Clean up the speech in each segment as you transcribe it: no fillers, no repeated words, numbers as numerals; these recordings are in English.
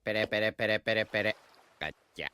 Pere, pere, pere, pere, pere. Gotcha.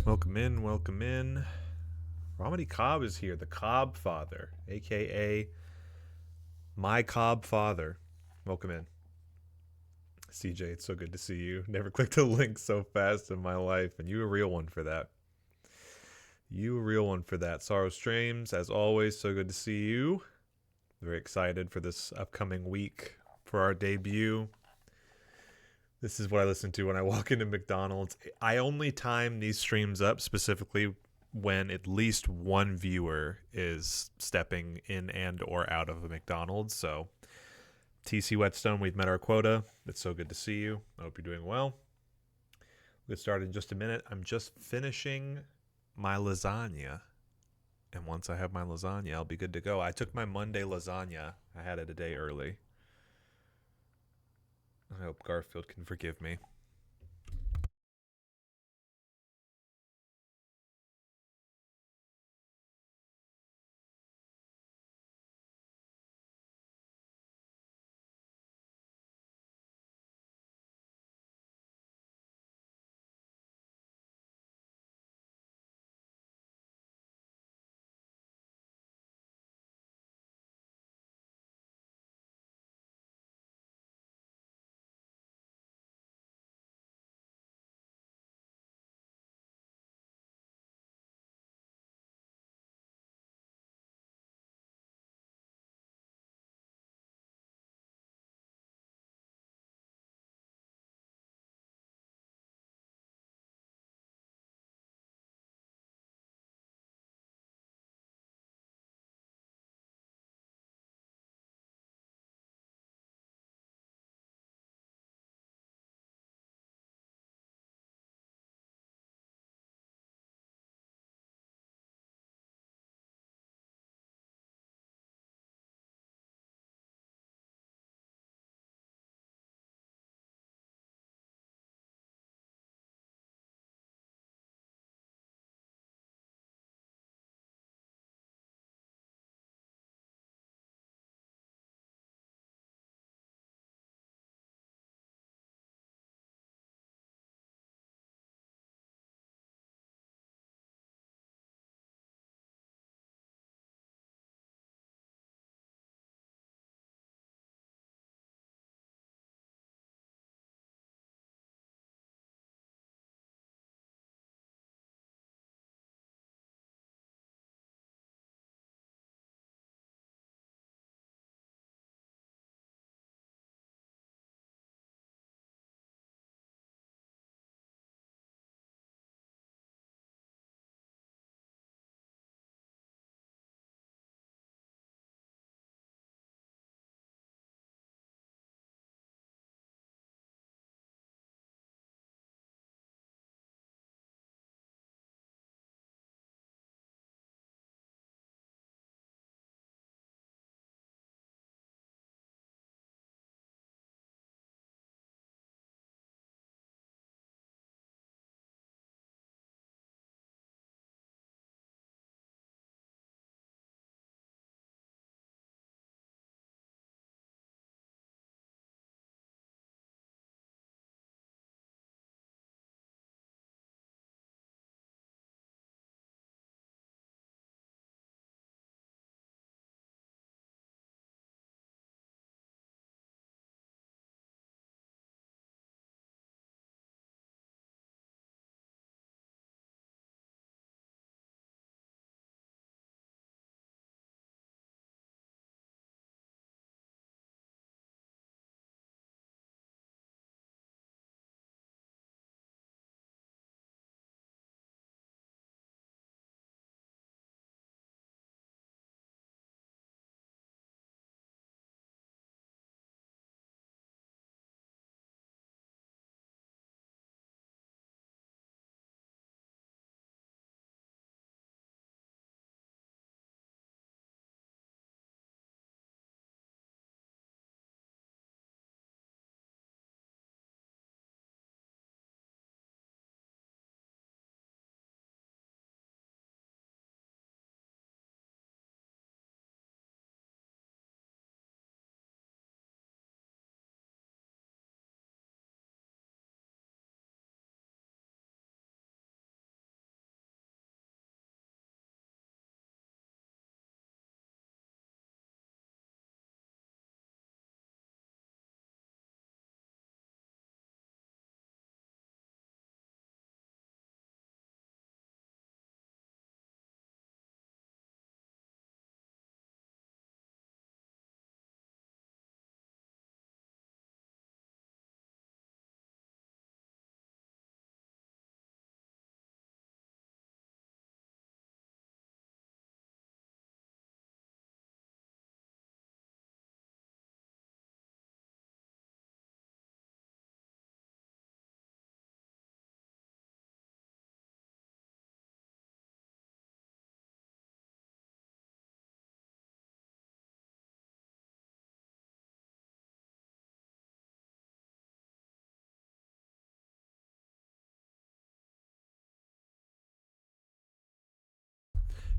Welcome in, welcome in. Ramadi Cobb is here, the Cobb Father, aka my Cobb Father. Welcome in. CJ, it's so good to see you. Never clicked a link so fast in my life, and you a real one for that. You a real one for that. Sorrow Streams, as always, so good to see you. Very excited for this upcoming week for our debut. This is what I listen to when I walk into McDonald's. I only time these streams up specifically when at least one viewer is stepping in and or out of a McDonald's. So TC Whetstone, we've met our quota. It's so good to see you. I hope you're doing well. We'll get started in just a minute. I'm just finishing my lasagna. And once I have my lasagna, I'll be good to go. I took my Monday lasagna. I had it a day early. I hope Garfield can forgive me.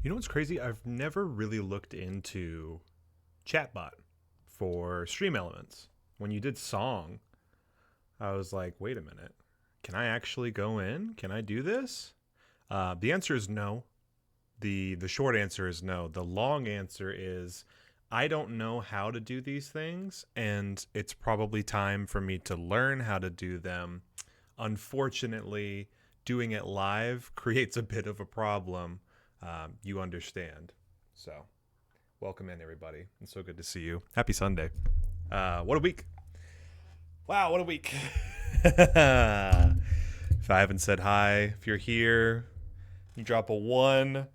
You know what's crazy? I've never really looked into chatbot for stream elements. When you did song, I was like, wait a minute. Can I actually go in? Can I do this? The answer is no. The short answer is no. The long answer is I don't know how to do these things, and it's probably time for me to learn how to do them. Unfortunately, doing it live creates a bit of a problem. You understand. So, welcome in, everybody. It's so good to see you. Happy Sunday. What a week. Wow, what a week. If I haven't said hi, if you're here, you drop a 1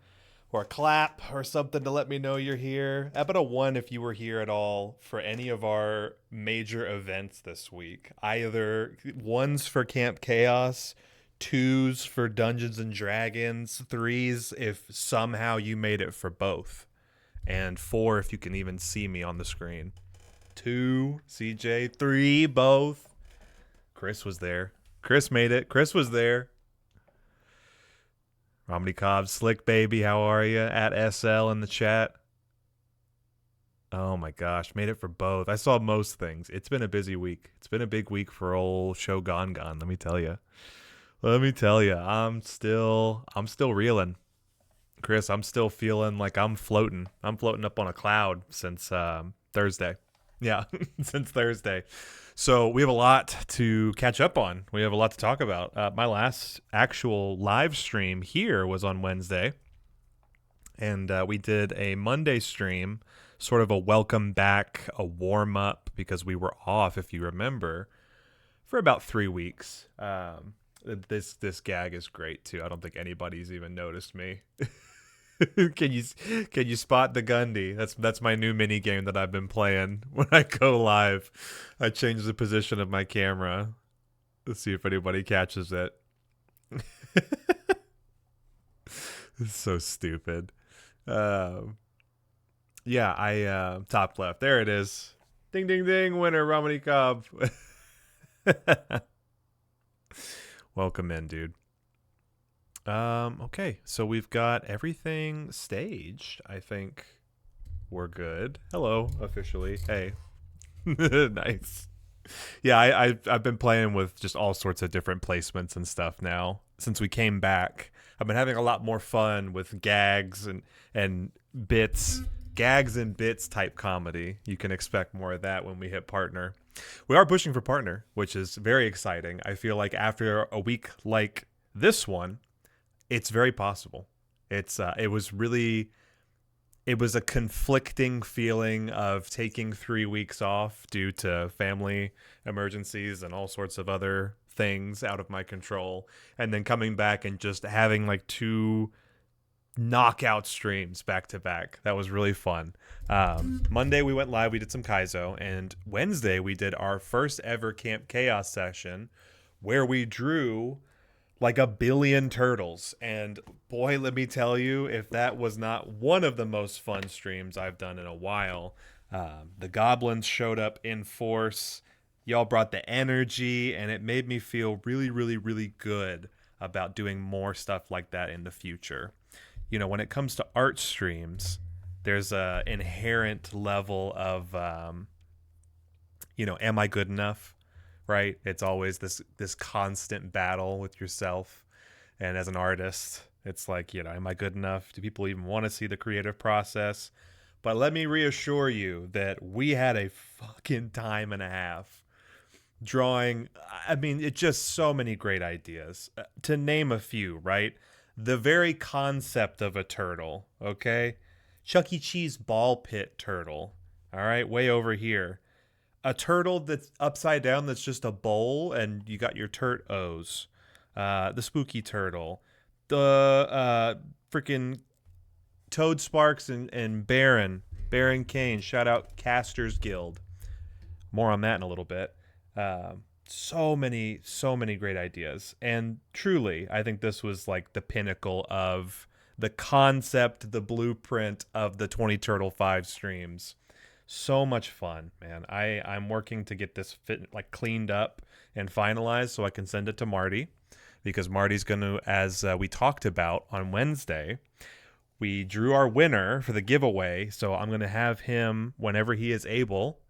or a clap or something to let me know you're here. How about a 1 if you were here at all for any of our major events this week? Either 1s for Camp Chaos, 2s for Dungeons and Dragons, 3s if somehow you made it for both, and 4 if you can even see me on the screen. 2, CJ, 3, both. Chris was there. Chris made it. Chris was there. Romney Cobb, Slick Baby, how are you? At SL in the chat. Oh my gosh, made it for both. I saw most things. It's been a busy week. It's been a big week for old Show Gone, let me tell you. I'm still reeling. Chris, I'm still feeling like I'm floating. I'm floating up on a cloud since Thursday. Yeah, since Thursday. So we have a lot to catch up on. We have a lot to talk about. My last actual live stream here was on Wednesday. And we did a Monday stream, sort of a welcome back, a warm up, because we were off, if you remember, for about 3 weeks. This gag is great too. I don't think anybody's even noticed me. Can you spot the Gundy? That's my new mini game that I've been playing when I go live. I change the position of my camera. Let's see if anybody catches it. It's so stupid. Yeah, I top left. There it is. Ding ding ding, winner Romney Cobb. Welcome in, dude. Okay, so we've got everything staged. I think we're good. Hello, officially. Hey. Nice. Yeah, I've been playing with just all sorts of different placements and stuff now. Since we came back, I've been having a lot more fun with gags and bits. Gags and bits type comedy. You can expect more of that when we hit partner. We are pushing for partner, which is very exciting. I feel like after a week like this one, it's very possible. It was a conflicting feeling of taking 3 weeks off due to family emergencies and all sorts of other things out of my control, and then coming back and just having like 2 knockout streams back to back. That was really fun. Monday we went live, we did some Kaizo, and Wednesday we did our first ever Camp Chaos session where we drew like 1 billion turtles. And boy, let me tell you, if that was not one of the most fun streams I've done in a while. The goblins showed up in force. Y'all brought the energy, and it made me feel really, really, really good about doing more stuff like that in the future. You know, when it comes to art streams, there's a inherent level of, am I good enough? Right? It's always this constant battle with yourself. And as an artist, it's like, am I good enough? Do people even want to see the creative process? But let me reassure you that we had a fucking time and a half drawing. I mean, it's just so many great ideas. To name a few, right? The very concept of a turtle, okay? Chuck E. Cheese ball pit turtle, all right? Way over here. A turtle that's upside down that's just a bowl, and you got your turt-os. The spooky turtle. The freaking Toad Sparks and Baron Kane. Shout out Casters Guild. More on that in a little bit. So many great ideas. And truly, I think this was like the pinnacle of the concept, the blueprint of the 20 Turtle 5 streams. So much fun, man. I'm working to get this cleaned up and finalized so I can send it to Marty, because Marty's going to, as we talked about on Wednesday, we drew our winner for the giveaway. So I'm going to have him, whenever he is able,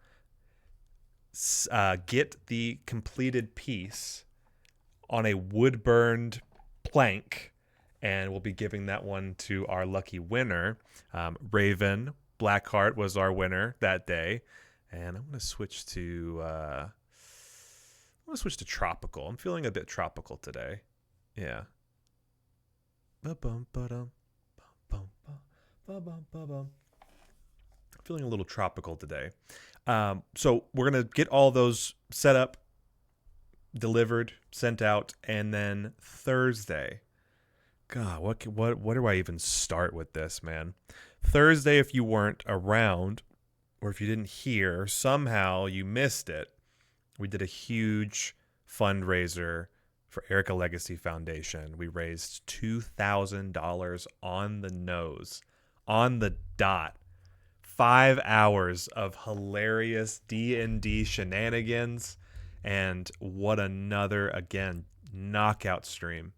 get the completed piece on a wood burned plank, and we'll be giving that one to our lucky winner. Raven Blackheart was our winner that day, and I'm going to switch to tropical. I'm feeling a bit tropical today. Yeah. Feeling a little tropical today. So we're going to get all those set up, delivered, sent out, and then Thursday. God, what do I even start with this, man? Thursday, if you weren't around or if you didn't hear, somehow you missed it, we did a huge fundraiser for Erica Legacy Foundation. We raised $2,000 on the nose, on the dot. 5 hours of hilarious D&D shenanigans, and what another, again, knockout stream.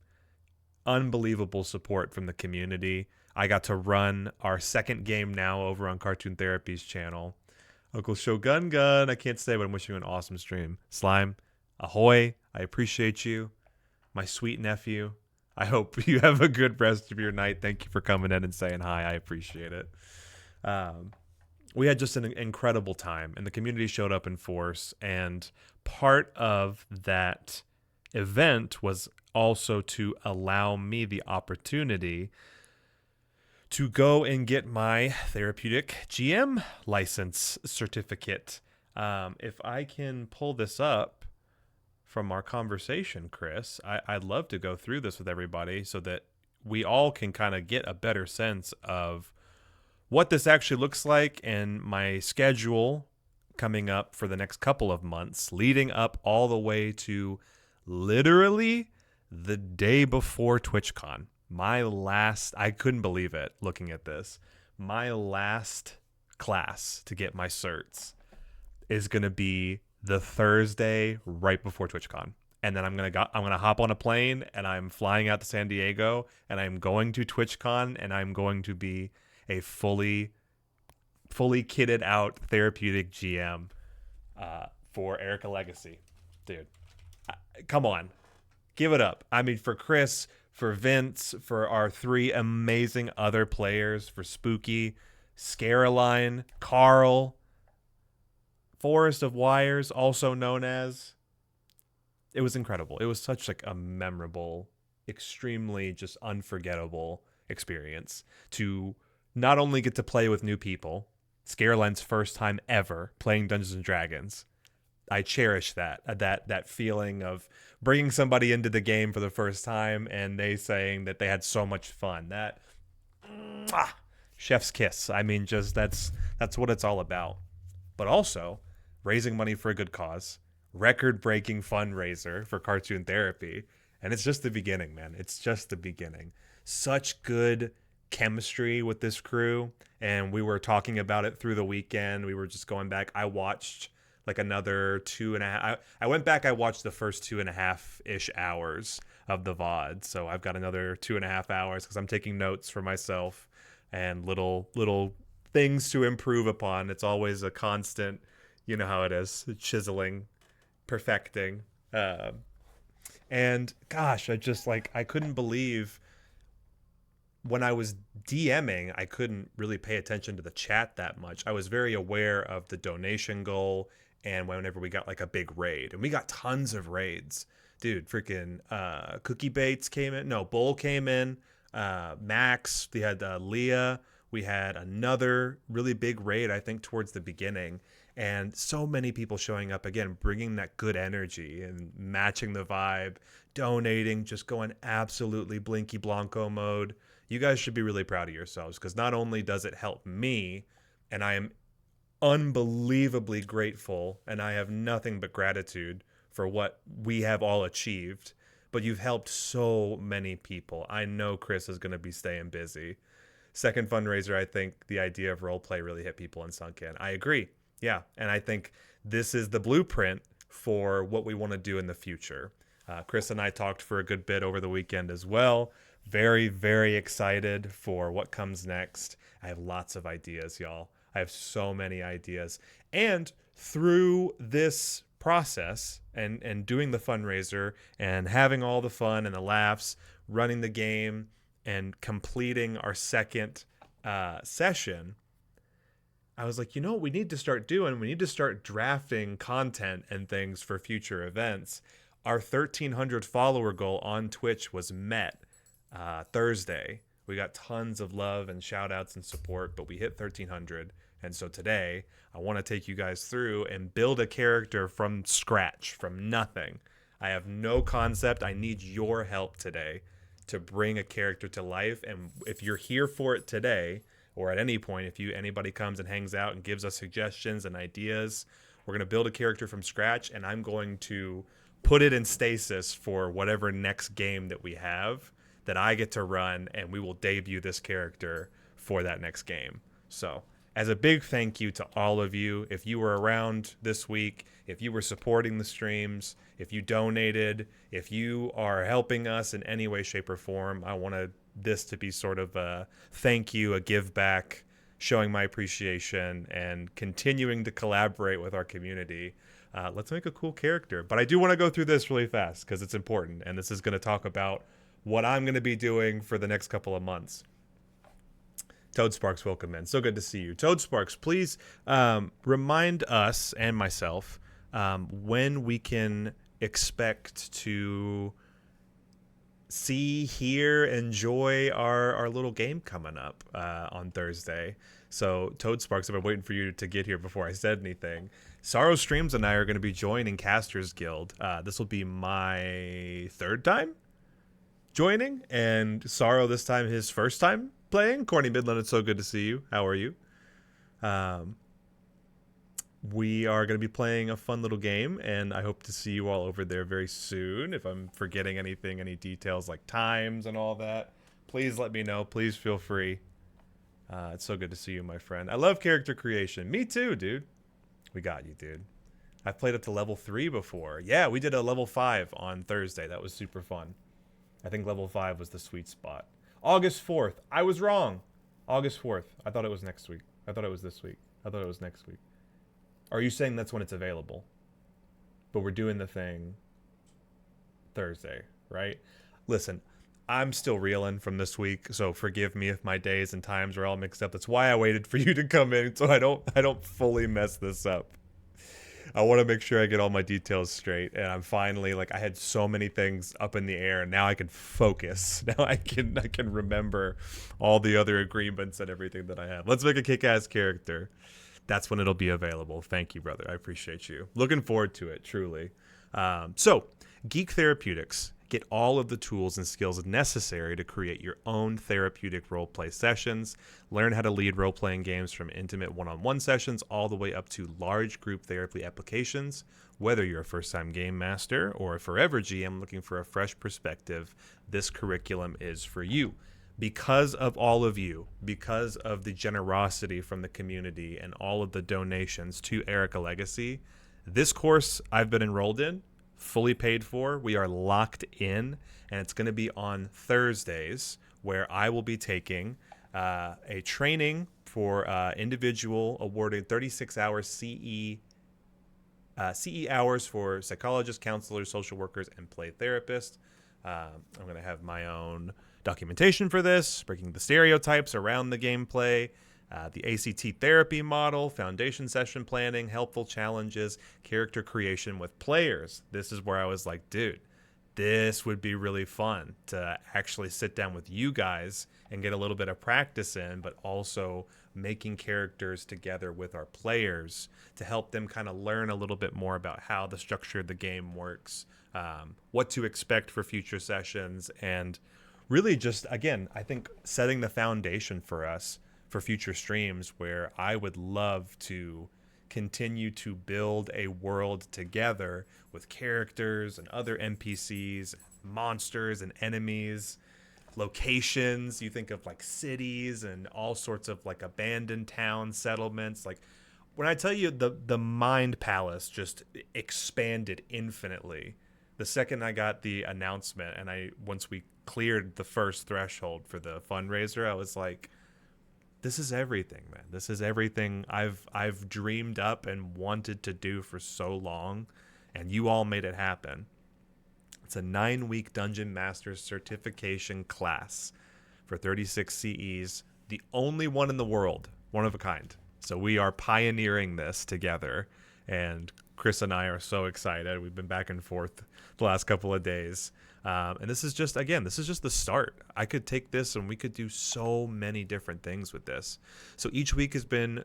Unbelievable support from the community. I got to run our second game now over on Cartoon Therapy's channel. Uncle Shogun Gun, I can't say, but I'm wishing you an awesome stream. Slime, ahoy, I appreciate you. My sweet nephew, I hope you have a good rest of your night. Thank you for coming in and saying hi. I appreciate it. We had just an incredible time, and the community showed up in force, and part of that event was also to allow me the opportunity to go and get my therapeutic GM license certificate. If I can pull this up from our conversation, Chris, I'd love to go through this with everybody so that we all can kind of get a better sense of what this actually looks like and my schedule coming up for the next couple of months, leading up all the way to literally the day before TwitchCon. I couldn't believe it looking at this. My last class to get my certs is going to be the Thursday right before TwitchCon. And then I'm gonna hop on a plane and I'm flying out to San Diego and I'm going to TwitchCon and I'm going to be a fully kitted out therapeutic GM for Erica Legacy. Dude, come on. Give it up. I mean, for Chris, for Vince, for our 3 amazing other players, for Spooky, Scaroline, Carl, Forest of Wires, also known as. It was incredible. It was such like a memorable, extremely just unforgettable experience to not only get to play with new people, Scaroline's first time ever playing Dungeons and Dragons. I cherish that feeling of bringing somebody into the game for the first time and they saying that they had so much fun. That chef's kiss. I mean, just that's what it's all about. But also raising money for a good cause, record-breaking fundraiser for Cartoon Therapy, and it's just the beginning, man. It's just the beginning. Such good chemistry with this crew, and we were talking about it through the weekend. We were just going back. I watched like another 2.5. I went back. I watched the first 2.5-ish hours of the VOD, so I've got another 2.5 hours because I'm taking notes for myself and little things to improve upon. It's always a constant, you know how it is, chiseling, perfecting. And gosh, I couldn't believe when I was DMing, I couldn't really pay attention to the chat that much. I was very aware of the donation goal and whenever we got like a big raid, and we got tons of raids. Dude, freaking Cookie Bates came in. No, Bull came in. Max, we had Leah. We had another really big raid, I think, towards the beginning. And so many people showing up, again, bringing that good energy and matching the vibe, donating, just going absolutely Blinky Blanco mode. You guys should be really proud of yourselves because not only does it help me, and I am unbelievably grateful, and I have nothing but gratitude for what we have all achieved, but you've helped so many people. I know Chris is going to be staying busy. Second fundraiser, I think the idea of roleplay really hit people and sunk in. I agree. Yeah, and I think this is the blueprint for what we want to do in the future. Chris and I talked for a good bit over the weekend as well. Very, very excited for what comes next. I have lots of ideas, y'all. I have so many ideas. And through this process and doing the fundraiser and having all the fun and the laughs, running the game and completing our second session, I was like, you know what we need to start doing? We need to start drafting content and things for future events. Our 1,300 follower goal on Twitch was met Thursday. We got tons of love and shout outs and support, but we hit 1,300. And so today, I want to take you guys through and build a character from scratch, from nothing. I have no concept. I need your help today to bring a character to life. And if you're here for it today, or at any point, if anybody comes and hangs out and gives us suggestions and ideas, we're going to build a character from scratch, and I'm going to put it in stasis for whatever next game that we have that I get to run, and we will debut this character for that next game. So, as a big thank you to all of you, if you were around this week, if you were supporting the streams, if you donated, if you are helping us in any way, shape, or form, I want this to be sort of a thank you, a give back, showing my appreciation and continuing to collaborate with our community. Let's make a cool character. But I do want to go through this really fast because it's important, and this is going to talk about what I'm going to be doing for the next couple of months. Toad Sparks, welcome in. So good to see you. Toad Sparks, please remind us and myself when we can expect to see, hear, enjoy our little game coming up on Thursday. So Toad Sparks, I've been waiting for you to get here before I said anything. Sorrow Streams and I are going to be joining Casters Guild. This will be my third time joining, and Sorrow this time his first time playing. Corny Midland, it's so good to see you. How are you? We are going to be playing a fun little game, and I hope to see you all over there very soon. If I'm forgetting anything, any details like times and all that, please let me know. Please feel free. It's so good to see you, my friend. I love character creation. Me too, dude. We got you, dude. I've played up to level 3 before. Yeah, we did a level 5 on Thursday. That was super fun. I think level 5 was the sweet spot. August 4th. I was wrong. August 4th. I thought it was next week. I thought it was this week. I thought it was next week. Are you saying that's when it's available? But we're doing the thing Thursday, right? Listen, I'm still reeling from this week, so forgive me if my days and times are all mixed up. That's why I waited for you to come in so I don't fully mess this up. I want to make sure I get all my details straight, and I'm finally, like, I had so many things up in the air, and now I can focus. Now I can remember all the other agreements and everything that I have. Let's make a kick-ass character. That's when it'll be available. Thank you, brother. I appreciate you. Looking forward to it, truly. So, Geek Therapeutics. Get all of the tools and skills necessary to create your own therapeutic roleplay sessions. Learn how to lead role-playing games from intimate one-on-one sessions all the way up to large group therapy applications. Whether you're a first-time game master or a forever GM looking for a fresh perspective, this curriculum is for you. Because of all of you, because of the generosity from the community and all of the donations to Erica Legacy, this course I've been enrolled in, fully paid for. We are locked in, and it's going to be on Thursdays, where I will be taking a training for individual awarding 36-hour CE hours for psychologists, counselors, social workers, and play therapists. I'm going to have my own documentation for this, breaking the stereotypes around the gameplay, the ACT therapy model, foundation session planning, helpful challenges, character creation with players. This is where I was like, dude, this would be really fun to actually sit down with you guys and get a little bit of practice in, but also making characters together with our players to help them kind of learn a little bit more about how the structure of the game works, what to expect for future sessions, and really just, again, I think setting the foundation for us for future streams where I would love to continue to build a world together with characters and other NPCs, monsters and enemies, locations. You think of like cities and all sorts of like abandoned town settlements. Like when I tell you the Mind Palace just expanded infinitely The second I got the announcement, and once we cleared the first threshold for the fundraiser, I was like, this is everything, man. This is everything I've dreamed up and wanted to do for so long, and you all made it happen. It's a 9-week Dungeon Master certification class for 36 CEs, the only one in the world, one of a kind. So we are pioneering this together, and Chris and I are so excited. We've been back and forth the last couple of days. And this is just the start. I could take this and we could do so many different things with this. So each week has been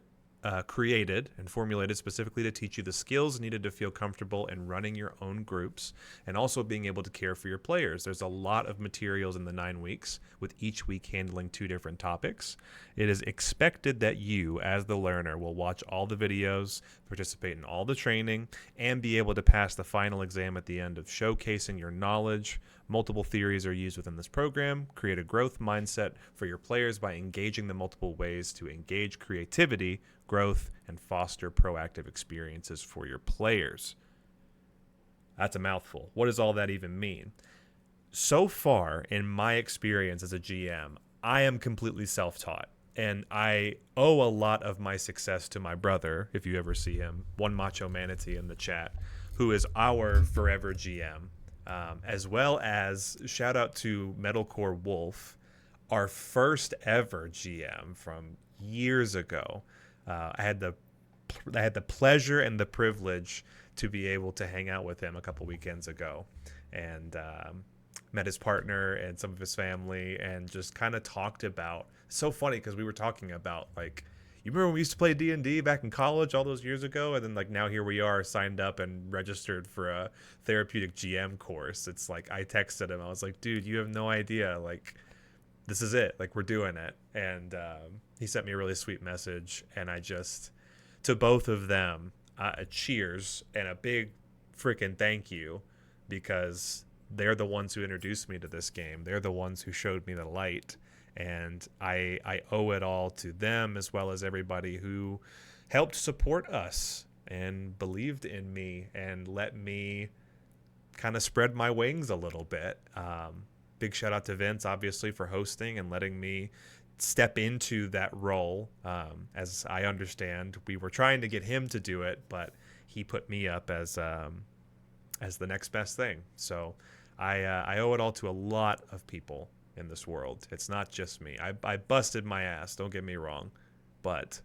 created and formulated specifically to teach you the skills needed to feel comfortable in running your own groups and also being able to care for your players. There's a lot of materials in the 9 weeks, with each week handling 2 different topics. It is expected that you, as the learner, will watch all the videos, participate in all the training, and be able to pass the final exam at the end of showcasing your knowledge. Multiple theories are used within this program. Create a growth mindset for your players by engaging the multiple ways to engage creativity, growth, and foster proactive experiences for your players. That's a mouthful. What does all that even mean? So far, in my experience as a GM, I am completely self-taught. And I owe a lot of my success to my brother, if you ever see him, One Macho Manatee in the chat, who is our forever GM. As well as shout out to Metalcore Wolf, our first ever GM from years ago. I had the pleasure and the privilege to be able to hang out with him a couple weekends ago, and met his partner and some of his family, and just kind of talked about. So funny because we were talking about, like, you remember when we used to play D&D back in college all those years ago, and then like now here we are signed up and registered for a therapeutic GM course. It's like I texted him, I was like, dude, you have no idea, like, this is it, like, we're doing it. And he sent me a really sweet message, and I just, to both of them, a cheers and a big freaking thank you, because they're the ones who introduced me to this game. They're the ones who showed me the light, and I owe it all to them, as well as everybody who helped support us and believed in me and let me kind of spread my wings a little bit. Big shout out to Vince, obviously, for hosting and letting me step into that role. As I understand, we were trying to get him to do it, but he put me up as the next best thing. So I owe it all to a lot of people in this world. It's not just me. I busted my ass, don't get me wrong, but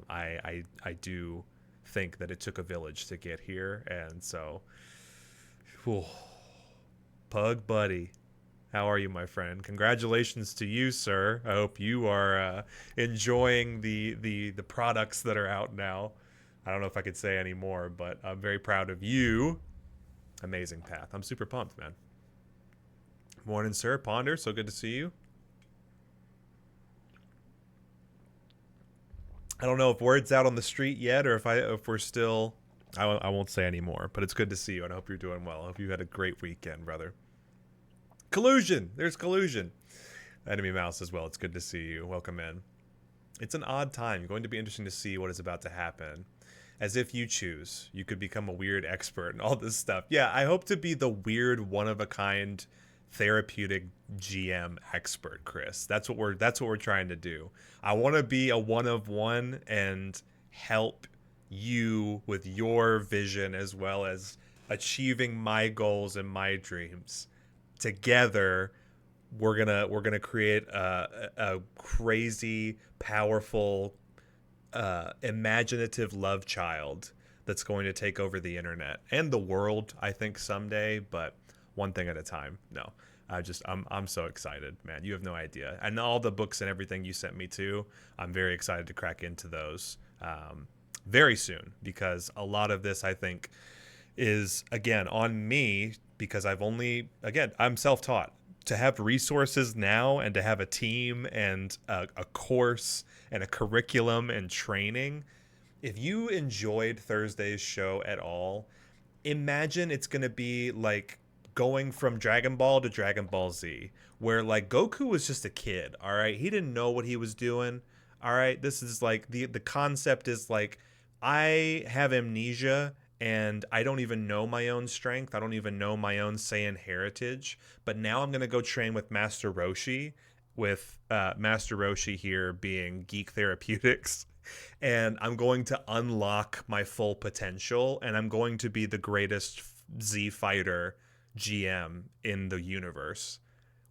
I do think that it took a village to get here. And so, whew, Pug Buddy, how are you, my friend? Congratulations to you, sir. I hope you are enjoying the products that are out now. I don't know if I could say any more, but I'm very proud of you. Amazing path. I'm super pumped, man. Morning, sir. Ponder, so good to see you. I don't know if word's out on the street yet, or if we're still. I won't say any more, but it's good to see you, and I hope you're doing well. I hope you had a great weekend, brother. Collusion. There's collusion. Enemy Mouse as well. It's good to see you. Welcome in. It's an odd time. Going to be interesting to see what is about to happen. As if you choose, you could become a weird expert and all this stuff. Yeah, I hope to be the weird, one-of-a-kind therapeutic GM expert, Chris. That's what we're trying to do. I want to be a one-of-one and help you with your vision, as well as achieving my goals and my dreams. Together, we're gonna create a crazy, powerful, imaginative love child that's going to take over the internet and the world, I think, someday, but one thing at a time. No, I'm so excited, man. You have no idea. And all the books and everything you sent me to, I'm very excited to crack into those very soon, because a lot of this, I think, is, again, on me, because I'm self-taught. To have resources now and to have a team and a course and a curriculum and training. If you enjoyed Thursday's show at all, imagine it's going to be like going from Dragon Ball to Dragon Ball Z, where like Goku was just a kid, all right? He didn't know what he was doing, all right? This is like the concept is like, I have amnesia and I don't even know my own strength. I don't even know my own Saiyan heritage. But now I'm going to go train with Master Roshi, with Master Roshi here being Geek Therapeutics. And I'm going to unlock my full potential, and I'm going to be the greatest Z Fighter GM in the universe.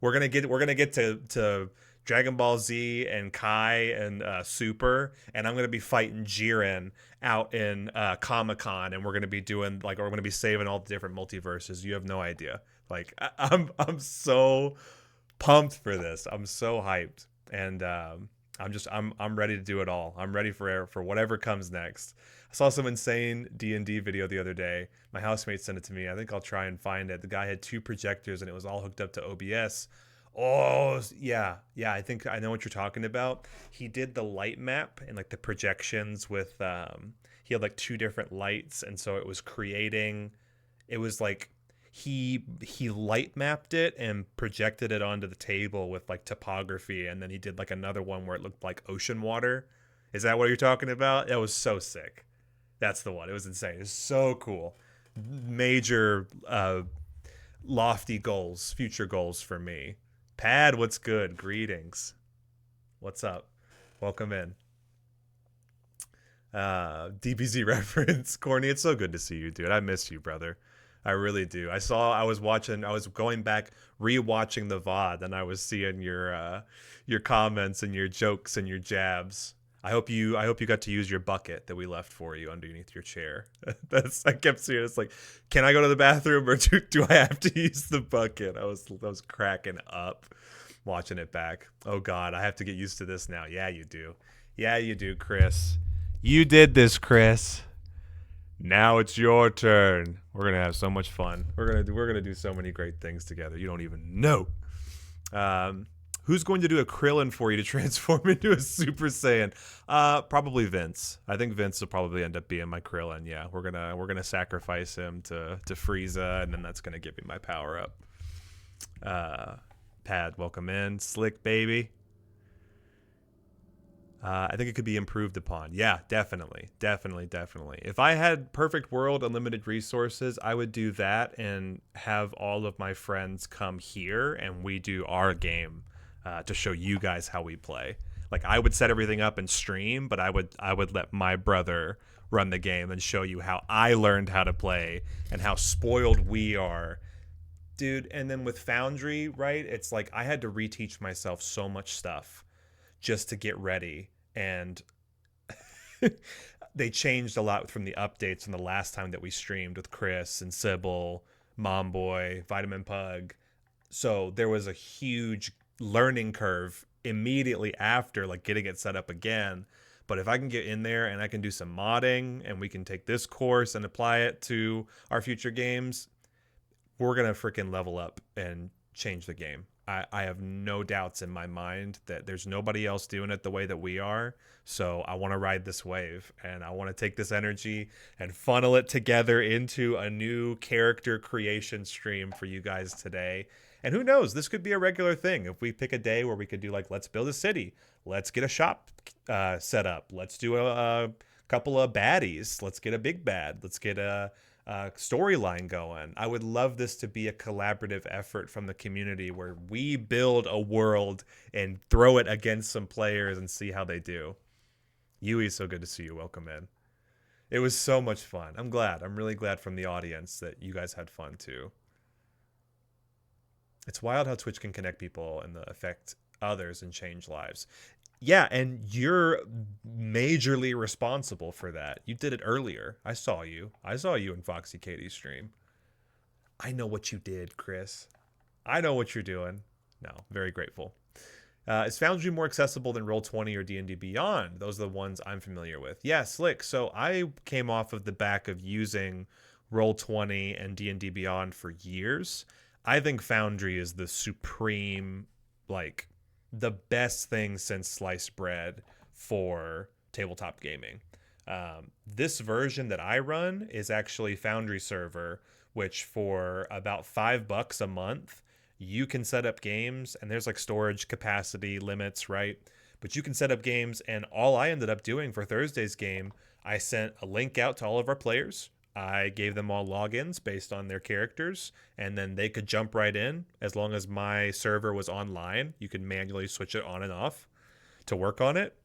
We're gonna get to Dragon Ball Z and Kai and Super, and I'm gonna be fighting Jiren out in Comic-Con, and we're gonna be doing like we're gonna be saving all the different multiverses. You have no idea. Like I'm so pumped for this. I'm so hyped, and I'm ready to do it all. I'm ready for whatever comes next. I saw some insane D&D video the other day. My housemate sent it to me. I think I'll try and find it. The guy had 2 projectors and it was all hooked up to OBS. Oh, yeah. I think I know what you're talking about. He did the light map and like the projections with he had like 2 different lights, and so it was creating, it was like he light mapped it and projected it onto the table with like topography, and then he did like another one where it looked like ocean water. Is that what you're talking about? That was so sick. That's the one. It was insane. It was so cool. Major lofty goals, future goals for me. Pad, what's good? Greetings. What's up? Welcome in. DBZ reference. Corny, it's so good to see you, dude. I miss you, brother. I really do. I was going back, rewatching the VOD, and I was seeing your comments and your jokes and your jabs. I hope you got to use your bucket that we left for you underneath your chair. I kept seeing it's like, can I go to the bathroom, or do I have to use the bucket? I was cracking up watching it back. Oh God, I have to get used to this now. Yeah, you do. Yeah, you do, Chris. You did this, Chris. Now it's your turn. We're gonna have so much fun. We're gonna do so many great things together. You don't even know. Who's going to do a Krillin for you to transform into a Super Saiyan? Probably Vince. I think Vince will probably end up being my Krillin. Yeah, we're gonna sacrifice him to Frieza, and then that's gonna give me my power up. Pad, welcome in. Slick baby. I think it could be improved upon. Yeah, definitely. If I had perfect world, unlimited resources, I would do that and have all of my friends come here and we do our game to show you guys how we play. Like, I would set everything up and stream, but I would let my brother run the game and show you how I learned how to play and how spoiled we are. Dude, and then with Foundry, right, it's like I had to reteach myself so much stuff just to get ready, and they changed a lot from the updates from the last time that we streamed with Chris and Sybil, Momboy, Vitamin Pug. So there was a huge learning curve immediately after, like, getting it set up again. But if I can get in there and I can do some modding and we can take this course and apply it to our future games, we're gonna freaking level up and change the game. I have no doubts in my mind that there's nobody else doing it the way that we are. So I want to ride this wave, and I want to take this energy and funnel it together into a new character creation stream for you guys today. And who knows, this could be a regular thing. If we pick a day where we could do, like, let's build a city, let's get a shop set up, let's do a couple of baddies, let's get a big bad, let's get a storyline going. I would love this to be a collaborative effort from the community where we build a world and throw it against some players and see how they do. Yui, so good to see you. Welcome in. It was so much fun. I'm glad. I'm really glad from the audience that you guys had fun too. It's wild how Twitch can connect people and affect others and change lives. Yeah, and you're majorly responsible for that. You did it earlier. I saw you in Foxy Katie's stream. I know what you did, Chris. I know what you're doing. No, very grateful. Is Foundry more accessible than Roll20 or D&D Beyond? Those are the ones I'm familiar with. Yeah, Slick. So I came off of the back of using Roll20 and D&D Beyond for years. I think Foundry is the supreme, like, the best thing since sliced bread for tabletop gaming. This version that I run is actually Foundry server, which for about $5 a month, you can set up games, and there's like storage capacity limits, right? But you can set up games, and all I ended up doing for Thursday's game, I sent a link out to all of our players. I gave them all logins based on their characters, and then they could jump right in as long as my server was online. You could manually switch it on and off to work on it.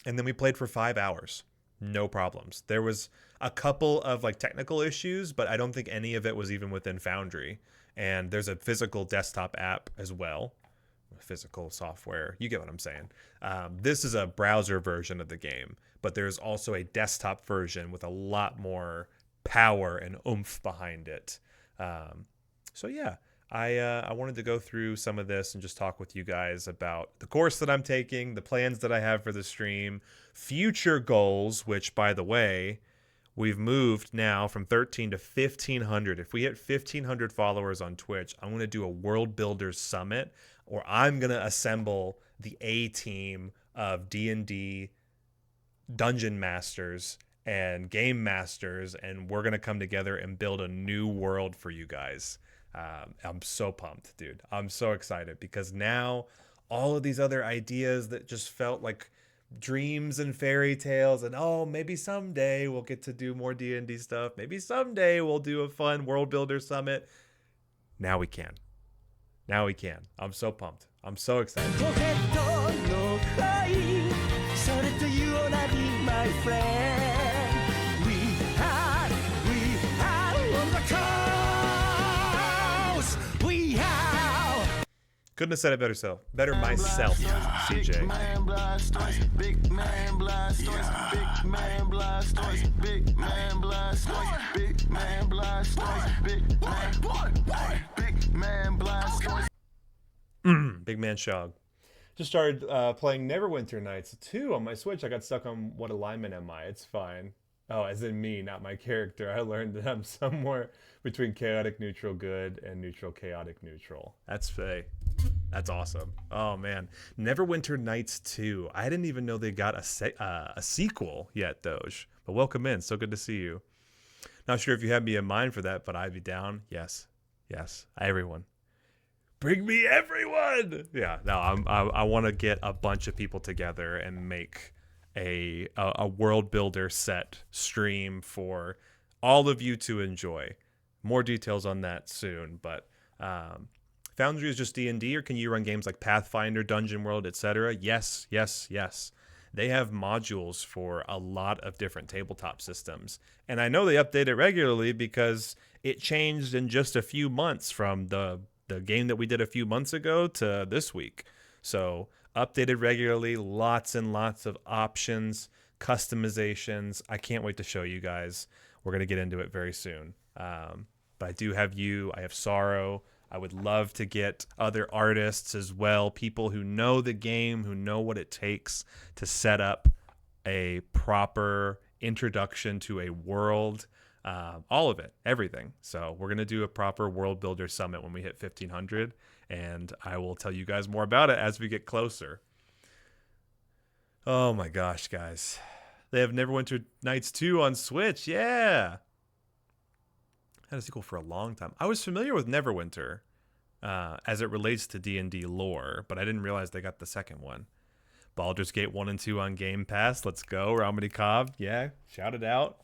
And then we played for 5 hours. No problems. There was a couple of like technical issues, but I don't think any of it was even within Foundry. And there's a physical desktop app as well. Physical software. You get what I'm saying. This is a browser version of the game, but there's also a desktop version with a lot more power and oomph behind it. So yeah, I wanted to go through some of this and just talk with you guys about the course that I'm taking, the plans that I have for the stream, future goals, which, by the way, we've moved now from 13 to 1,500. If we hit 1,500 followers on Twitch, I'm going to do a World Builders Summit, or I'm going to assemble the A team of D&D Dungeon Masters and Game Masters, and we're going to come together and build a new world for you guys. I'm so pumped, dude. I'm so excited because now all of these other ideas that just felt like dreams and fairy tales and maybe someday we'll get to do more D&D stuff. Maybe someday we'll do a fun World Builder Summit. Now we can. I'm so pumped. I'm so excited. Couldn't have said it better myself, CJ. Big man blind stories, big man blind stories, big man blind stories, big man blind stories, big man blind stories, big man blind stories. Big man Shog. Just started playing Neverwinter Nights 2 on my Switch. I got stuck on what alignment am I? It's fine. Oh, as in me, not my character. I learned that I'm somewhere between chaotic neutral good and neutral chaotic neutral. That's awesome. Oh man, Neverwinter Nights 2. I didn't even know they got a sequel yet, Doge. But welcome in. So good to see you. Not sure if you have me in mind for that, but I'd be down. Yes, everyone. Bring me everyone. Yeah, no, I want to get a bunch of people together and make a world builder set stream for all of you to enjoy. More details on that soon, but Foundry is just D&D, or can you run games like Pathfinder, Dungeon World, etc.? Yes. They have modules for a lot of different tabletop systems, and I know they update it regularly because it changed in just a few months from the game that we did a few months ago to this week. So updated regularly, lots and lots of options, customizations. I can't wait to show you guys. We're going to get into it very soon. But I do have you. I have Sorrow. I would love to get other artists as well, people who know the game, who know what it takes to set up a proper introduction to a world. All of it, everything. So we're going to do a proper World Builder Summit when we hit 1,500, and I will tell you guys more about it as we get closer. Oh my gosh, guys. They have Neverwinter Nights 2 on Switch. Yeah. Had a sequel for a long time. I was familiar with Neverwinter as it relates to D&D lore, but I didn't realize they got the second one. Baldur's Gate 1 and 2 on Game Pass. Let's go. Ramadi Cobb. Yeah, shout it out.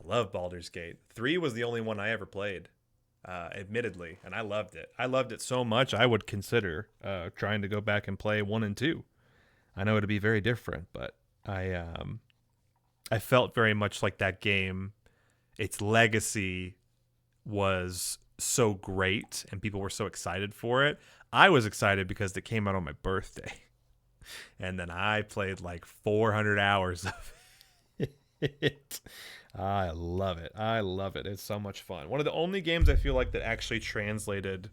I love Baldur's Gate. 3 was the only one I ever played, admittedly, and I loved it. I loved it so much I would consider trying to go back and play 1 and 2. I know it'd be very different, but I felt very much like that game, its legacy was so great and people were so excited for it. I was excited because it came out on my birthday. And then I played like 400 hours of it. I love it. It's so much fun. One of the only games I feel like that actually translated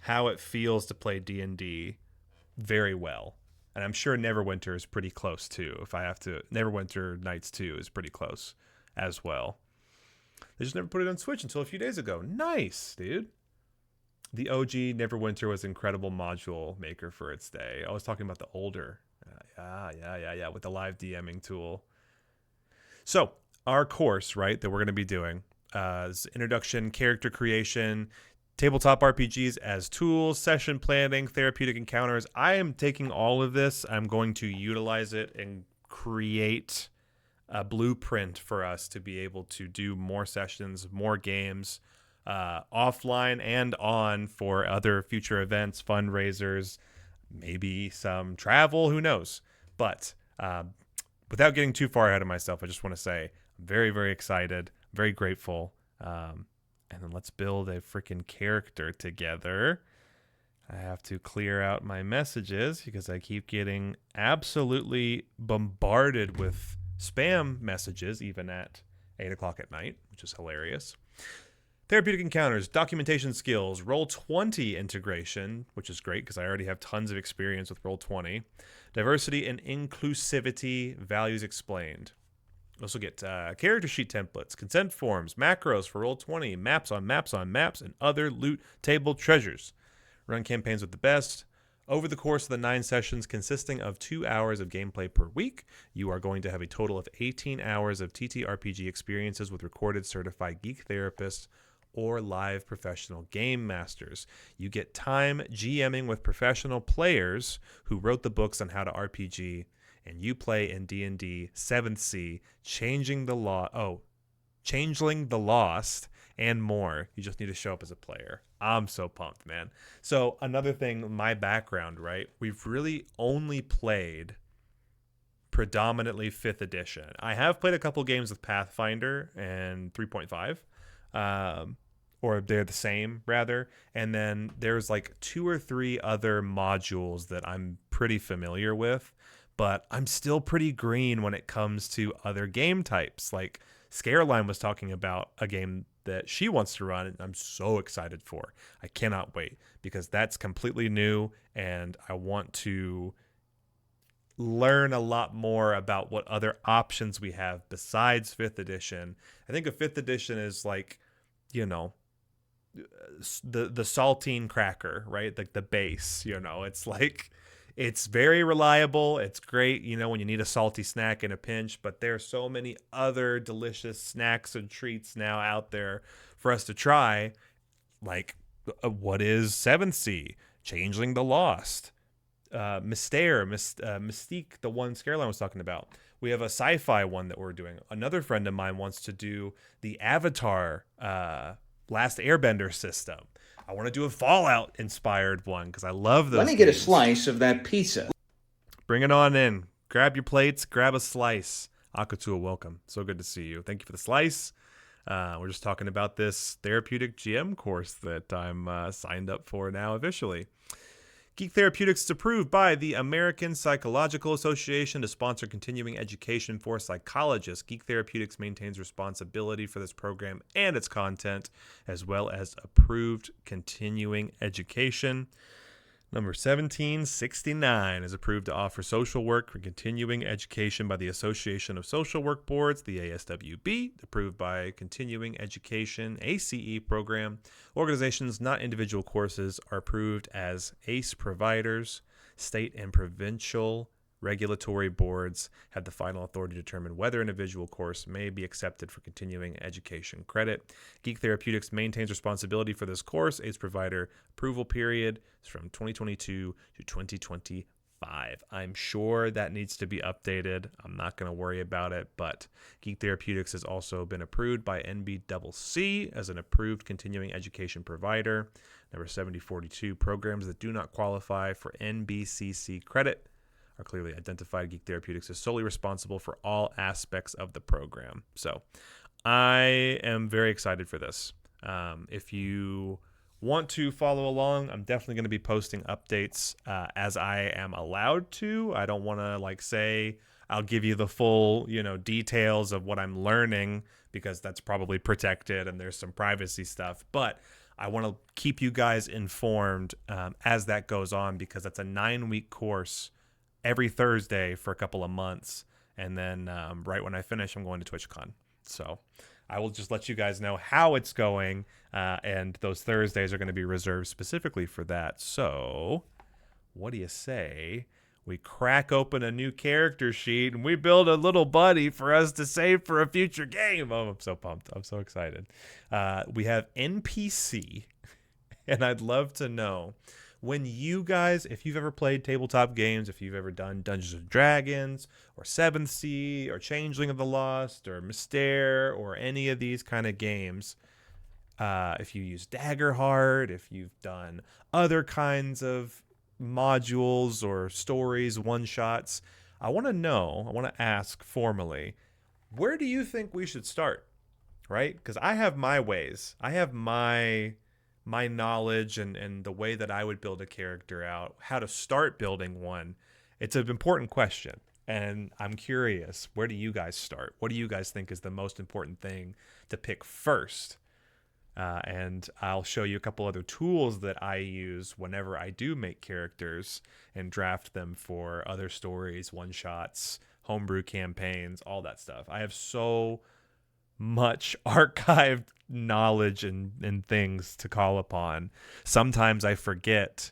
how it feels to play D&D very well. And I'm sure Neverwinter is pretty close too. Neverwinter Nights 2 is pretty close as well. They just never put it on Switch until a few days ago. Nice, dude. The OG Neverwinter was an incredible module maker for its day. I was talking about the older. Yeah, with the live DMing tool. So, our course, right, that we're going to be doing is Introduction, Character Creation, Tabletop RPGs as tools, session planning, therapeutic encounters. I am taking all of this. I'm going to utilize it and create a blueprint for us to be able to do more sessions, more games, offline and on for other future events, fundraisers, maybe some travel, who knows. But without getting too far ahead of myself, I just want to say I'm very, very excited, very grateful. And then let's build a freaking character together. I have to clear out my messages because I keep getting absolutely bombarded with spam messages, even at 8 o'clock at night, which is hilarious. Therapeutic encounters, documentation skills, Roll20 integration, which is great because I already have tons of experience with Roll20. Diversity and inclusivity, values explained. Also get character sheet templates, consent forms, macros for Roll20, maps on maps on maps, and other loot table treasures. Run campaigns with the best. Over the course of the 9 sessions consisting of 2 hours of gameplay per week, you are going to have a total of 18 hours of TTRPG experiences with recorded certified geek therapists or live professional game masters. You get time GMing with professional players who wrote the books on how to RPG, and you play in D&D 7th Sea, Changeling the Lost, and more. You just need to show up as a player. I'm so pumped, man. So another thing, my background, right? We've really only played predominantly 5th edition. I have played a couple games with Pathfinder and 3.5. Or they're the same, rather. And then there's like 2 or 3 other modules that I'm pretty familiar with, but I'm still pretty green when it comes to other game types. Like Scareline was talking about a game that she wants to run, and I'm so excited for. I cannot wait because that's completely new, and I want to learn a lot more about what other options we have besides 5th edition. I think a 5th edition is like, you know, the saltine cracker, right? Like the base, you know, it's like, it's very reliable. It's great, you know, when you need a salty snack in a pinch, but there are so many other delicious snacks and treats now out there for us to try. Like, what is 7th Sea? Changeling the Lost, Mystique, the one Scareline was talking about. We have a sci-fi one that we're doing. Another friend of mine wants to do the Avatar, Last Airbender system. I want to do a Fallout inspired one because I love those. Let me get a slice of that pizza. Bring it on in. Grab your plates. Grab a slice. Akatua, welcome. So good to see you. Thank you for the slice. We're just talking about this therapeutic GM course that I'm signed up for now officially. Geek Therapeutics is approved by the American Psychological Association to sponsor continuing education for psychologists. Geek Therapeutics maintains responsibility for this program and its content, as well as approved continuing education. Number 1769 is approved to offer social work for continuing education by the Association of Social Work Boards, the ASWB, approved by Continuing Education ACE program. Organizations, not individual courses, are approved as ACE providers. State and provincial regulatory boards have the final authority to determine whether an individual course may be accepted for continuing education credit. Geek Therapeutics maintains responsibility for this course. ACE provider approval period is from 2022 to 2025. I'm sure that needs to be updated. I'm not going to worry about it, but Geek Therapeutics has also been approved by NBCC as an approved continuing education provider. Number 7042, programs that do not qualify for NBCC credit are clearly identified. Geek Therapeutics is solely responsible for all aspects of the program. So I am very excited for this. If you want to follow along, I'm definitely going to be posting updates as I am allowed to. I don't want to say I'll give you the full, details of what I'm learning because that's probably protected and there's some privacy stuff. But I want to keep you guys informed as that goes on because that's a 9-week course every Thursday for a couple of months. And then right when I finish, I'm going to TwitchCon. So I will just let you guys know how it's going. And those Thursdays are going to be reserved specifically for that. So what do you say we crack open a new character sheet and we build a little buddy for us to save for a future game? Oh, I'm so pumped. I'm so excited. We have NPC, and I'd love to know when you guys, if you've ever played tabletop games, if you've ever done Dungeons and Dragons or Seventh Sea or Changeling of the Lost or Mystere or any of these kind of games, if you use Daggerheart, if you've done other kinds of modules or stories, one-shots, I want to ask formally, where do you think we should start? Right? Because I have my ways. I have my knowledge and the way that I would build a character out, how to start building one. It's an important question. And I'm curious, where do you guys start? What do you guys think is the most important thing to pick first? And I'll show you a couple other tools that I use whenever I do make characters and draft them for other stories, one-shots, homebrew campaigns, all that stuff. I have so much archived knowledge and things to call upon. Sometimes I forget,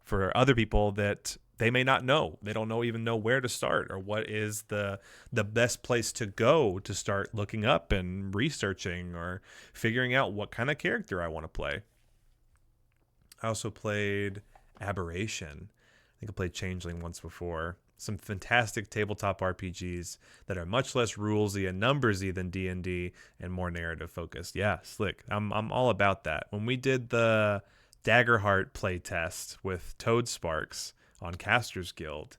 for other people that they may not know. They don't even know where to start or what is the best place to go to start looking up and researching or figuring out what kind of character I want to play. I also played Aberration. I think I played Changeling once before. Some fantastic tabletop RPGs that are much less rulesy and numbersy than D&D and more narrative focused. Yeah, slick. I'm all about that. When we did the Daggerheart playtest with Toad Sparks on Caster's Guild,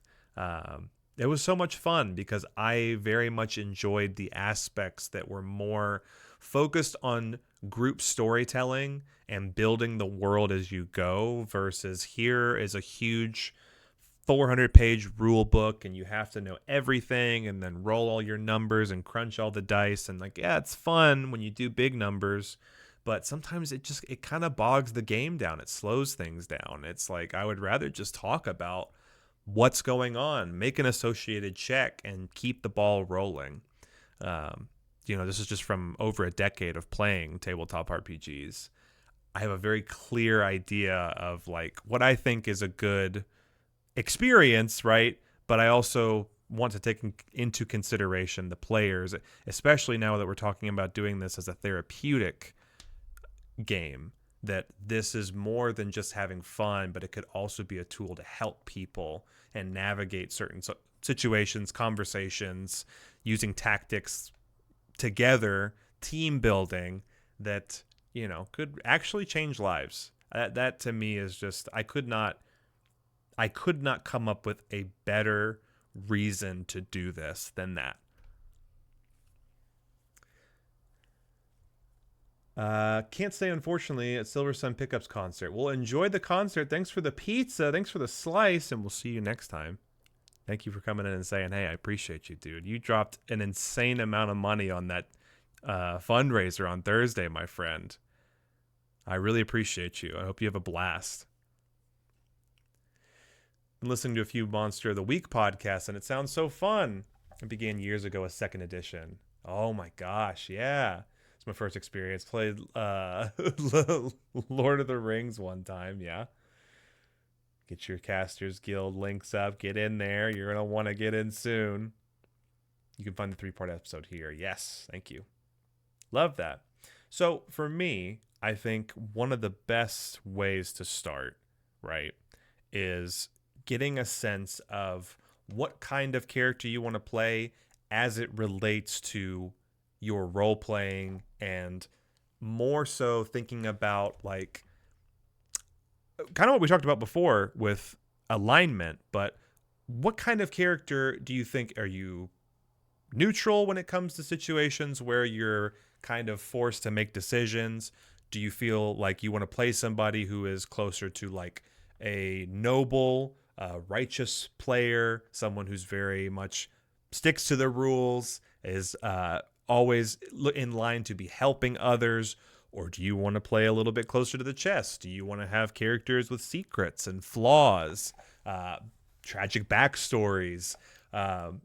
it was so much fun because I very much enjoyed the aspects that were more focused on group storytelling and building the world as you go versus here is a huge 400-page rule book and you have to know everything and then roll all your numbers and crunch all the dice. And it's fun when you do big numbers, but sometimes it kind of bogs the game down. It slows things down. It's like, I would rather just talk about what's going on, make an associated check and keep the ball rolling. This is just from over a decade of playing tabletop RPGs. I have a very clear idea of what I think is a good experience, right? But I also want to take into consideration the players, especially now that we're talking about doing this as a therapeutic game, that this is more than just having fun, but it could also be a tool to help people and navigate certain situations, conversations, using tactics together, team building that, could actually change lives. That to me is just, I could not come up with a better reason to do this than that. Can't stay, unfortunately, at Silver Sun Pickups concert. Well, enjoy the concert. Thanks for the pizza. Thanks for the slice. And we'll see you next time. Thank you for coming in and saying, hey, I appreciate you, dude. You dropped an insane amount of money on that fundraiser on Thursday, my friend. I really appreciate you. I hope you have a blast. Been listening to a few Monster of the Week podcasts, and it sounds so fun. It began years ago, a second edition. Oh my gosh, yeah. It's my first experience. Played Lord of the Rings one time, yeah. Get your Casters Guild links up. Get in there. You're going to want to get in soon. You can find the 3-part episode here. Yes, thank you. Love that. So for me, I think one of the best ways to start, right, is getting a sense of what kind of character you want to play as it relates to your role playing, and more so thinking about kind of what we talked about before with alignment, but what kind of character do you think, are you neutral when it comes to situations where you're kind of forced to make decisions? Do you feel like you want to play somebody who is closer to a noble, righteous player, someone who's very much sticks to the rules, is always in line to be helping others? Or do you want to play a little bit closer to the chest? Do you want to have characters with secrets and flaws, tragic backstories?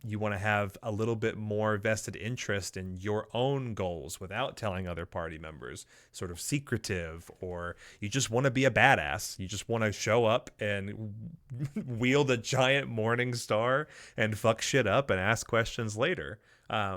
You want to have a little bit more vested interest in your own goals without telling other party members, sort of secretive, or you just want to be a badass. You just want to show up and wield a giant morning star and fuck shit up and ask questions later.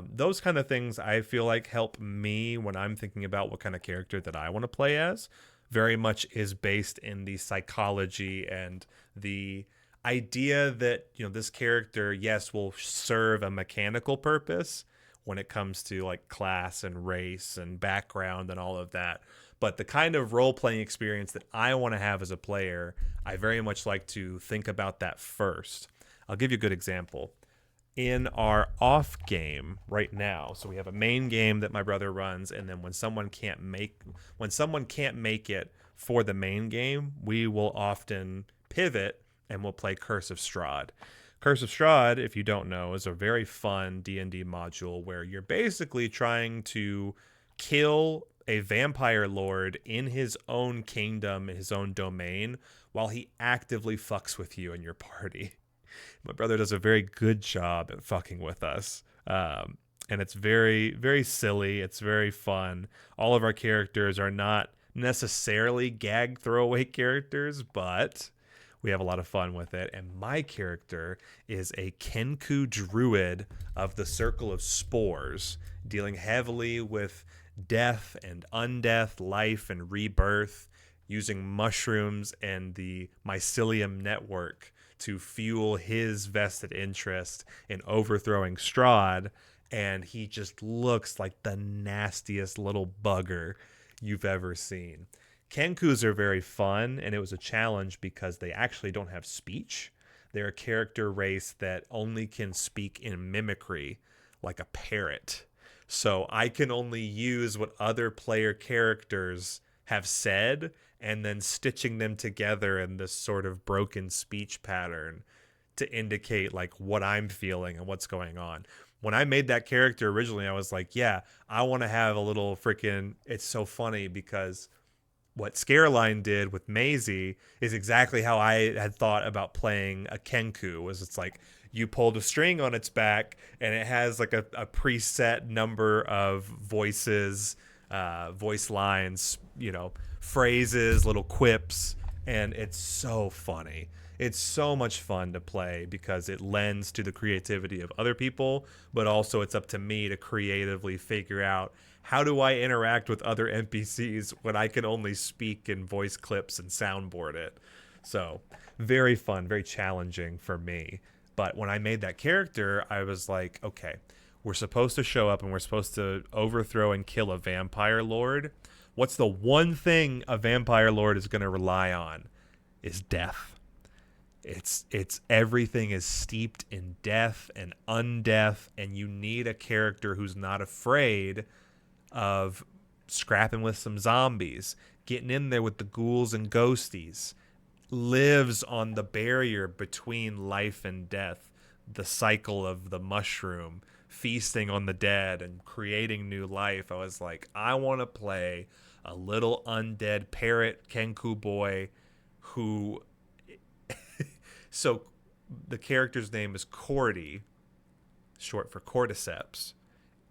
Those kind of things I feel like help me when I'm thinking about what kind of character that I want to play as. very much is based in the psychology and the idea that, this character, yes, will serve a mechanical purpose when it comes to like class and race and background and all of that. But the kind of role-playing experience that I want to have as a player, I very much like to think about that first. I'll give you a good example. In our off game right now, so we have a main game that my brother runs, and then when someone can't make it for the main game, we will often pivot and we'll play Curse of Strahd. Curse of Strahd, if you don't know, is a very fun D&D module where you're basically trying to kill a vampire lord in his own kingdom, his own domain, while he actively fucks with you and your party. My brother does a very good job at fucking with us. And it's very, very silly. It's very fun. All of our characters are not necessarily gag throwaway characters, but we have a lot of fun with it. And my character is a Kenku druid of the Circle of Spores, dealing heavily with death and undeath, life and rebirth, using mushrooms and the mycelium network to fuel his vested interest in overthrowing Strahd, and he just looks like the nastiest little bugger you've ever seen. Kenkus are very fun, and it was a challenge because they actually don't have speech. They're a character race that only can speak in mimicry, like a parrot. So I can only use what other player characters have said and then stitching them together in this sort of broken speech pattern to indicate like what I'm feeling and what's going on. When I made that character originally, I was like, yeah, I want to have a little freaking, it's so funny because what Scareline did with Maisie is exactly how I had thought about playing a Kenku. Was it's like you pulled a string on its back and it has like a preset number of voices, voice lines, phrases, little quips, and it's so funny. It's so much fun to play because it lends to the creativity of other people, but also it's up to me to creatively figure out how do I interact with other NPCs when I can only speak in voice clips and soundboard it. So very fun, very challenging for me. But when I made that character, I was like, okay, we're supposed to show up and we're supposed to overthrow and kill a vampire lord. What's the one thing a vampire lord is going to rely on? Is death. It's everything is steeped in death and undeath, and you need a character who's not afraid of scrapping with some zombies, getting in there with the ghouls and ghosties, lives on the barrier between life and death, the cycle of the mushroom, feasting on the dead and creating new life. I was like, I want to play a little undead parrot Kenku boy who so the character's name is Cordy, short for cordyceps,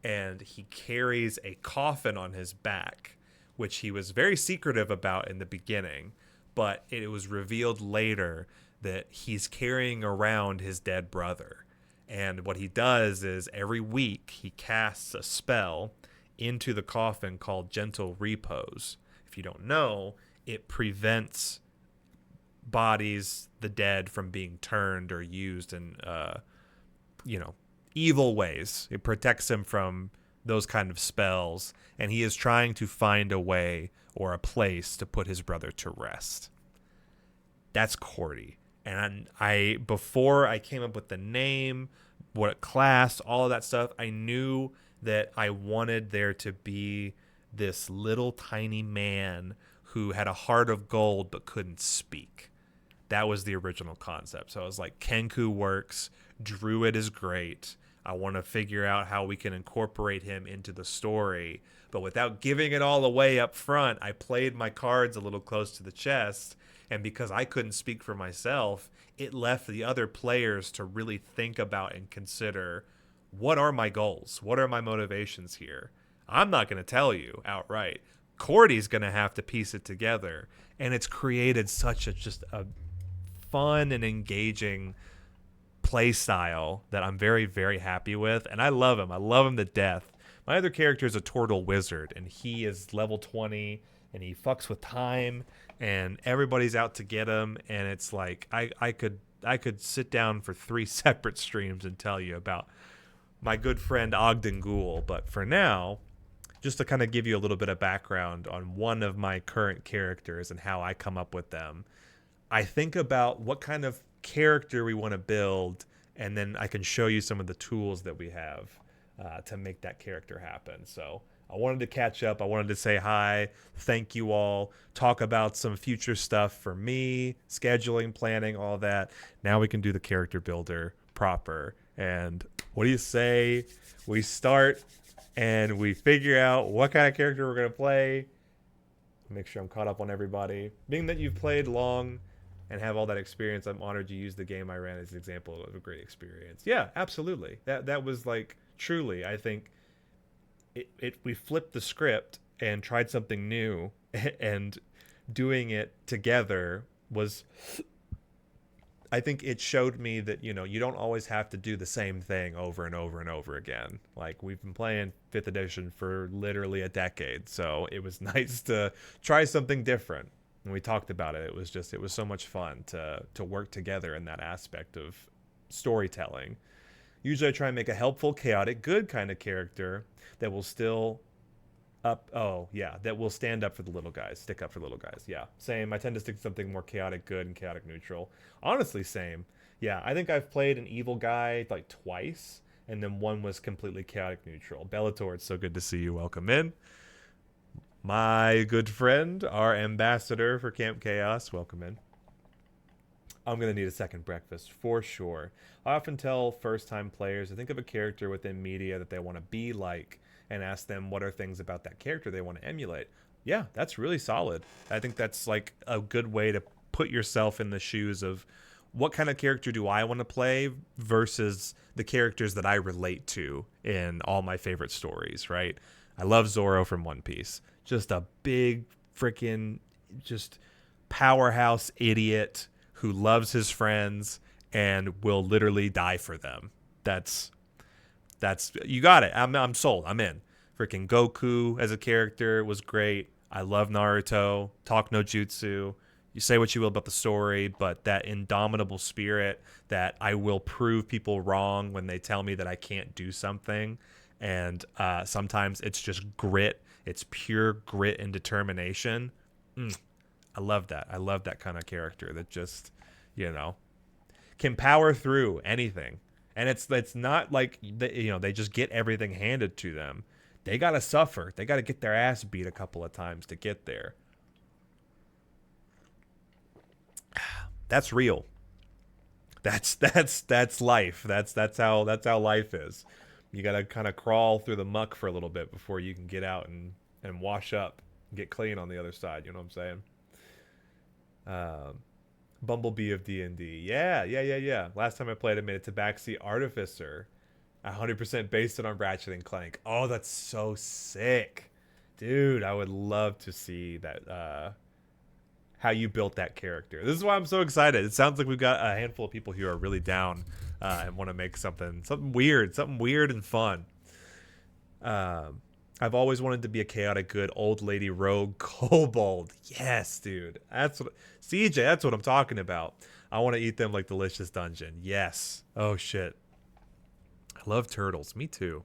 and he carries a coffin on his back, which he was very secretive about in the beginning, but it was revealed later that he's carrying around his dead brother. And what he does is every week he casts a spell into the coffin called Gentle Repose. If you don't know, it prevents bodies, the dead, from being turned or used in, evil ways. It protects him from those kind of spells, and he is trying to find a way or a place to put his brother to rest. That's Cordy. And before I came up with the name, what class, all of that stuff, I knew that I wanted there to be this little tiny man who had a heart of gold but couldn't speak. That was the original concept. So I was like, Kenku works, Druid is great. I want to figure out how we can incorporate him into the story. But without giving it all away up front, I played my cards a little close to the chest. And because I couldn't speak for myself, it left the other players to really think about and consider, what are my goals? What are my motivations here? I'm not going to tell you outright. Cordy's going to have to piece it together. And it's created such just a fun and engaging play style that I'm very, very happy with. And I love him. I love him to death. My other character is a turtle wizard, and he is level 20, and he fucks with time, and everybody's out to get him, and it's like I could sit down for 3 separate streams and tell you about my good friend Ogden Ghoul, but for now, just to kind of give you a little bit of background on one of my current characters and how I come up with them, I think about what kind of character we want to build, and then I can show you some of the tools that we have to make that character happen. So I wanted to catch up. I wanted to say hi, thank you all, talk about some future stuff for me, scheduling, planning, all that. Now we can do the character builder proper. And what do you say we start and we figure out what kind of character we're going to play? Make sure I'm caught up on everybody. Being that you've played long and have all that experience, I'm honored you used the game I ran as an example of a great experience. Yeah, absolutely. That was like, truly, I think we flipped the script and tried something new, and doing it together was, I think it showed me that, you know, you don't always have to do the same thing over and over and over again. Like, we've been playing 5th edition for literally a decade, so it was nice to try something different. When we talked about it, it was so much fun to work together in that aspect of storytelling. Usually I try and make a helpful, chaotic, good kind of character that will still that will stand up for the little guys, stick up for the little guys. Yeah, same. I tend to stick to something more chaotic, good, and chaotic neutral. Honestly, same. Yeah, I think I've played an evil guy like twice, and then one was completely chaotic neutral. Bellator, it's so good to see you. Welcome in. My good friend, our ambassador for Camp Chaos, welcome in. I'm going to need a second breakfast for sure. I often tell first-time players to think of a character within media that they want to be like and ask them what are things about that character they want to emulate. Yeah, that's really solid. I think that's like a good way to put yourself in the shoes of what kind of character do I want to play versus the characters that I relate to in all my favorite stories, right? I love Zoro from One Piece. Just a big freaking just powerhouse idiot who loves his friends and will literally die for them. That's you got it. I'm sold. I'm in. Freaking Goku as a character was great. I love Naruto. Talk no jutsu. You say what you will about the story, but that indomitable spirit that I will prove people wrong when they tell me that I can't do something. And sometimes it's just grit. It's pure grit and determination. I love that. I love that kind of character that just, you know, can power through anything. And it's not like, you know, they just get everything handed to them. They got to suffer. They got to get their ass beat a couple of times to get there. That's real. That's life. That's how life is. You got to kind of crawl through the muck for a little bit before you can get out and wash up and get clean on the other side. You know what I'm saying? Bumblebee of D&D. Yeah. Last time I played, I made a Tabaxi Artificer. 100% based it on Ratchet and Clank. Oh, that's so sick. Dude, I would love to see that, how you built that character. This is why I'm so excited. It sounds like we've got a handful of people here who are really down and want to make something weird and fun. I've always wanted to be a chaotic good old lady rogue kobold. Yes, dude. That's what CJ, that's what I'm talking about. I want to eat them like Delicious Dungeon. Yes. Oh shit. I love turtles. Me too.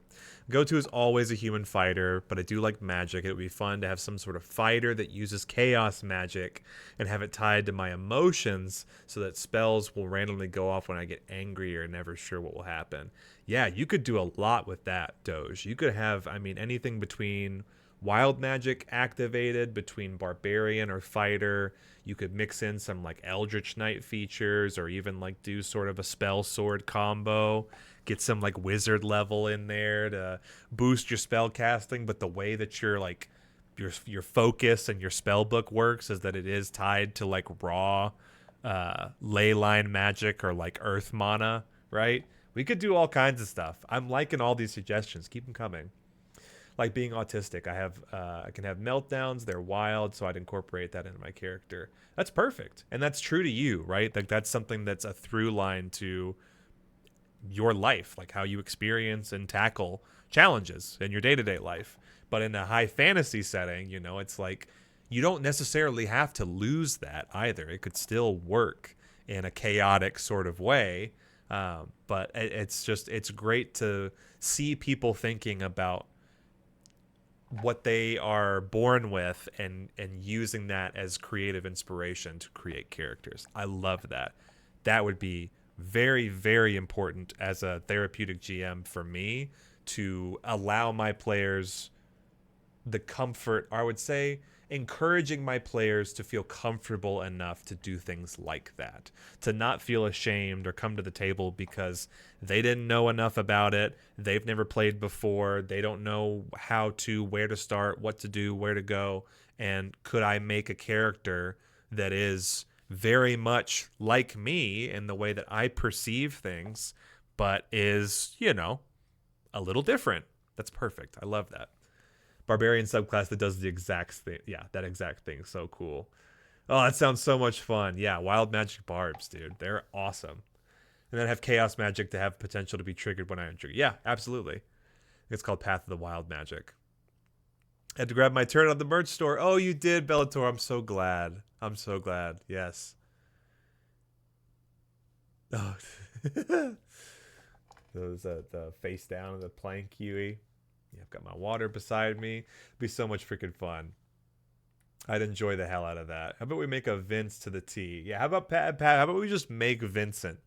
Go-to is always a human fighter, but I do like magic. It would be fun to have some sort of fighter that uses chaos magic and have it tied to my emotions so that spells will randomly go off when I get angry or never sure what will happen. Yeah, you could do a lot with that, Doge. You could have, I mean, anything between wild magic activated, between barbarian or fighter. You could mix in some like Eldritch Knight features or even like do sort of a spell sword combo. Get some like wizard level in there to boost your spell casting, but the way that your like your focus and your spell book works is that it is tied to like raw ley line magic or like earth mana, right? We could do all kinds of stuff. I'm liking all these suggestions. Keep them coming. Like being autistic, I can have meltdowns. They're wild, so I'd incorporate that into my character. That's perfect, and that's true to you, right? Like that's something that's a through line to your life, like how you experience and tackle challenges in your day-to-day life. But in a high fantasy setting, you know, it's like you don't necessarily have to lose that either. It could still work in a chaotic sort of way. But it's great to see people thinking about what they are born with and using that as creative inspiration to create characters. I love that. That would be very, very important as a therapeutic GM for me, to allow my players the comfort, or I would say encouraging my players to feel comfortable enough to do things like that, to not feel ashamed or come to the table because they didn't know enough about it, they've never played before, they don't know where to start, what to do, where to go, and could I make a character that is very much like me in the way that I perceive things, but is, a little different. That's perfect. I love that. Barbarian subclass that does the exact thing. Yeah, that exact thing. So cool. Oh, that sounds so much fun. Yeah, wild magic barbs, dude. They're awesome. And then have chaos magic to have potential to be triggered when I am triggered. Yeah, absolutely. It's called Path of the Wild Magic. I had to grab my turn on the merch store. Oh, you did, Bellator. I'm so glad. I'm so glad. Yes. Oh. Those the face down of the plank Huey. Yeah, I've got my water beside me. It'd be so much freaking fun. I'd enjoy the hell out of that. How about we make a Vince to the T? Yeah, how about Pat? How about we just make Vincent?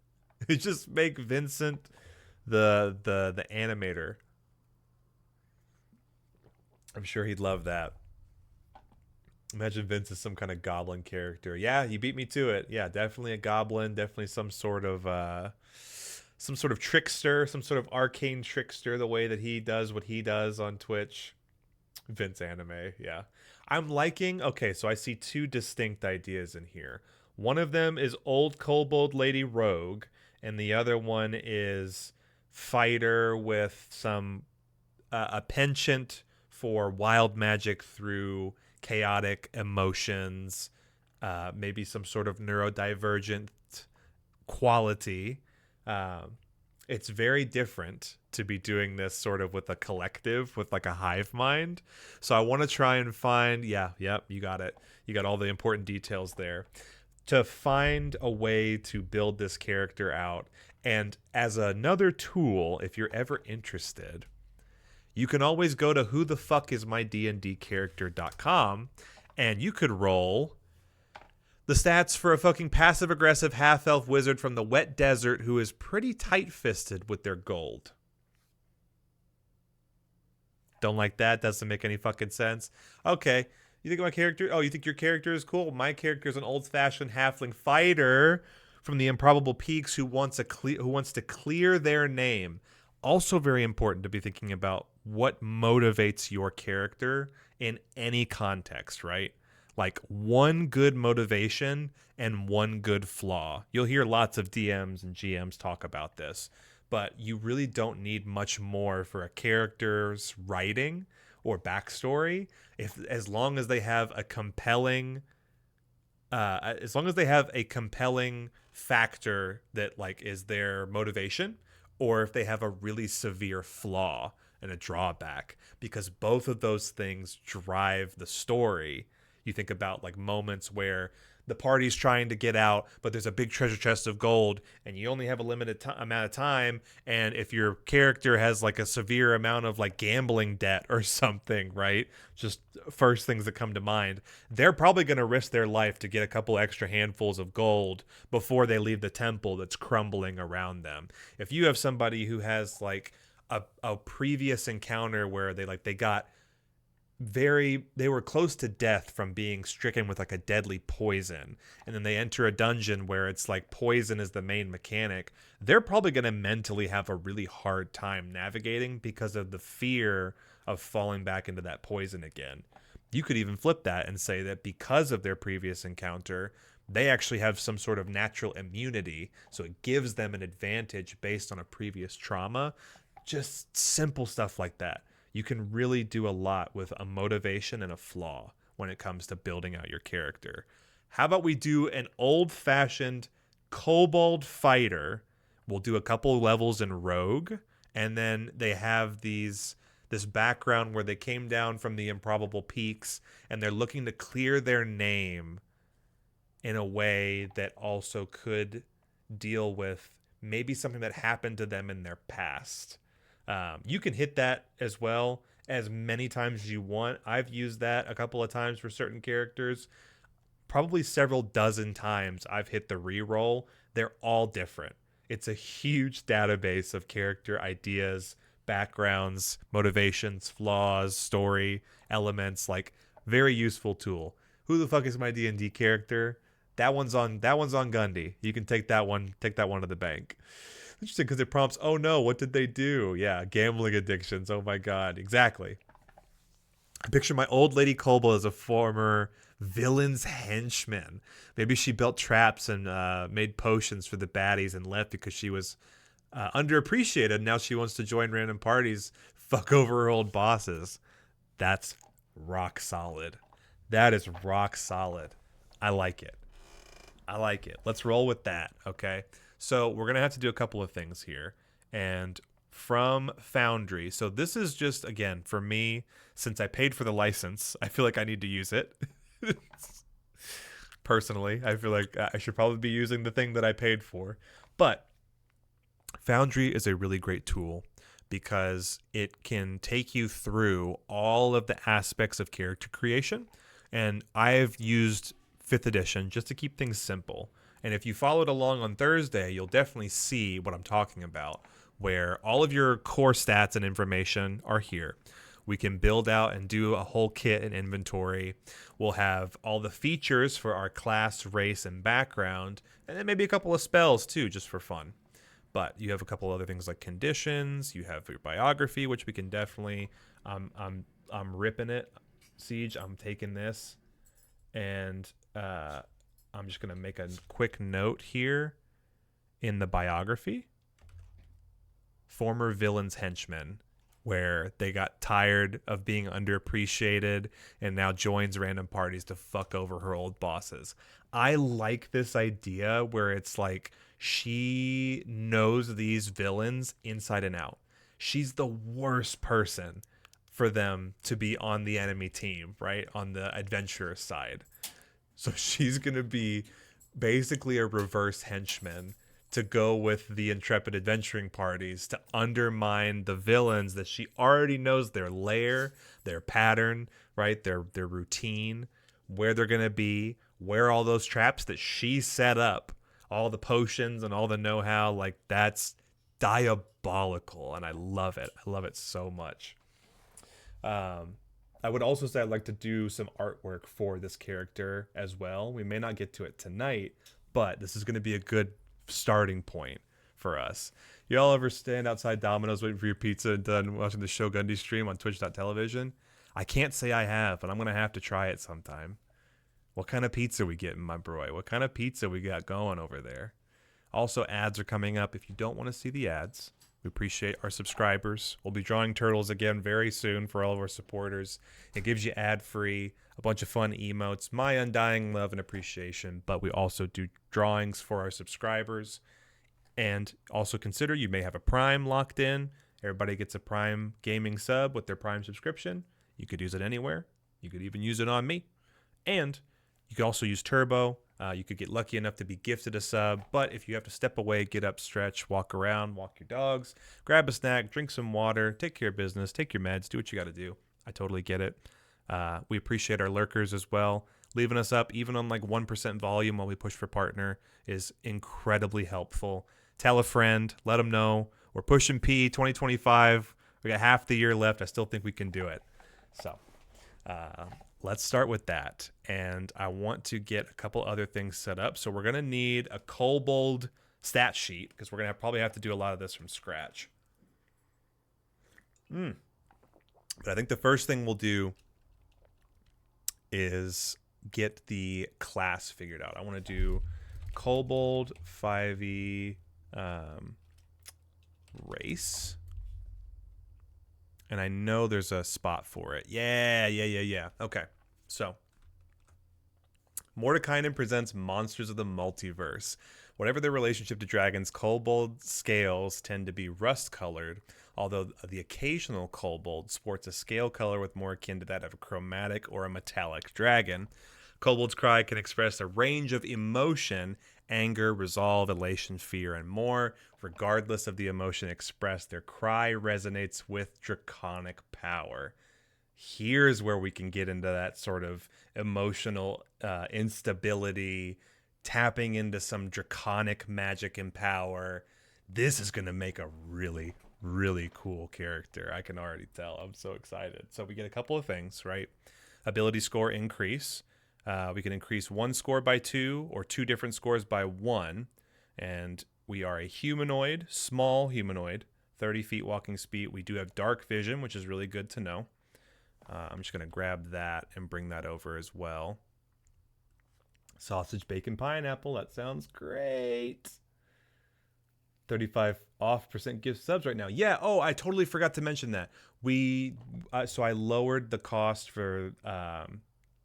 Just make Vincent the animator. I'm sure he'd love that. Imagine Vince is some kind of goblin character. Yeah, you beat me to it. Yeah, definitely a goblin. Definitely some sort of trickster, some sort of arcane trickster, the way that he does what he does on Twitch. Vince anime, yeah. I'm liking, okay, so I see two distinct ideas in here. One of them is old kobold lady rogue, and the other one is fighter with some a penchant for wild magic through chaotic emotions, maybe some sort of neurodivergent quality. It's very different to be doing this sort of with a collective, with like a hive mind. So I want to try and find, you got it. You got all the important details there. To find a way to build this character out. And as another tool, if you're ever interested, you can always go to whothefuckismydndcharacter.com and you could roll the stats for a fucking passive-aggressive half-elf wizard from the wet desert who is pretty tight-fisted with their gold. Don't like that? Doesn't make any fucking sense? Okay. You think my character... Oh, you think your character is cool? My character is an old-fashioned halfling fighter from the Improbable Peaks who wants to clear their name. Also very important to be thinking about what motivates your character in any context, right? Like one good motivation and one good flaw. You'll hear lots of DMs and GMs talk about this, but you really don't need much more for a character's writing or backstory as long as they have a compelling factor that like is their motivation, or if they have a really severe flaw and a drawback, because both of those things drive the story. You think about like moments where the party's trying to get out, but there's a big treasure chest of gold and you only have a limited amount of time. And if your character has like a severe amount of like gambling debt or something, right? Just first things that come to mind, they're probably going to risk their life to get a couple extra handfuls of gold before they leave the temple that's crumbling around them. If you have somebody who has like a previous encounter where they were close to death from being stricken with like a deadly poison, and then they enter a dungeon where it's like poison is the main mechanic, they're probably going to mentally have a really hard time navigating because of the fear of falling back into that poison again. You could even flip that and say that because of their previous encounter, they actually have some sort of natural immunity, so it gives them an advantage based on a previous trauma. Just simple stuff like that. You can really do a lot with a motivation and a flaw when it comes to building out your character. How about we do an old-fashioned kobold fighter? We'll do a couple levels in rogue, and then they have this this background where they came down from the improbable peaks and they're looking to clear their name in a way that also could deal with maybe something that happened to them in their past. You can hit that as well as many times as you want. I've used that a couple of times for certain characters. Probably several dozen times I've hit the reroll. They're all different. It's a huge database of character ideas, backgrounds, motivations, flaws, story, elements, like very useful tool. Who the fuck is my D&D character? That one's on Gundy. You can take that one to the bank. Interesting, because it prompts, oh no, what did they do? Yeah, gambling addictions. Oh my god, exactly. I picture my old lady Kobold as a former villain's henchman. Maybe she built traps and made potions for the baddies and left because she was underappreciated. Now she wants to join random parties, fuck over her old bosses. That's rock solid. That is rock solid. I like it. Let's roll with that, okay? So we're going to have to do a couple of things here. And from Foundry, so this is just, again, for me, since I paid for the license, I feel like I need to use it. Personally, I feel like I should probably be using the thing that I paid for. But Foundry is a really great tool because it can take you through all of the aspects of character creation. And I've used 5th edition just to keep things simple. And if you followed along on Thursday, you'll definitely see what I'm talking about, where all of your core stats and information are here. We can build out and do a whole kit and inventory. We'll have all the features for our class, race, and background, and then maybe a couple of spells too, just for fun. But you have a couple other things like conditions. You have your biography, which we can definitely. I'm ripping it, Siege. I'm taking this, and I'm just gonna make a quick note here in the biography. Former villain's henchmen, where they got tired of being underappreciated and now joins random parties to fuck over her old bosses. I like this idea where it's like she knows these villains inside and out. She's the worst person for them to be on the enemy team, right? On the adventurer side. So she's going to be basically a reverse henchman to go with the intrepid adventuring parties to undermine the villains that she already knows their lair, their pattern, right? Their routine, where they're going to be, where all those traps that she set up, all the potions and all the know-how, like that's diabolical. And I love it. I love it so much. I would also say I'd like to do some artwork for this character as well. We may not get to it tonight, but this is going to be a good starting point for us. Y'all ever stand outside Domino's waiting for your pizza and done watching the Show Gundy stream on twitch.television? I can't say I have, but I'm going to have to try it sometime. What kind of pizza we getting, my bro? What kind of pizza we got going over there? Also, ads are coming up. If you don't want to see the ads, we appreciate our subscribers. We'll be drawing turtles again very soon for all of our supporters. It gives you ad-free, a bunch of fun emotes, my undying love and appreciation, but we also do drawings for our subscribers. And also consider you may have a Prime locked in. Everybody gets a Prime gaming sub with their Prime subscription. You could use it anywhere. You could even use it on me. And you could also use Turbo. You could get lucky enough to be gifted a sub, but if you have to step away, get up, stretch, walk around, walk your dogs, grab a snack, drink some water, take care of business, take your meds, do what you got to do. I totally get it. We appreciate our lurkers as well. Leaving us up, even on like 1% volume while we push for partner, is incredibly helpful. Tell a friend, let them know. We're pushing P 2025. We got half the year left. I still think we can do it. So, let's start with that. And I want to get a couple other things set up. So we're going to need a Kobold stat sheet because we're going to probably have to do a lot of this from scratch. But I think the first thing we'll do is get the class figured out. I want to do Kobold 5e race. And I know there's a spot for it. Yeah. Okay. So Mordekainen presents monsters of the multiverse. Whatever their relationship to dragons, kobold scales tend to be rust-colored, although the occasional kobold sports a scale color with more akin to that of a chromatic or a metallic dragon. Kobold's cry can express a range of emotion: anger, resolve, elation, fear, and more. Regardless of the emotion expressed, their cry resonates with draconic power. Here's where we can get into that sort of emotional instability, tapping into some draconic magic and power. This is going to make a really, really cool character. I can already tell. I'm so excited. So we get a couple of things, right? Ability score increase. We can increase one score by 2 or 2 different scores by 1. And we are a humanoid, small humanoid, 30 feet walking speed. We do have dark vision, which is really good to know. I'm just going to grab that and bring that over as well. Sausage, bacon, pineapple. That sounds great. 35% off gift subs right now. Yeah. Oh, I totally forgot to mention that. So I lowered the cost for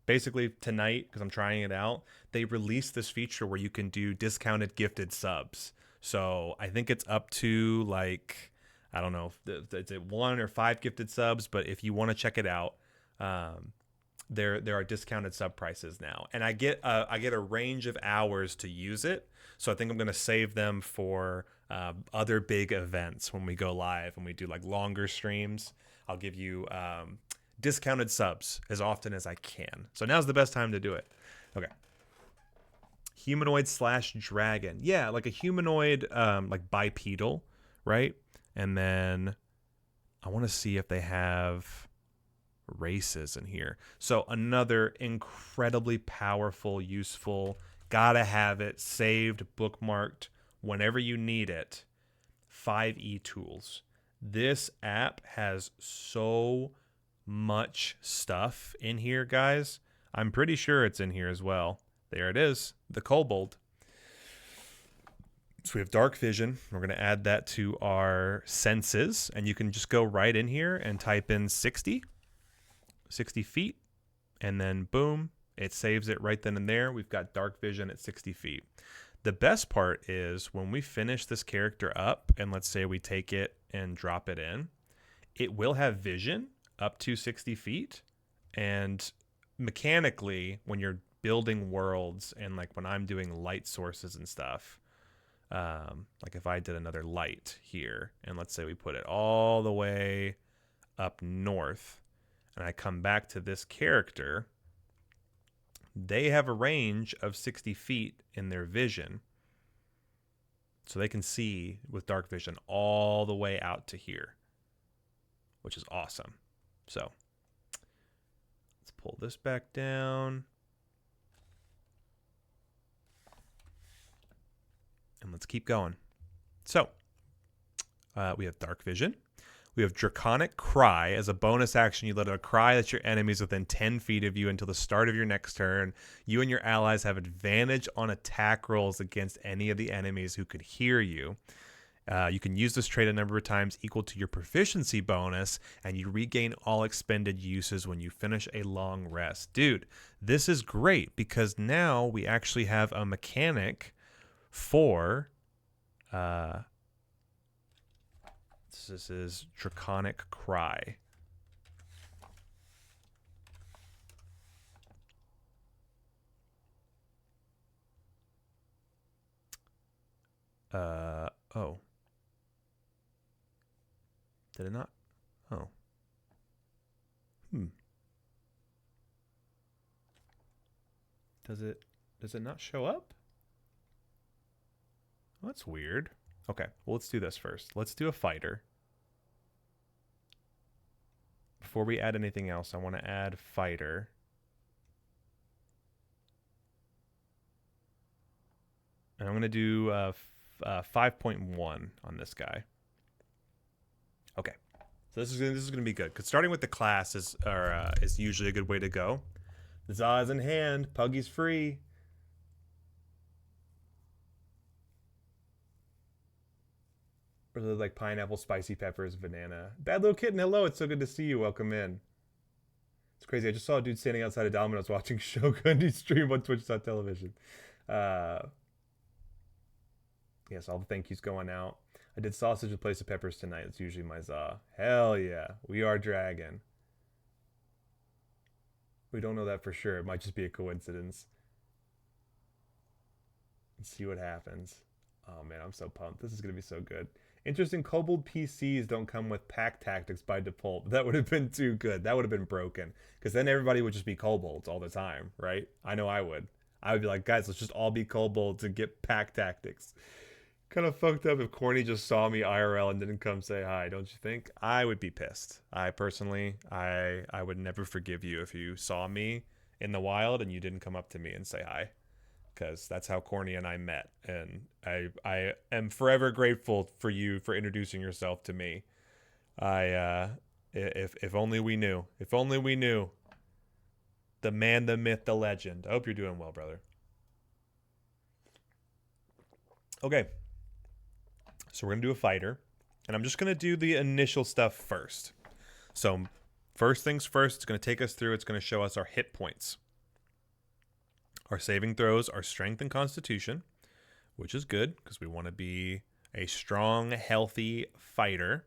basically tonight because I'm trying it out. They released this feature where you can do discounted gifted subs. So I think it's up to like, I don't know if it's 1 or 5 gifted subs, but if you want to check it out, there are discounted sub prices now, and I get a range of hours to use it. So I think I'm going to save them for other big events when we go live and we do like longer streams. I'll give you discounted subs as often as I can. So now's the best time to do it. Okay. Humanoid / dragon. Yeah, like a humanoid, like bipedal, right? And then I want to see if they have races in here. So another incredibly powerful, useful, gotta have it, saved, bookmarked, whenever you need it, 5e tools. This app has so much stuff in here, guys. I'm pretty sure it's in here as well. There it is, the kobold. So we have dark vision. We're going to add that to our senses, and you can just go right in here and type in 60 feet, and then boom, it saves it right then and there. We've got dark vision at 60 feet. The best part is when we finish this character up, and let's say we take it and drop it in, it will have vision up to 60 feet. And mechanically, when you're building worlds and like when I'm doing light sources and stuff, like if I did another light here, and let's say we put it all the way up north, and I come back to this character, they have a range of 60 feet in their vision. So they can see with dark vision all the way out to here, which is awesome. So let's pull this back down. And let's keep going. So we have dark vision. We have Draconic Cry. As a bonus action, you let out a cry that your enemies within 10 feet of you until the start of your next turn. You and your allies have advantage on attack rolls against any of the enemies who could hear you. You can use this trait a number of times equal to your proficiency bonus, and you regain all expended uses when you finish a long rest. Dude, this is great because now we actually have a mechanic for... this is Draconic Cry. Oh. Did it not? Oh. Does it not show up? Well, that's weird. Okay, well, let's do this first. Let's do a fighter. Before we add anything else, I want to add fighter. And I'm going to do 5.1 on this guy. Okay, so this is going to be good because starting with the class is usually a good way to go. The Zaw's in hand. Puggy's free. Really like pineapple, spicy peppers, banana. Bad Little Kitten, hello. It's so good to see you. Welcome in. It's crazy. I just saw a dude standing outside of Domino's watching Shogun stream on Twitch.tv. Yes, all the thank yous going out. I did sausage with place of peppers tonight. It's usually my za. Hell yeah. We are dragon. We don't know that for sure. It might just be a coincidence. Let's see what happens. Oh man, I'm so pumped. This is going to be so good. Interesting, Kobold PCs don't come with pack tactics by default. That would have been too good. That would have been broken. Because then everybody would just be kobolds all the time, right? I know I would. I would be like, guys, let's just all be kobolds and get pack tactics. Kind of fucked up if Corny just saw me IRL and didn't come say hi, don't you think? I would be pissed. I personally, I would never forgive you if you saw me in the wild and you didn't come up to me and say hi. Because that's how Corny and I met. And I am forever grateful for you for introducing yourself to me. If only we knew. If only we knew. The man, the myth, the legend. I hope you're doing well, brother. Okay. So we're going to do a fighter. And I'm just going to do the initial stuff first. So first things first, it's going to take us through. It's going to show us our hit points. Our saving throws are strength and constitution, which is good because we want to be a strong, healthy fighter.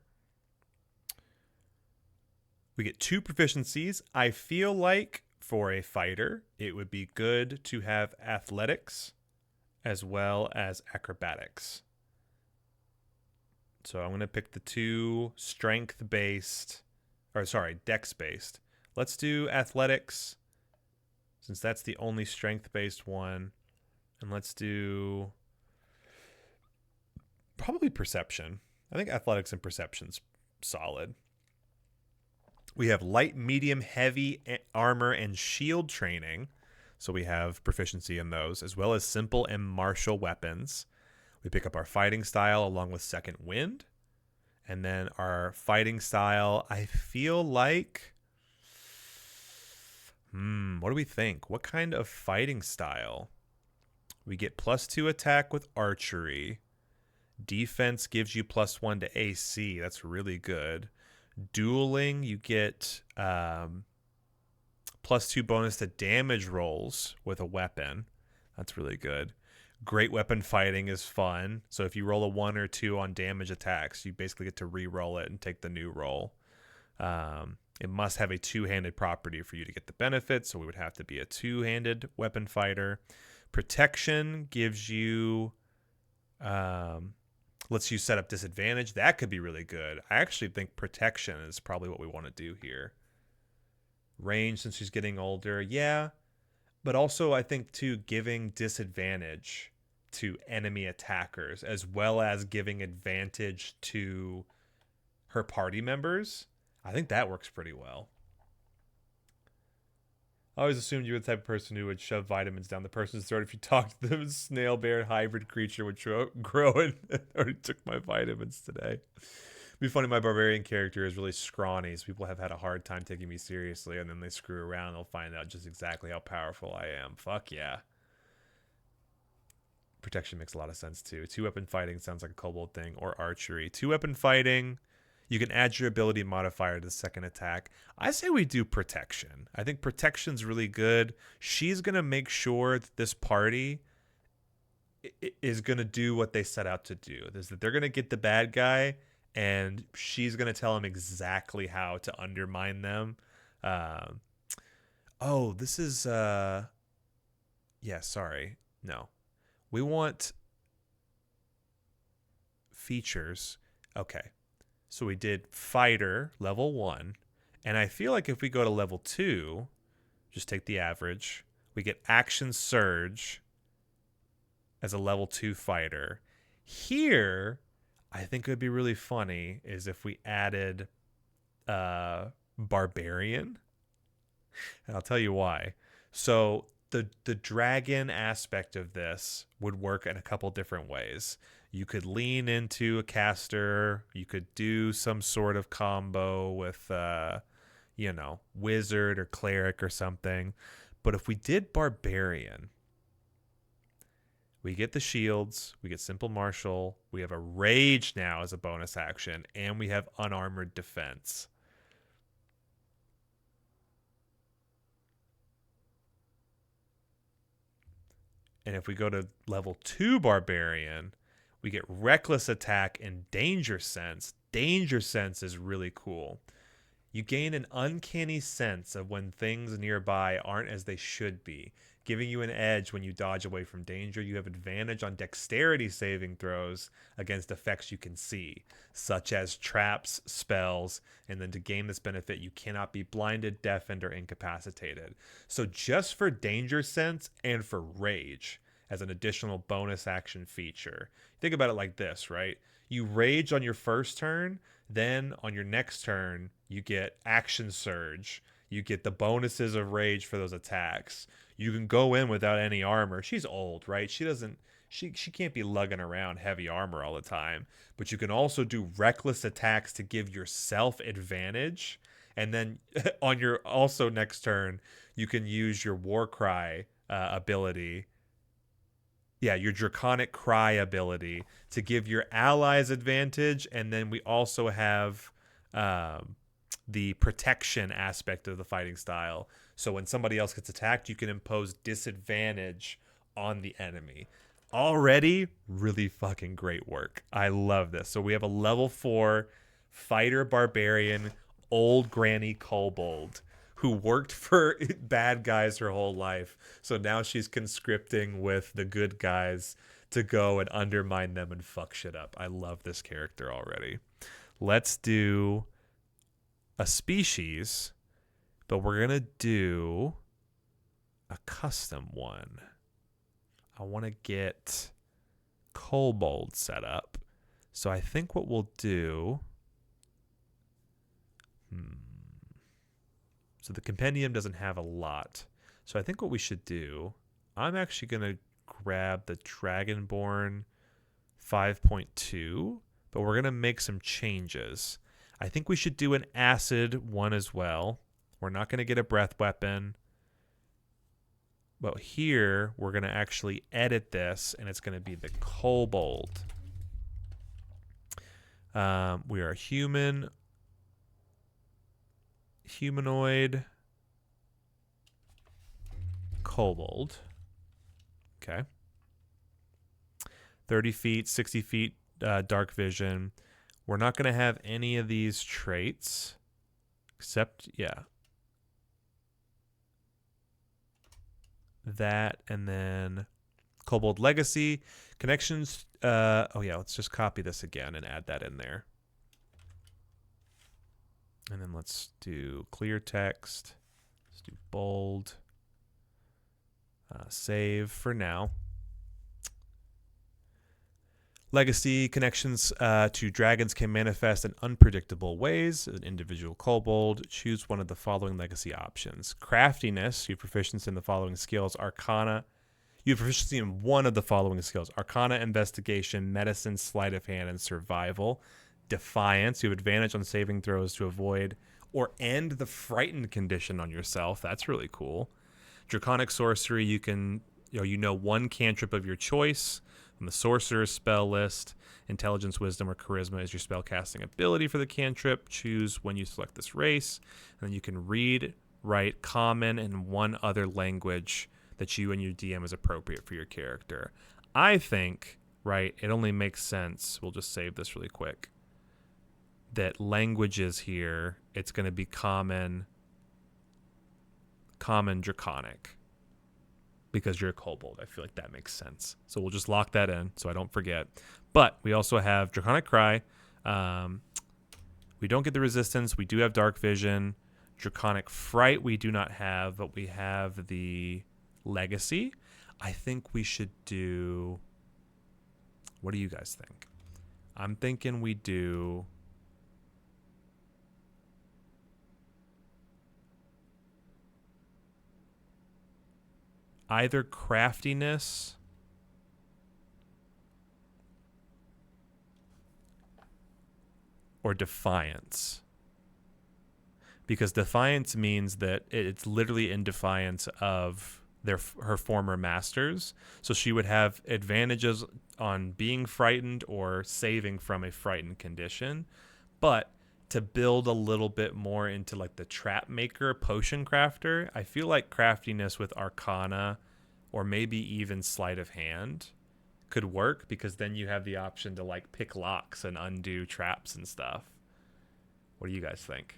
We get 2 proficiencies. I feel like for a fighter, it would be good to have athletics as well as acrobatics. So I'm going to pick the 2 dex-based. Let's do athletics, since that's the only strength-based one. And let's do probably perception. I think athletics and perception's solid. We have light, medium, heavy armor and shield training. So we have proficiency in those, as well as simple and martial weapons. We pick up our fighting style along with second wind. And then our fighting style, I feel like... what do we think? What kind of fighting style? We get +2 attack with archery. Defense gives you +1 to AC. That's really good. Dueling, you get +2 bonus to damage rolls with a weapon. That's really good. Great weapon fighting is fun. So if you roll a 1 or 2 on damage attacks, you basically get to re-roll it and take the new roll. It must have a 2-handed property for you to get the benefits, so we would have to be a 2-handed weapon fighter. Protection gives you, lets you set up disadvantage. That could be really good. I actually think protection is probably what we want to do here. Range, since she's getting older, yeah. But also, I think, too, giving disadvantage to enemy attackers, as well as giving advantage to her party members. I think that works pretty well. I always assumed you were the type of person who would shove vitamins down the person's throat if you talked to them. A snail bear hybrid creature would grow and already took my vitamins today. It'd be funny, my barbarian character is really scrawny, so people have had a hard time taking me seriously, and then they screw around and they'll find out just exactly how powerful I am. Fuck yeah. Protection makes a lot of sense too. 2-weapon fighting sounds like a kobold thing, or archery. 2-weapon fighting... You can add your ability modifier to the second attack. I say we do protection. I think protection's really good. She's going to make sure that this party is going to do what they set out to do. Is that they're going to get the bad guy, and she's going to tell them exactly how to undermine them. This is... yeah, sorry. No. We want features. Okay. So we did fighter, level 1. And I feel like if we go to level 2, just take the average, we get action surge as a level 2 fighter. Here, I think it would be really funny is if we added barbarian. And I'll tell you why. So the dragon aspect of this would work in a couple different ways. You could lean into a caster. You could do some sort of combo with, wizard or cleric or something. But if we did barbarian, we get the shields, we get simple martial, we have a rage now as a bonus action, and we have unarmored defense. And if we go to level 2 Barbarian, we get Reckless Attack and Danger Sense. Danger Sense is really cool. You gain an uncanny sense of when things nearby aren't as they should be, giving you an edge when you dodge away from danger. You have advantage on dexterity saving throws against effects you can see, such as traps, spells, and then to gain this benefit, you cannot be blinded, deafened, or incapacitated. So just for danger sense and for rage as an additional bonus action feature. Think about it like this, right? You rage on your first turn, then on your next turn, you get action surge. You get the bonuses of rage for those attacks. You can go in without any armor. She's old, right? She can't be lugging around heavy armor all the time. But you can also do reckless attacks to give yourself advantage. And then on your also next turn, you can use your war cry ability. Yeah, your Draconic Cry ability to give your allies advantage. And then we also have the protection aspect of the fighting style. So when somebody else gets attacked, you can impose disadvantage on the enemy. Already, really fucking great work. I love this. So we have a level 4 fighter barbarian, old granny kobold who worked for bad guys her whole life. So now she's conscripting with the good guys to go and undermine them and fuck shit up. I love this character already. Let's do a species, but we're going to do a custom one. I want to get kobold set up. So I think what we'll do... So the compendium doesn't have a lot. So I think what we should do, I'm actually going to grab the Dragonborn 5.2, but we're going to make some changes. I think we should do an acid one as well. We're not going to get a breath weapon. But here, we're going to actually edit this, and it's going to be the kobold. We are humanoid kobold. Okay. 30 feet, 60 feet dark vision. We're not going to have any of these traits except, yeah. That, and then Kobold Legacy. Connections. Oh, yeah, let's just copy this again and add that in there. And then let's do clear text. Let's do bold. Save for now. Legacy connections to dragons can manifest in unpredictable ways. An individual kobold. Choose one of the following legacy options. Craftiness. You have proficiency in the following skills. Arcana. You have proficiency in one of the following skills. Arcana, Investigation, Medicine, Sleight of Hand, and Survival. Defiance. You have advantage on saving throws to avoid or end the frightened condition on yourself. That's really cool. Draconic Sorcery. You know one cantrip of your choice from the Sorcerer's spell list. Intelligence, Wisdom, or Charisma is your spellcasting ability for the cantrip. Choose when you select this race. And then you can read, write, Common, and one other language that you and your DM is appropriate for your character. I think, right, it only makes sense. We'll just save this really quick. That languages here, it's going to be Common, Draconic. Because you're a kobold. I feel like that makes sense. So we'll just lock that in so I don't forget. But we also have Draconic Cry. We don't get the resistance. We do have dark vision. Draconic Fright we do not have, but we have the legacy. I think we should do... What do you guys think? I'm thinking we do... either craftiness or defiance. Because defiance means that it's literally in defiance of her former masters. So she would have advantages on being frightened or saving from a frightened condition. But to build a little bit more into like the trap maker, potion crafter, I feel like craftiness with Arcana or maybe even sleight of hand could work, because then you have the option to like pick locks and undo traps and stuff. What do you guys think?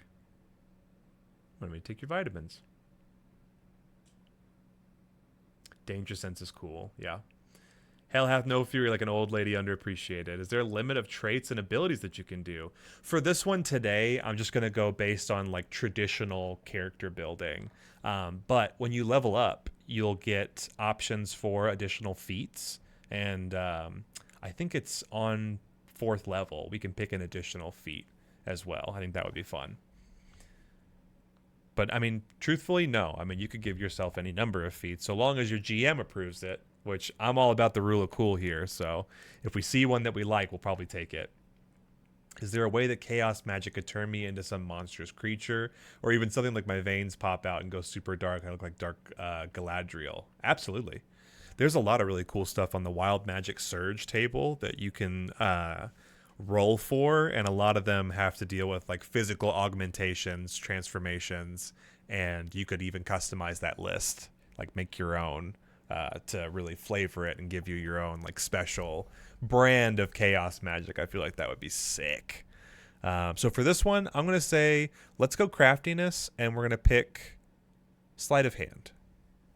Let me take your vitamins. Danger sense is cool. Yeah. Hell hath no fury like an old lady underappreciated. Is there a limit of traits and abilities that you can do? For this one today, I'm just going to go based on like traditional character building. But when you level up, you'll get options for additional feats. And I think it's on 4th level. We can pick an additional feat as well. I think that would be fun. But I mean, truthfully, no. I mean, you could give yourself any number of feats so long as your GM approves it, which I'm all about the rule of cool here. So if we see one that we like, we'll probably take it. Is there a way that chaos magic could turn me into some monstrous creature, or even something like my veins pop out and go super dark? I look like Dark Galadriel. Absolutely. There's a lot of really cool stuff on the Wild Magic Surge table that you can roll for, and a lot of them have to deal with like physical augmentations, transformations, and you could even customize that list, like make your own to really flavor it and give you your own like special brand of chaos magic. I feel like that would be sick. So for this one, I'm going to say let's go craftiness, and we're going to pick sleight of hand,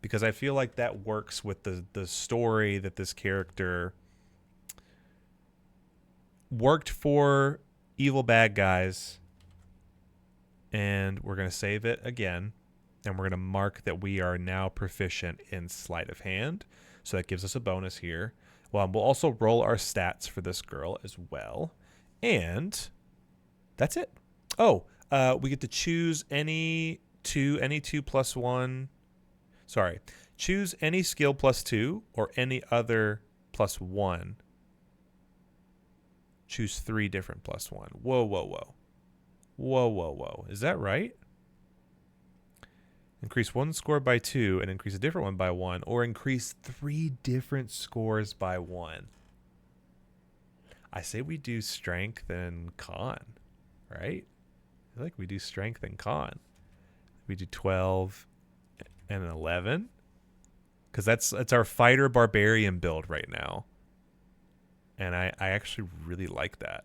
because I feel like that works with the story that this character worked for evil bad guys. And we're going to save it again, and we're going to mark that we are now proficient in sleight of hand. So that gives us a bonus here. Well, we'll also roll our stats for this girl as well. And that's it. Oh, we get to choose any two +1. Sorry. Choose any skill +2 or any other +1. Choose 3 different +1. Whoa, whoa, whoa. Whoa, whoa, whoa. Is that right? Increase one score by 2 and increase a different one by 1, or increase 3 different scores by 1. I say we do strength and con, right? I feel like we do strength and con. We do 12 and an 11, because that's our fighter barbarian build right now. And I actually really like that.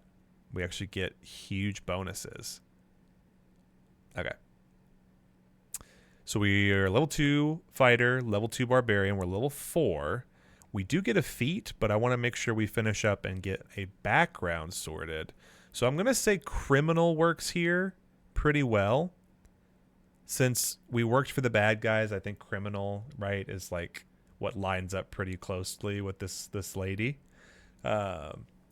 We actually get huge bonuses. Okay. So we are level 2 fighter, level 2 barbarian. We're level 4. We do get a feat, but I want to make sure we finish up and get a background sorted. So I'm going to say criminal works here pretty well. Since we worked for the bad guys, I think criminal, right, is like what lines up pretty closely with this lady.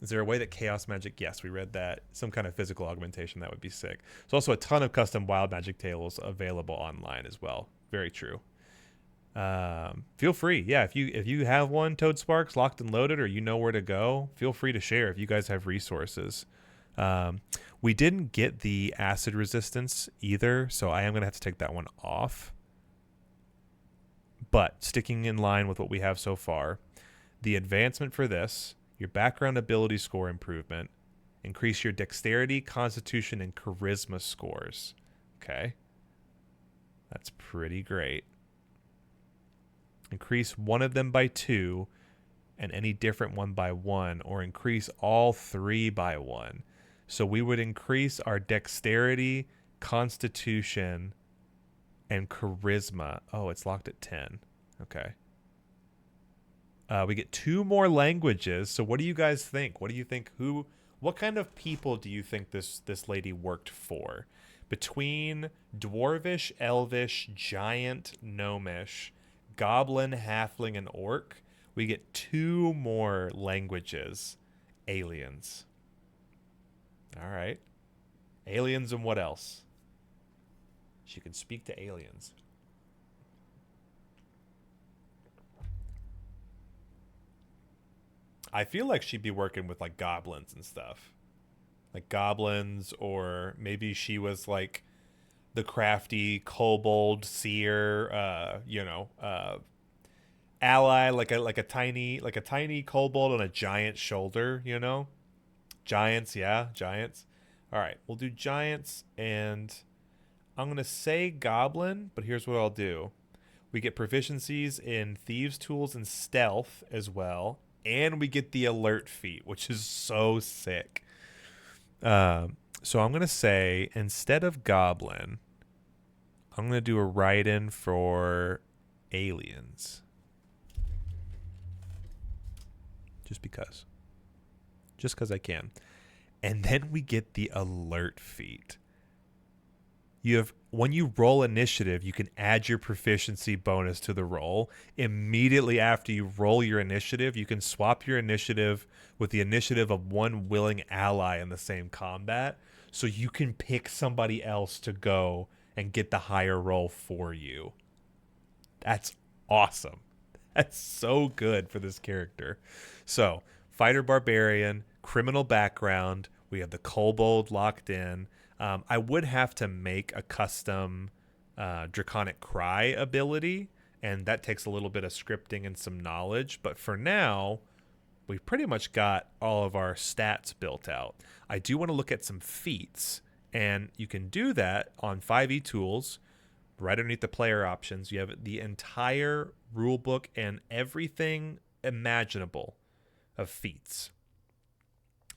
Is there a way that chaos magic? Yes, we read that. Some kind of physical augmentation, that would be sick. There's also a ton of custom wild magic tables available online as well. Very true. Feel free. Yeah, if you have one, Toad Sparks, locked and loaded, or you know where to go, feel free to share if you guys have resources. We didn't get the acid resistance either, so I am going to have to take that one off. But sticking in line with what we have so far, the advancement for this, your background ability score improvement, increase your dexterity, constitution, and charisma scores. Okay. That's pretty great. Increase one of them by 2 and any different one by 1, or increase all 3 by 1. So we would increase our dexterity, constitution, and charisma. Oh, it's locked at 10. Okay. We get 2 more languages. So what do you guys think? What do you think? What kind of people do you think this lady worked for? Between dwarvish, elvish, giant, gnomish, goblin, halfling, and orc, we get 2 more languages. Aliens. All right. Aliens, and what else? She can speak to aliens. I feel like she'd be working with like goblins and stuff. Like goblins, or maybe she was like the crafty kobold seer, ally, like a tiny kobold on a giant shoulder, you know? Giants, yeah, giants. All right, we'll do giants, and I'm going to say goblin, but here's what I'll do. We get proficiencies in Thieves' Tools and Stealth as well. And we get the Alert feat, which is so sick. So I'm going to say, instead of Goblin, I'm going to do a write-in for Aliens. Just because. Just because I can. And then we get the Alert feat. When you roll initiative, you can add your proficiency bonus to the roll. Immediately after you roll your initiative, you can swap your initiative with the initiative of one willing ally in the same combat. So you can pick somebody else to go and get the higher roll for you. That's awesome. That's so good for this character. So, fighter barbarian, criminal background. We have the kobold locked in. I would have to make a custom Draconic Cry ability, and that takes a little bit of scripting and some knowledge. But for now, we've pretty much got all of our stats built out. I do want to look at some feats, and you can do that on 5e Tools. Right underneath the player options, you have the entire rulebook and everything imaginable of feats.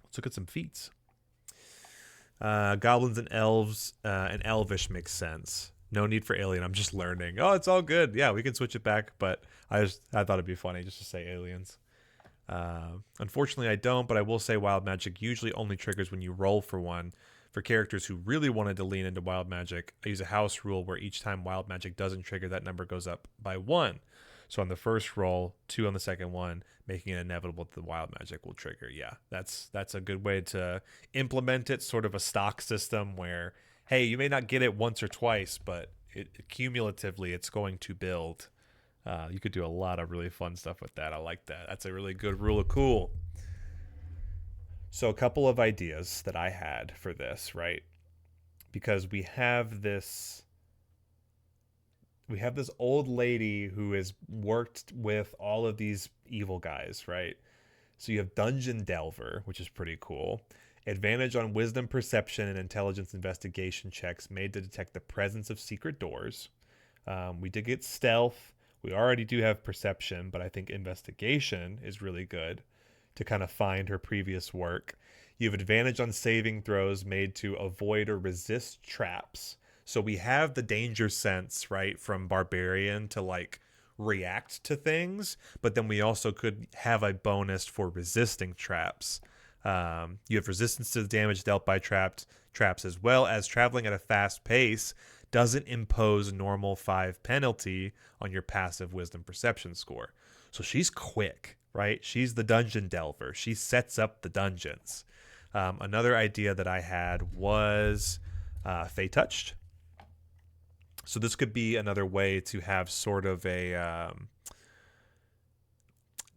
Let's look at some feats. Goblins and elves and elvish makes sense. No need for alien. I'm just learning. Oh, it's all good. Yeah, we can switch it back, but I thought it'd be funny just to say aliens. Unfortunately, I don't, but I will say wild magic usually only triggers when you roll for one. For characters who really wanted to lean into wild magic, I use a house rule where each time wild magic doesn't trigger, that number goes up by 1. So on the first roll, 2 on the second one, making it inevitable that the wild magic will trigger. Yeah, that's a good way to implement it, sort of a stock system where, hey, you may not get it once or twice, but cumulatively it's going to build. You could do a lot of really fun stuff with that. I like that. That's a really good rule of cool. So a couple of ideas that I had for this, right? Because we have this old lady who has worked with all of these evil guys, right? So you have Dungeon Delver, which is pretty cool. Advantage on wisdom, perception, and intelligence investigation checks made to detect the presence of secret doors. We did get stealth. We already do have perception, but I think investigation is really good to kind of find her previous work. You have advantage on saving throws made to avoid or resist traps. So we have the danger sense, right, from Barbarian to like react to things, but then we also could have a bonus for resisting traps. You have resistance to the damage dealt by traps, as well as traveling at a fast pace doesn't impose normal 5 penalty on your passive wisdom perception score. So she's quick, right? She's the dungeon delver. She sets up the dungeons. Another idea that I had was Fey Touched. So this could be another way to have sort of a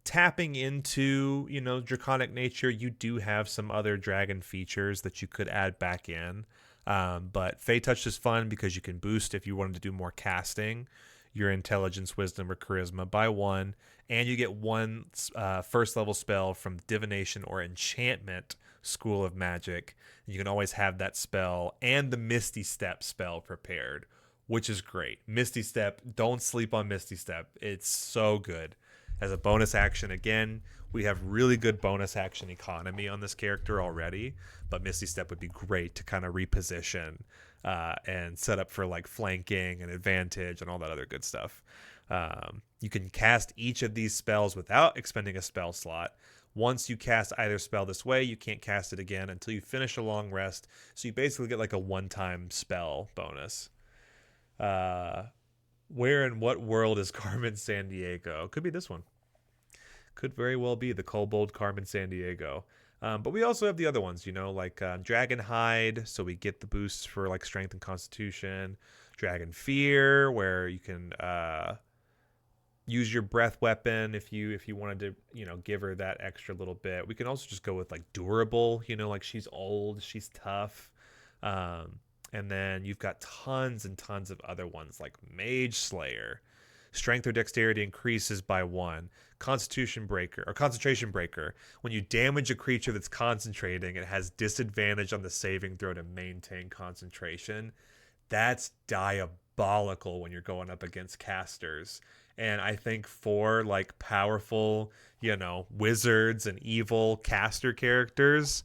tapping into, draconic nature. You do have some other dragon features that you could add back in. But Fey Touch is fun because you can boost, if you wanted to do more casting, your intelligence, wisdom, or charisma by 1. And you get 1 first level spell from divination or enchantment school of magic. You can always have that spell and the Misty Step spell prepared, which is great. Misty Step, don't sleep on Misty Step. It's so good. As a bonus action, again, we have really good bonus action economy on this character already, but Misty Step would be great to kind of reposition and set up for like flanking and advantage and all that other good stuff. You can cast each of these spells without expending a spell slot. Once you cast either spell this way, you can't cast it again until you finish a long rest. So you basically get like a one-time spell bonus. Where in what world is Carmen Sandiego? Could be this one. Could very well be the Kobold Carmen Sandiego. But we also have the other ones, like Dragon Hide, so we get the boosts for like strength and constitution. Dragon Fear, where you can use your breath weapon if you wanted to, give her that extra little bit. We can also just go with like durable, like she's old, she's tough. And then you've got tons and tons of other ones like Mage Slayer. Strength or dexterity increases by 1. Concentration Breaker. When you damage a creature that's concentrating, it has disadvantage on the saving throw to maintain concentration. That's diabolical. diabolical when you're going up against casters. And I think for like powerful, wizards and evil caster characters,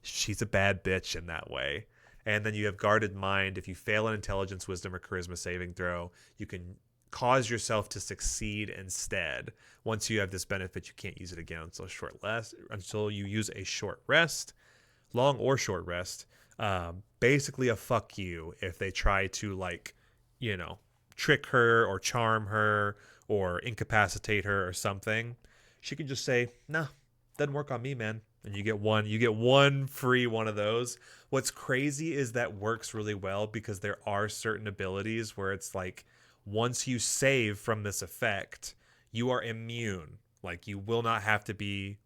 she's a bad bitch in that way. And then you have Guarded Mind. If you fail an intelligence, wisdom, or charisma saving throw, you can cause yourself to succeed instead. Once you have this benefit, you can't use it again until you use a short rest, long or short rest. Basically a fuck you if they try to trick her or charm her or incapacitate her or something. She can just say, "Nah, doesn't work on me, man." And you get one free one of those. What's crazy is that works really well because there are certain abilities where it's like, once you save from this effect, you are immune. Like you will not be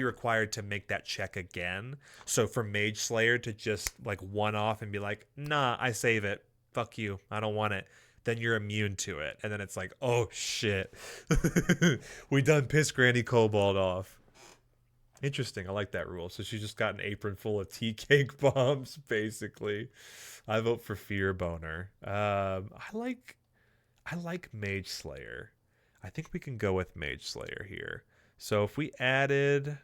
required to make that check again. So for Mage Slayer to just like one off and be like, "Nah, I save it. Fuck you. I don't want it." Then you're immune to it. And then it's like, oh shit. We done pissed Granny Kobold off. Interesting. I like that rule. So she just got an apron full of tea cake bombs, basically. I vote for Fear Boner. I like Mage Slayer. I think we can go with Mage Slayer here. So if we added...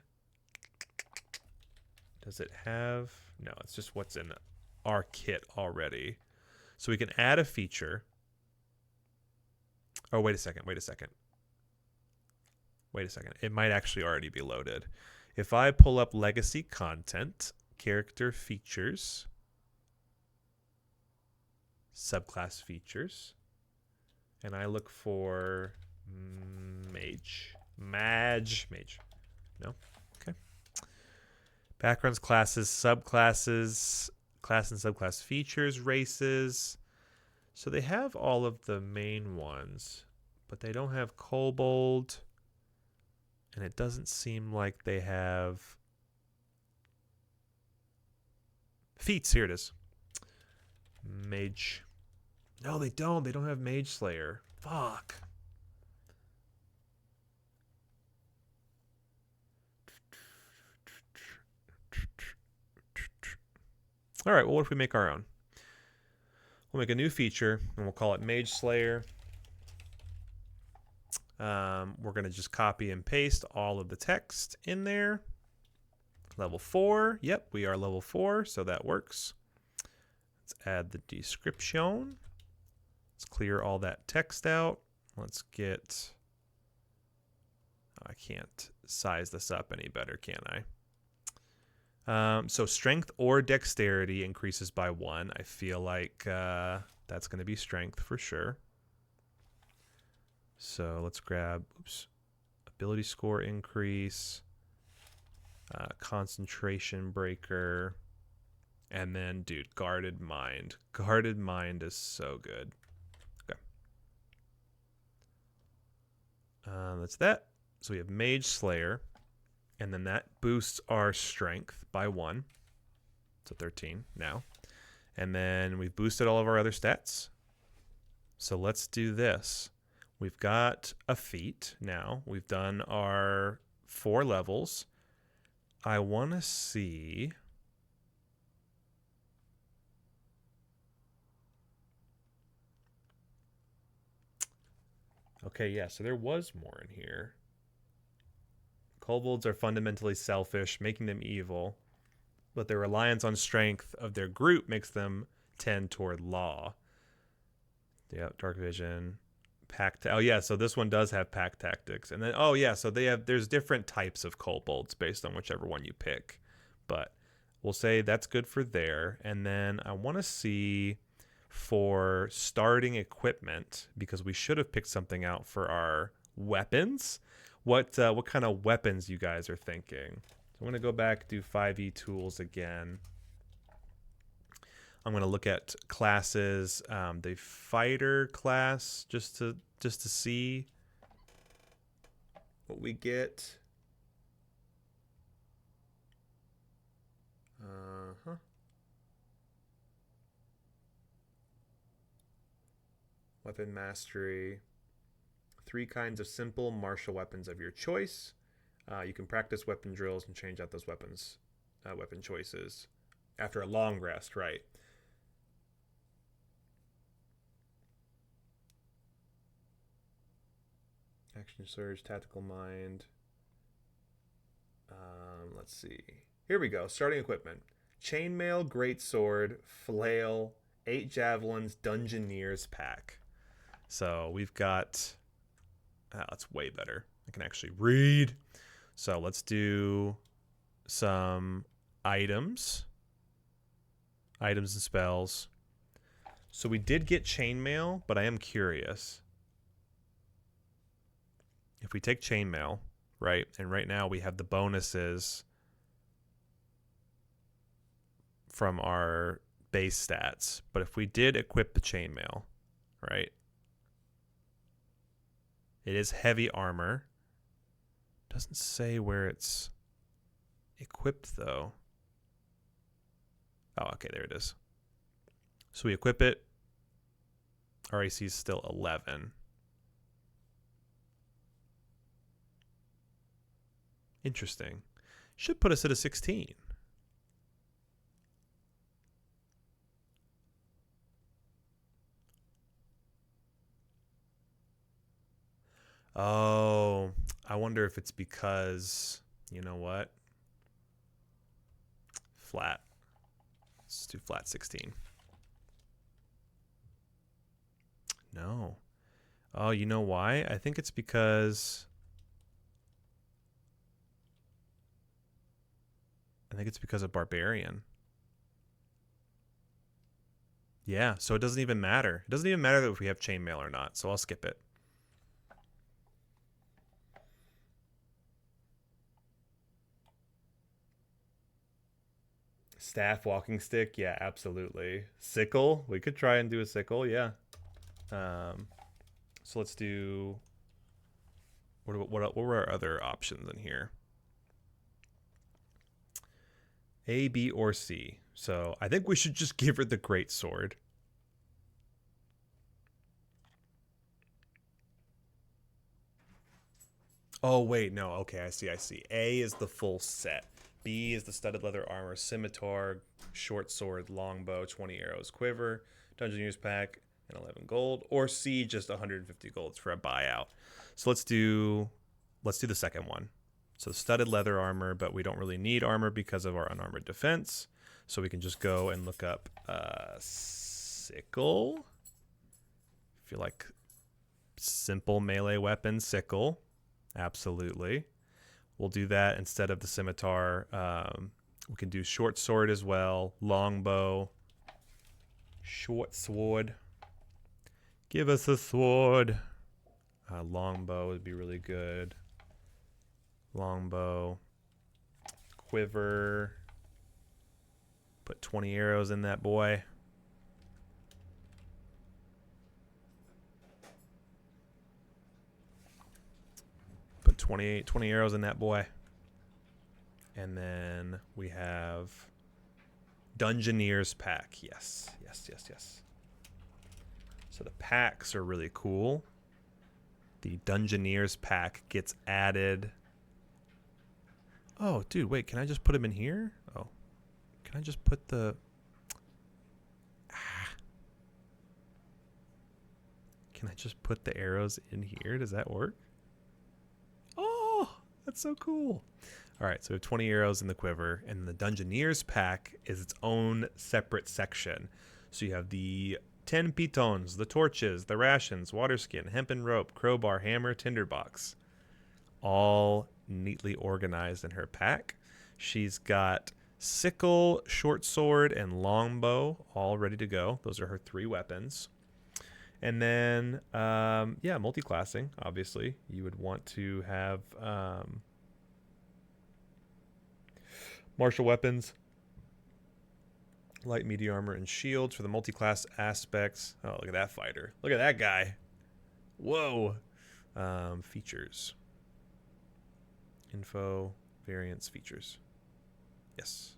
Does it have... No, it's just what's in our kit already. So we can add a feature. Oh, wait a second. It might actually already be loaded. If I pull up Legacy Content, Character Features, Subclass Features, and I look for Mage. No? Okay. Backgrounds, classes, subclasses, class and subclass features, races. So they have all of the main ones, but they don't have Kobold. And it doesn't seem like they have feats. Here it is. Mage. No, they don't. They don't have Mage Slayer. Fuck. All right, well, what if we make our own? We'll make a new feature, and we'll call it Mage Slayer. We're going to just copy and paste all of the text in there. Level 4. Yep, we are level 4, so that works. Let's add the description. Let's clear all that text out. Let's get... I can't size this up any better, can I? So strength or dexterity increases by 1. I feel like that's going to be strength for sure. So let's grab, ability score increase, concentration breaker, and then, dude, Guarded Mind. Guarded Mind is so good. Okay. That's that. So we have Mage Slayer, and then that boosts our strength by 1. So 13 now. And then we've boosted all of our other stats. So let's do this. We've got a feat now. We've done our 4 levels. I want to see... Okay, yeah, so there was more in here. Kobolds are fundamentally selfish, making them evil, but their reliance on strength of their group makes them tend toward law. Yeah, Dark Vision... Oh yeah, so this one does have pack tactics, and then so there's different types of kobolds based on whichever one you pick, but we'll say that's good for there. And then I want to see for starting equipment, because we should have picked something out for our weapons. What kind of weapons you guys are thinking? So I'm gonna go back, do 5e tools again. I'm going to look at classes, the fighter class, just to see what we get. Weapon mastery. 3 kinds of simple martial weapons of your choice. You can practice weapon drills and change out those weapon choices after a long rest, right? Action Surge, Tactical Mind. Let's see. Here we go. Starting equipment. Chainmail, Greatsword, Flail, 8 Javelins, Dungeoneer's Pack. So we've got... that's way better. I can actually read. So let's do some items. Items and spells. So we did get Chainmail, but I am curious. If we take Chainmail, right? And right now we have the bonuses from our base stats. But if we did equip the Chainmail, right? It is heavy armor. Doesn't say where it's equipped though. Oh, okay, there it is. So we equip it. Our AC is still 11. Interesting. Should put us at a 16. Oh, I wonder if it's because, you know what? Flat. Let's do flat 16. No. Oh, you know why? I think it's because... of Barbarian. Yeah, so it doesn't even matter. It doesn't even matter if we have Chainmail or not, so I'll skip it. Staff, walking stick, yeah, absolutely. Sickle, we could try and do a sickle, yeah. So let's do... What were our other options in here? A, B, or C. So I think we should just give her the Greatsword. Oh, wait, no. Okay, I see. A is the full set. B is the studded leather armor, scimitar, short sword, longbow, 20 arrows, quiver, Dungeoneer's pack, and 11 gold. Or C, just 150 golds for a buyout. So let's do the second one. So studded leather armor, but we don't really need armor because of our unarmored defense. So we can just go and look up sickle. If you like simple melee weapon, sickle. Absolutely. We'll do that instead of the scimitar. We can do short sword as well. Longbow. Short sword. Give us a sword. Longbow would be really good. Longbow. Quiver. Put 20 arrows in that boy. Put 20 arrows in that boy. And then we have Dungeoneer's pack. Yes. So the packs are really cool. The Dungeoneer's pack gets added. Oh, dude, wait, can I just put him in here? Oh, can I just put the... Can I just put the arrows in here? Does that work? Oh, that's so cool. All right, so we have 20 arrows in the quiver, and the Dungeoneer's pack is its own separate section. So you have the 10 pitons, the torches, the rations, water skin, hempen rope, crowbar, hammer, tinderbox. All neatly organized in her pack. She's got sickle, short sword, and longbow all ready to go. Those are her 3 weapons. And then, multi-classing, obviously. You would want to have martial weapons, light, medium armor, and shields for the multi-class aspects. Oh, look at that fighter. Look at that guy. Whoa. Features. Info, variants, features. Yes.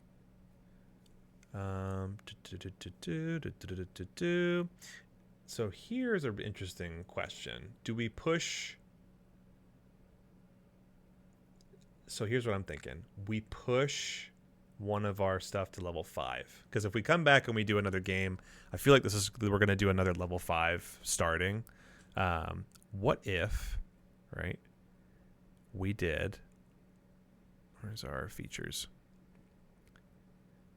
So here's an interesting question. Do we push... So here's what I'm thinking. We push one of our stuff to level 5. Because if we come back and we do another game, I feel like we're going to do another level 5 starting. What if right? We did. Where's our features?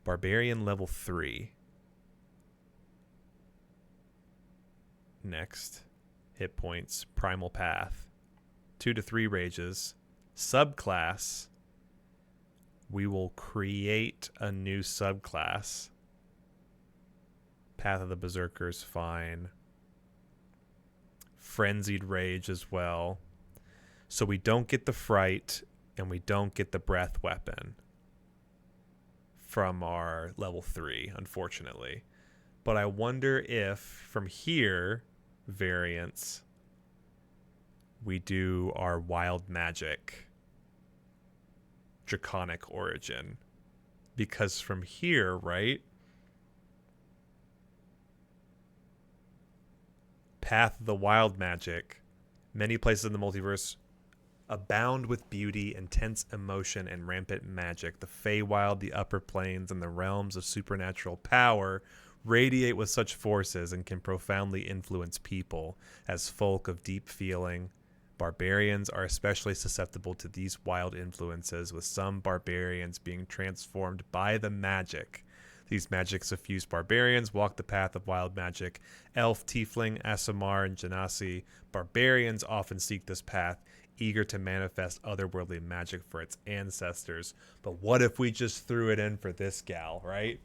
Barbarian level 3. Next, hit points, primal path, 2 to 3 rages, subclass. We will create a new subclass. Path of the Berserkers, fine. Frenzied Rage as well. So we don't get the Fright and we don't get the Breath weapon from our level 3, unfortunately. But I wonder if from here, variants, we do our Wild Magic Draconic Origin. Because from here, right? Path of the Wild Magic. Many places in the multiverse abound with beauty, intense emotion, and rampant magic. The Feywild, the upper planes, and the realms of supernatural power radiate with such forces and can profoundly influence people. As folk of deep feeling, barbarians are especially susceptible to these wild influences, with some barbarians being transformed by the magic. These magic suffused barbarians walk the path of wild magic. Elf, tiefling, Aasimar, and Genasi. Barbarians often seek this path, eager to manifest otherworldly magic for its ancestors. But what if we just threw it in for this gal, right?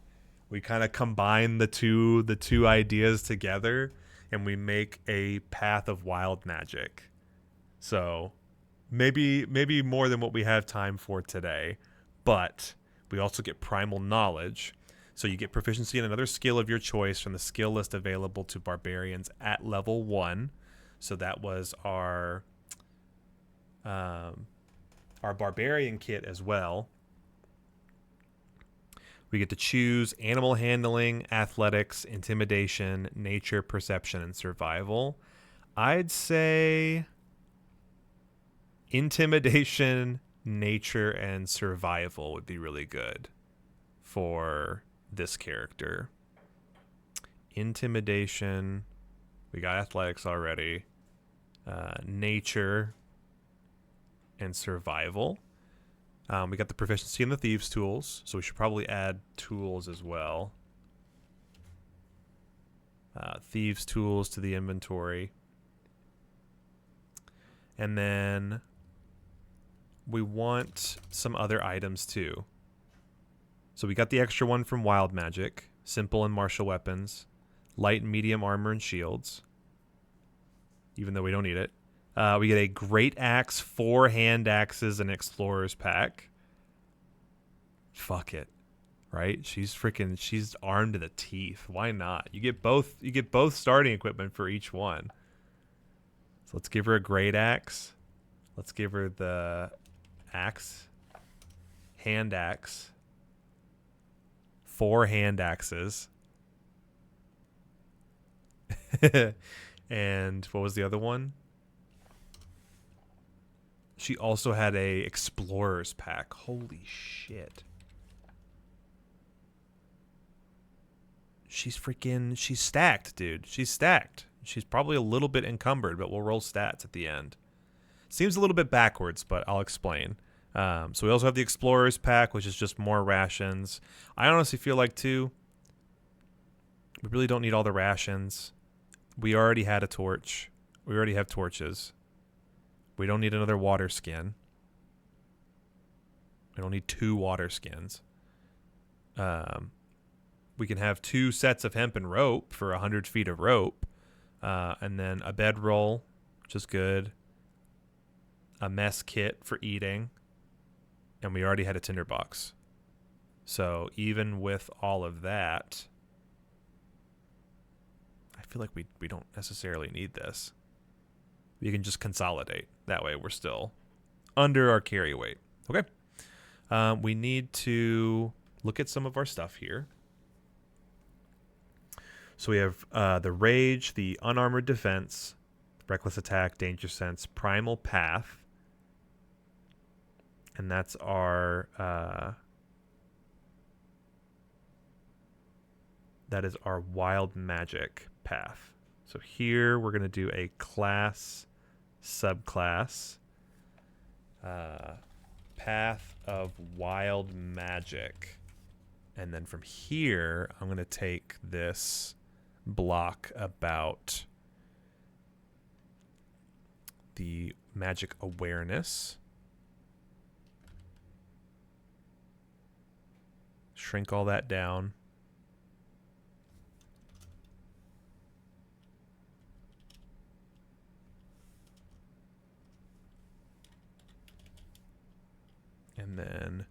We kind of combine the two ideas together and we make a path of wild magic. So maybe more than what we have time for today, but we also get primal knowledge. So you get proficiency in another skill of your choice from the skill list available to barbarians at level 1. So that was our barbarian kit as well. We get to choose animal handling, athletics, intimidation, nature, perception, and survival. I'd say intimidation, nature, and survival would be really good for this character. Intimidation. We got athletics already. Nature and survival. We got the proficiency in the thieves tools, so we should probably add tools as well. Thieves tools to the inventory. And then we want some other items too. So we got the extra one from Wild Magic, simple and martial weapons, light and medium armor and shields, even though we don't need it. We get a great axe, 4 hand axes, and explorer's pack. Fuck it, right? She's armed to the teeth. Why not? You get both starting equipment for each one. So let's give her a great axe. Let's give her the axe, hand axe, 4 hand axes. And what was the other one? She also had a explorer's pack. Holy shit. She's stacked, dude. She's stacked. She's probably a little bit encumbered, but we'll roll stats at the end. Seems a little bit backwards, but I'll explain. So we also have the explorer's pack, which is just more rations. I honestly feel like, too, we really don't need all the rations. We already had a torch. We already have torches. We don't need another water skin. We don't need 2 water skins. We can have 2 sets of hemp and rope for 100 feet of rope. And then a bedroll, which is good. A mess kit for eating. And we already had a tinderbox. So even with all of that, I feel like we don't necessarily need this. We can just consolidate. That way we're still under our carry weight. Okay. We need to look at some of our stuff here. So we have the Rage, the Unarmored Defense, Reckless Attack, Danger Sense, Primal Path. And that's our... that is our Wild Magic path. So here we're going to do a class subclass, Path of Wild Magic. And then from here, I'm going to take this block about the magic awareness. Shrink all that down. And then,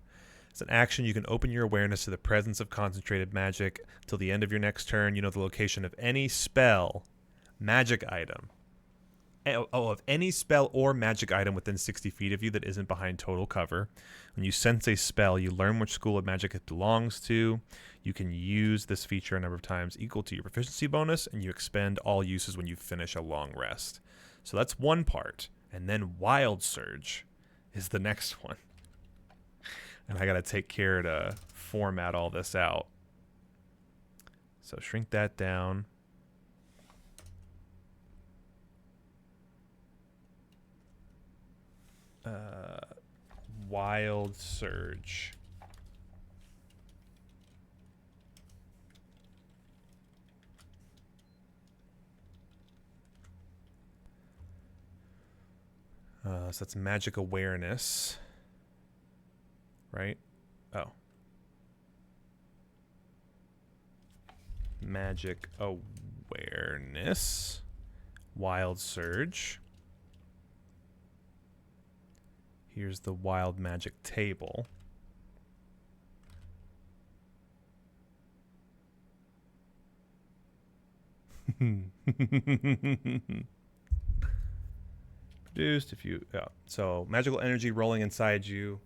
as an action, you can open your awareness to the presence of concentrated magic. Till the end of your next turn, you know the location of any spell, magic item. Of any spell or magic item within 60 feet of you that isn't behind total cover. When you sense a spell, you learn which school of magic it belongs to. You can use this feature a number of times equal to your proficiency bonus, and you expend all uses when you finish a long rest. So that's one part. And then Wild Surge is the next one. And I got to take care to format all this out. So shrink that down. Wild Surge. So that's magic awareness. Right? Oh. Magic awareness. Wild Surge. Here's the wild magic table. Produced if you... Oh. So magical energy roiling inside you,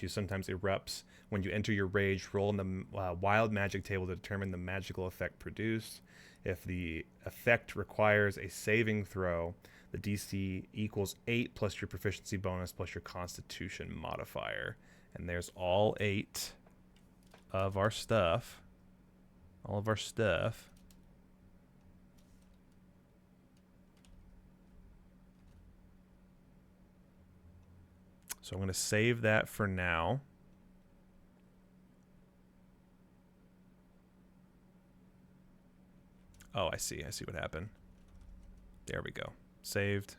sometimes erupts. When you enter your rage, roll in the wild magic table to determine the magical effect produced. If the effect requires a saving throw, the DC equals 8 plus your proficiency bonus plus your constitution modifier. And there's all 8 of our stuff. All of our stuff. So I'm going to save that for now. Oh, I see. I see what happened. There we go. Saved.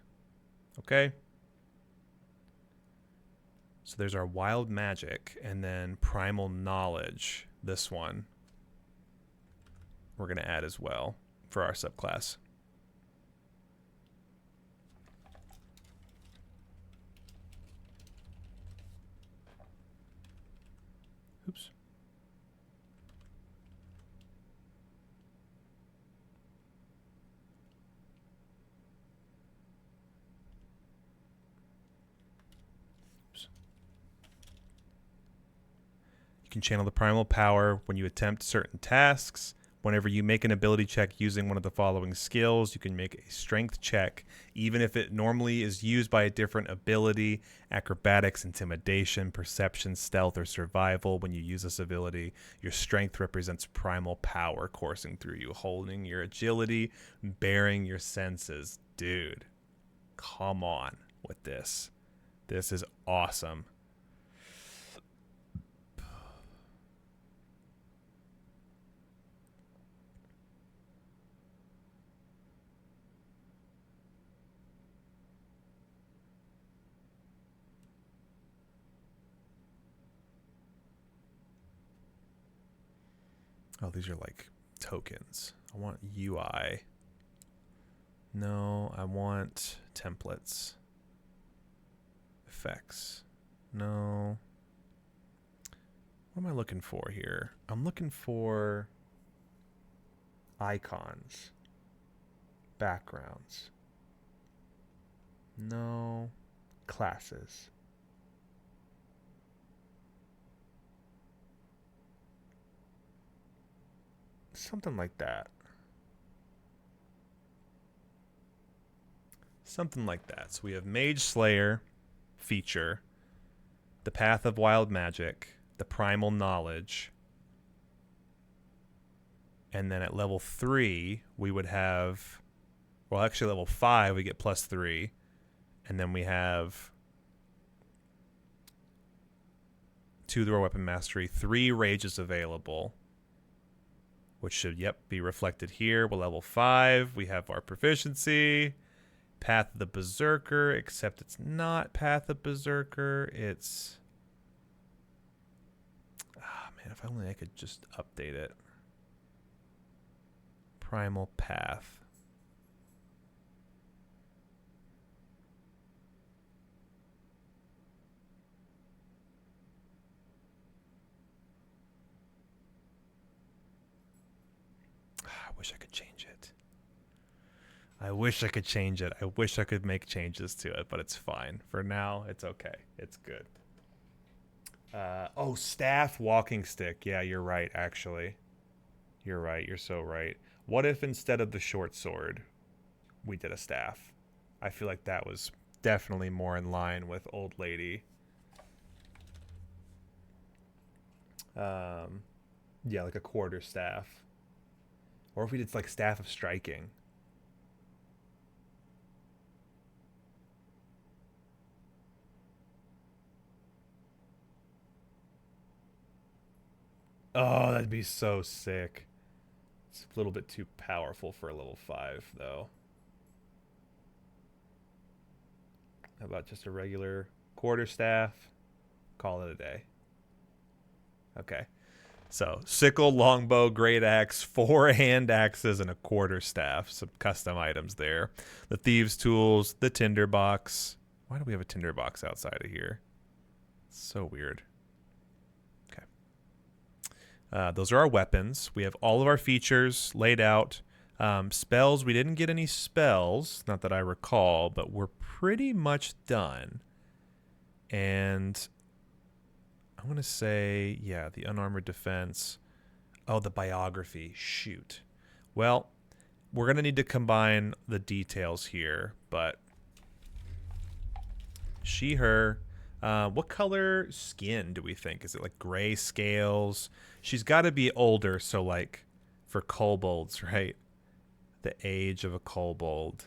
Okay. So there's our wild magic, and then primal knowledge. This one we're going to add as well for our subclass. Oops. You can channel the primal power when you attempt certain tasks. Whenever you make an ability check using one of the following skills, you can make a strength check, even if it normally is used by a different ability: acrobatics, intimidation, perception, stealth, or survival. When you use this ability, your strength represents primal power coursing through you, holding your agility, bearing your senses. Dude, come on with this. This is awesome. Oh, these are like tokens. I want UI. No, I want templates. Effects. No. What am I looking for here? I'm looking for icons. Backgrounds. No. Classes. Something like that. Something like that. So we have Mage Slayer feature, the Path of Wild Magic, the Primal Knowledge, and then at level 3 we would have Well, actually, level 5, we get +3. And then we have 2 through our weapon mastery, 3 rages available, which should, be reflected here. Well, level 5, we have our proficiency, Path of the Berserker, except it's not Path of Berserker. It's, man, if only I could just update it. Primal Path. I wish I could change it. I wish I could change it. I wish I could make changes to it, but it's fine. For now, it's okay. It's good. Oh, staff walking stick. Yeah, you're right, actually. You're right. You're so right. What if instead of the short sword, we did a staff? I feel like that was definitely more in line with old lady. Yeah, like a quarter staff. Or if we did like staff of striking. Oh, that'd be so sick. It's a little bit too powerful for a level 5, though. How about just a regular quarterstaff? Call it a day. Okay. So, sickle, longbow, great axe, 4 hand axes, and a quarterstaff. Some custom items there. The thieves' tools, the tinderbox. Why do we have a tinderbox outside of here? It's so weird. Those are our weapons. We have all of our features laid out. Spells, we didn't get any spells, not that I recall, but we're pretty much done. And I'm going to say, yeah, the unarmored defense. Oh, the biography. Shoot. Well, we're going to need to combine the details here, but she, her. What color skin do we think? Is it like gray scales? She's got to be older, so like for kobolds, right? The age of a kobold.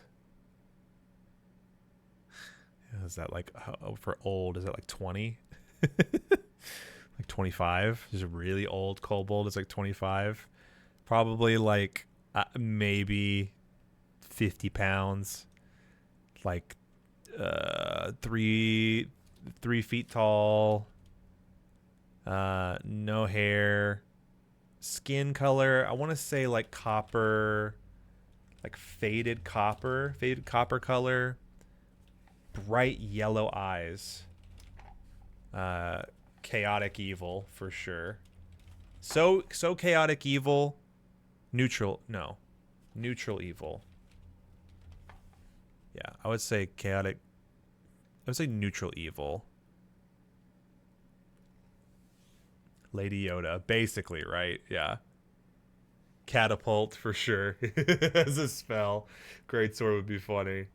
Is that like, for old, is that like 20? Like 25? Is a really old kobold is like 25. Probably like maybe 50 pounds. Like 3 feet tall, no hair, skin color, I want to say like copper, like faded copper color, bright yellow eyes, chaotic evil for sure. So chaotic evil, neutral evil. Yeah, I would say chaotic. I would say neutral evil. Lady Yoda, basically, right? Yeah. Catapult for sure. As a spell. Great sword would be funny.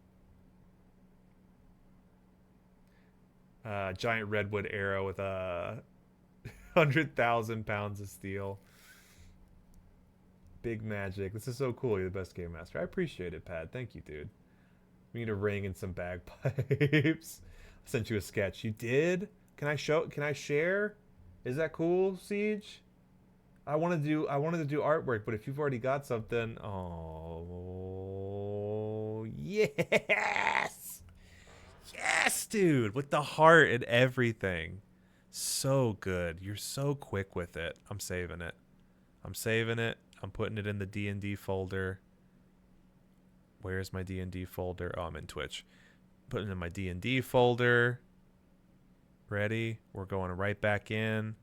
Giant redwood arrow with 100,000 pounds of steel. Big magic. This is so cool. You're the best game master. I appreciate it, Pad. Thank you, dude. We need a ring and some bagpipes. I sent you a sketch. You did? Can I share? Is that cool, Siege? I wanted to do artwork, but if you've already got something, oh yes! Yes, dude, with the heart and everything. So good. You're so quick with it. I'm saving it. I'm putting it in the D&D folder. Where's my D&D folder? Oh, I'm in Twitch. Putting it in my D&D folder. Ready? We're going right back in.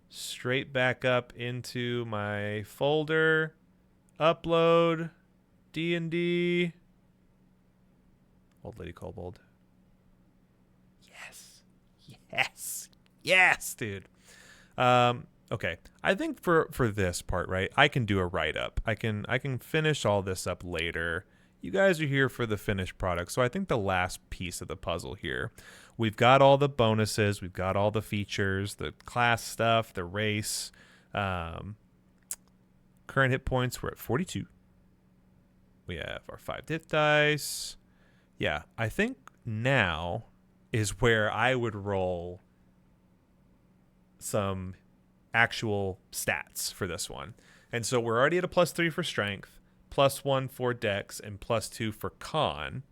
Straight back up into my folder. Upload. D&D. Old Lady Kobold. Yes, dude. Okay. I think for this part, right, I can do a write-up. I can finish all this up later. You guys are here for the finished product. So I think the last piece of the puzzle here, we've got all the bonuses, we've got all the features, the class stuff, the race. Current hit points, we're at 42. We have our 5 hit dice. Yeah, I think now is where I would roll some actual stats for this one. And so we're already at a +3 for strength, +1 for dex, and +2 for con.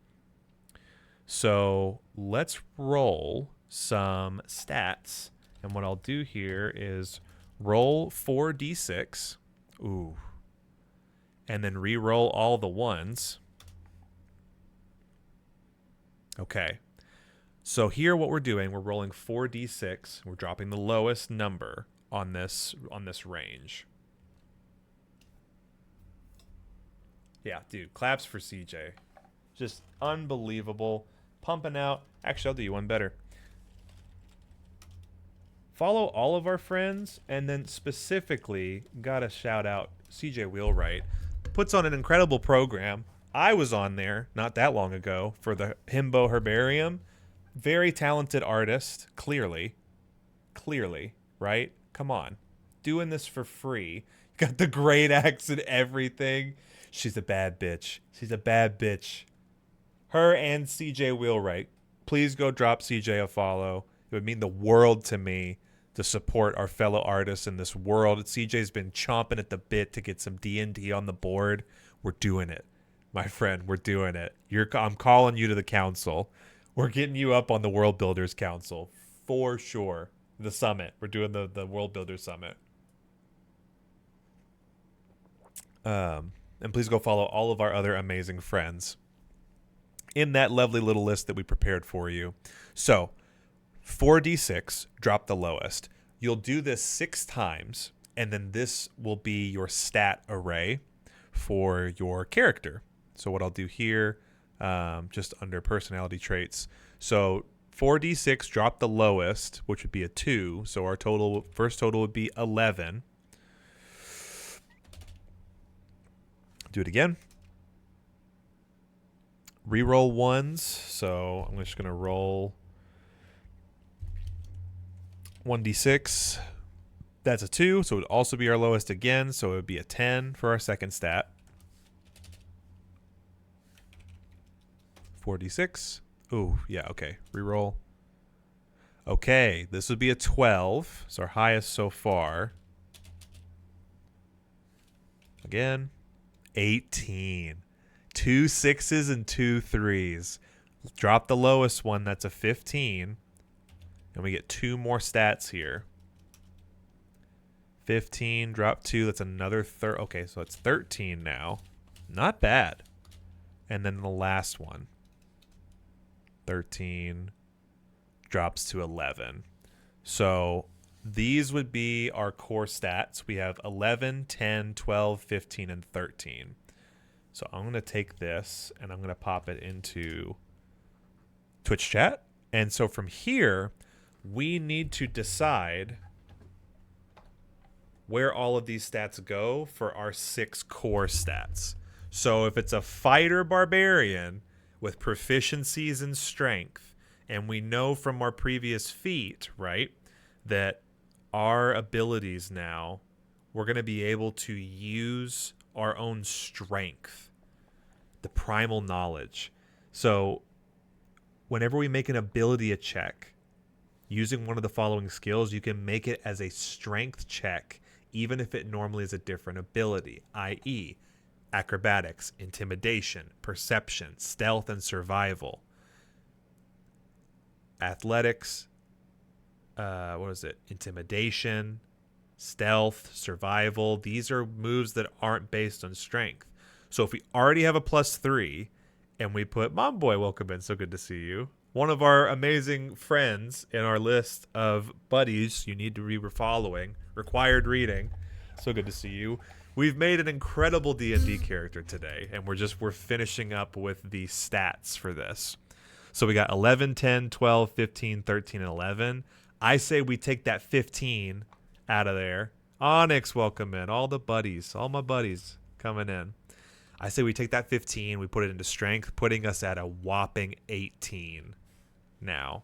So let's roll some stats. And what I'll do here is roll 4d6. Ooh. And then re-roll all the ones. Okay. So here what we're doing, we're rolling 4d6. We're dropping the lowest number on this range. Yeah, dude, claps for CJ. Just unbelievable. Pumping out. Actually, I'll do you one better. Follow all of our friends, and then specifically, gotta shout out CJ Wheelwright. Puts on an incredible program. I was on there not that long ago for the Himbo Herbarium. Very talented artist, clearly, right? Come on. Doing this for free. Got the great axe and everything. She's a bad bitch. She's a bad bitch. Her and CJ Wheelwright. Please go drop CJ a follow. It would mean the world to me to support our fellow artists in this world. CJ's been chomping at the bit to get some D&D on the board. We're doing it. My friend, we're doing it. I'm calling you to the council. We're getting you up on the World Builders Council. For sure. The summit. We're doing the World Builders Summit. And please go follow all of our other amazing friends in that lovely little list that we prepared for you. So, 4d6, drop the lowest. You'll do this 6 times, and then this will be your stat array for your character. So what I'll do here, just under personality traits. So 4d6, drop the lowest, which would be a 2. So our first total would be 11. Do it again. Reroll ones. So I'm just going to roll 1d6. That's a 2, so it would also be our lowest again. So it would be a 10 for our second stat. 4d6. Ooh, yeah, okay. Reroll. Okay, this would be a 12. It's our highest so far. Again, 18. 2 6s and 2 3s. Drop the lowest one, that's a 15. And we get 2 more stats here. 15, drop 2, that's another okay, so it's 13 now. Not bad. And then the last one. 13 drops to 11. So these would be our core stats. We have 11, 10, 12, 15, and 13. So I'm going to take this and I'm going to pop it into Twitch chat. And so from here, we need to decide where all of these stats go for our 6 core stats. So if it's a fighter barbarian with proficiencies in strength, and we know from our previous feat, right, that our abilities now, we're going to be able to use our own strength, the primal knowledge. So whenever we make an ability check using one of the following skills, you can make it as a strength check even if it normally is a different ability, i.e. acrobatics, intimidation, perception, stealth, and survival. Athletics, intimidation, stealth, survival. These are moves that aren't based on strength. So if we already have a +3 and we put Mom Boy, welcome in, so good to see you. One of our amazing friends in our list of buddies you need to be following, required reading. So good to see you. We've made an incredible D&D character today, and we're finishing up with the stats for this. So we got 11, 10, 12, 15, 13, and 11. I say we take that 15 out of there. Onyx, welcome in. All the buddies, all my buddies coming in. I say we take that 15, we put it into strength, putting us at a whopping 18 now.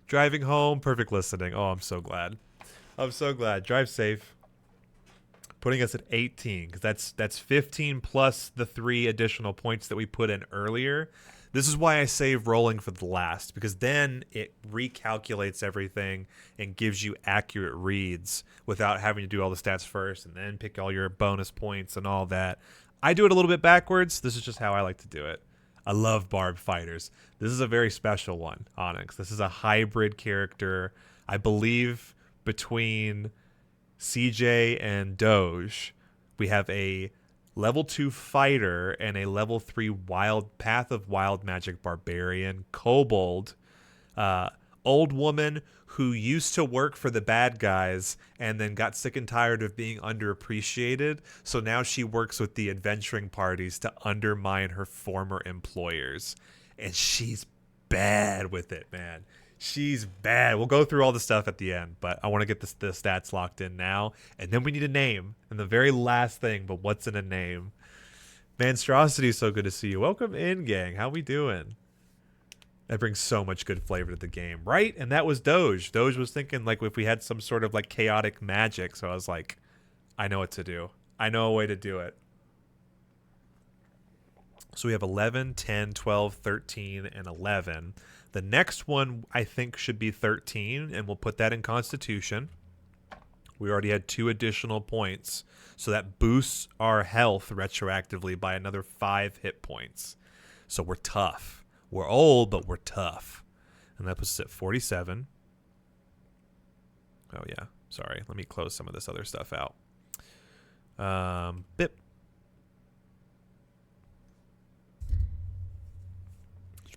Driving home, perfect listening. Oh, I'm so glad. I'm so glad. Drive safe. putting us at 18, because that's 15 plus the 3 additional points that we put in earlier. This is why I save rolling for the last, because then it recalculates everything and gives you accurate reads without having to do all the stats first and then pick all your bonus points and all that. I do it a little bit backwards. This is just how I like to do it. I love Barb Fighters. This is a very special one, Onyx. This is a hybrid character, I believe, between CJ and Doge. We have a level 2 fighter and a level 3 wild path of wild magic barbarian kobold, old woman who used to work for the bad guys and then got sick and tired of being underappreciated, so now she works with the adventuring parties to undermine her former employers, and she's bad with it, man. She's bad. We'll go through all the stuff at the end, but I want to get the stats locked in now. And then we need a name. And the very last thing, but what's in a name? Monstrosity, so good to see you. Welcome in, gang. How we doing? That brings so much good flavor to the game, right? And that was Doge. Doge was thinking like if we had some sort of like chaotic magic. So I was like, I know what to do. I know a way to do it. So we have 11, 10, 12, 13, and 11. The next one, I think, should be 13, and we'll put that in Constitution. We already had 2 additional points, so that boosts our health retroactively by another 5 hit points. So we're tough. We're old, but we're tough. And that puts us at 47. Oh, yeah. Sorry. Let me close some of this other stuff out. Bip.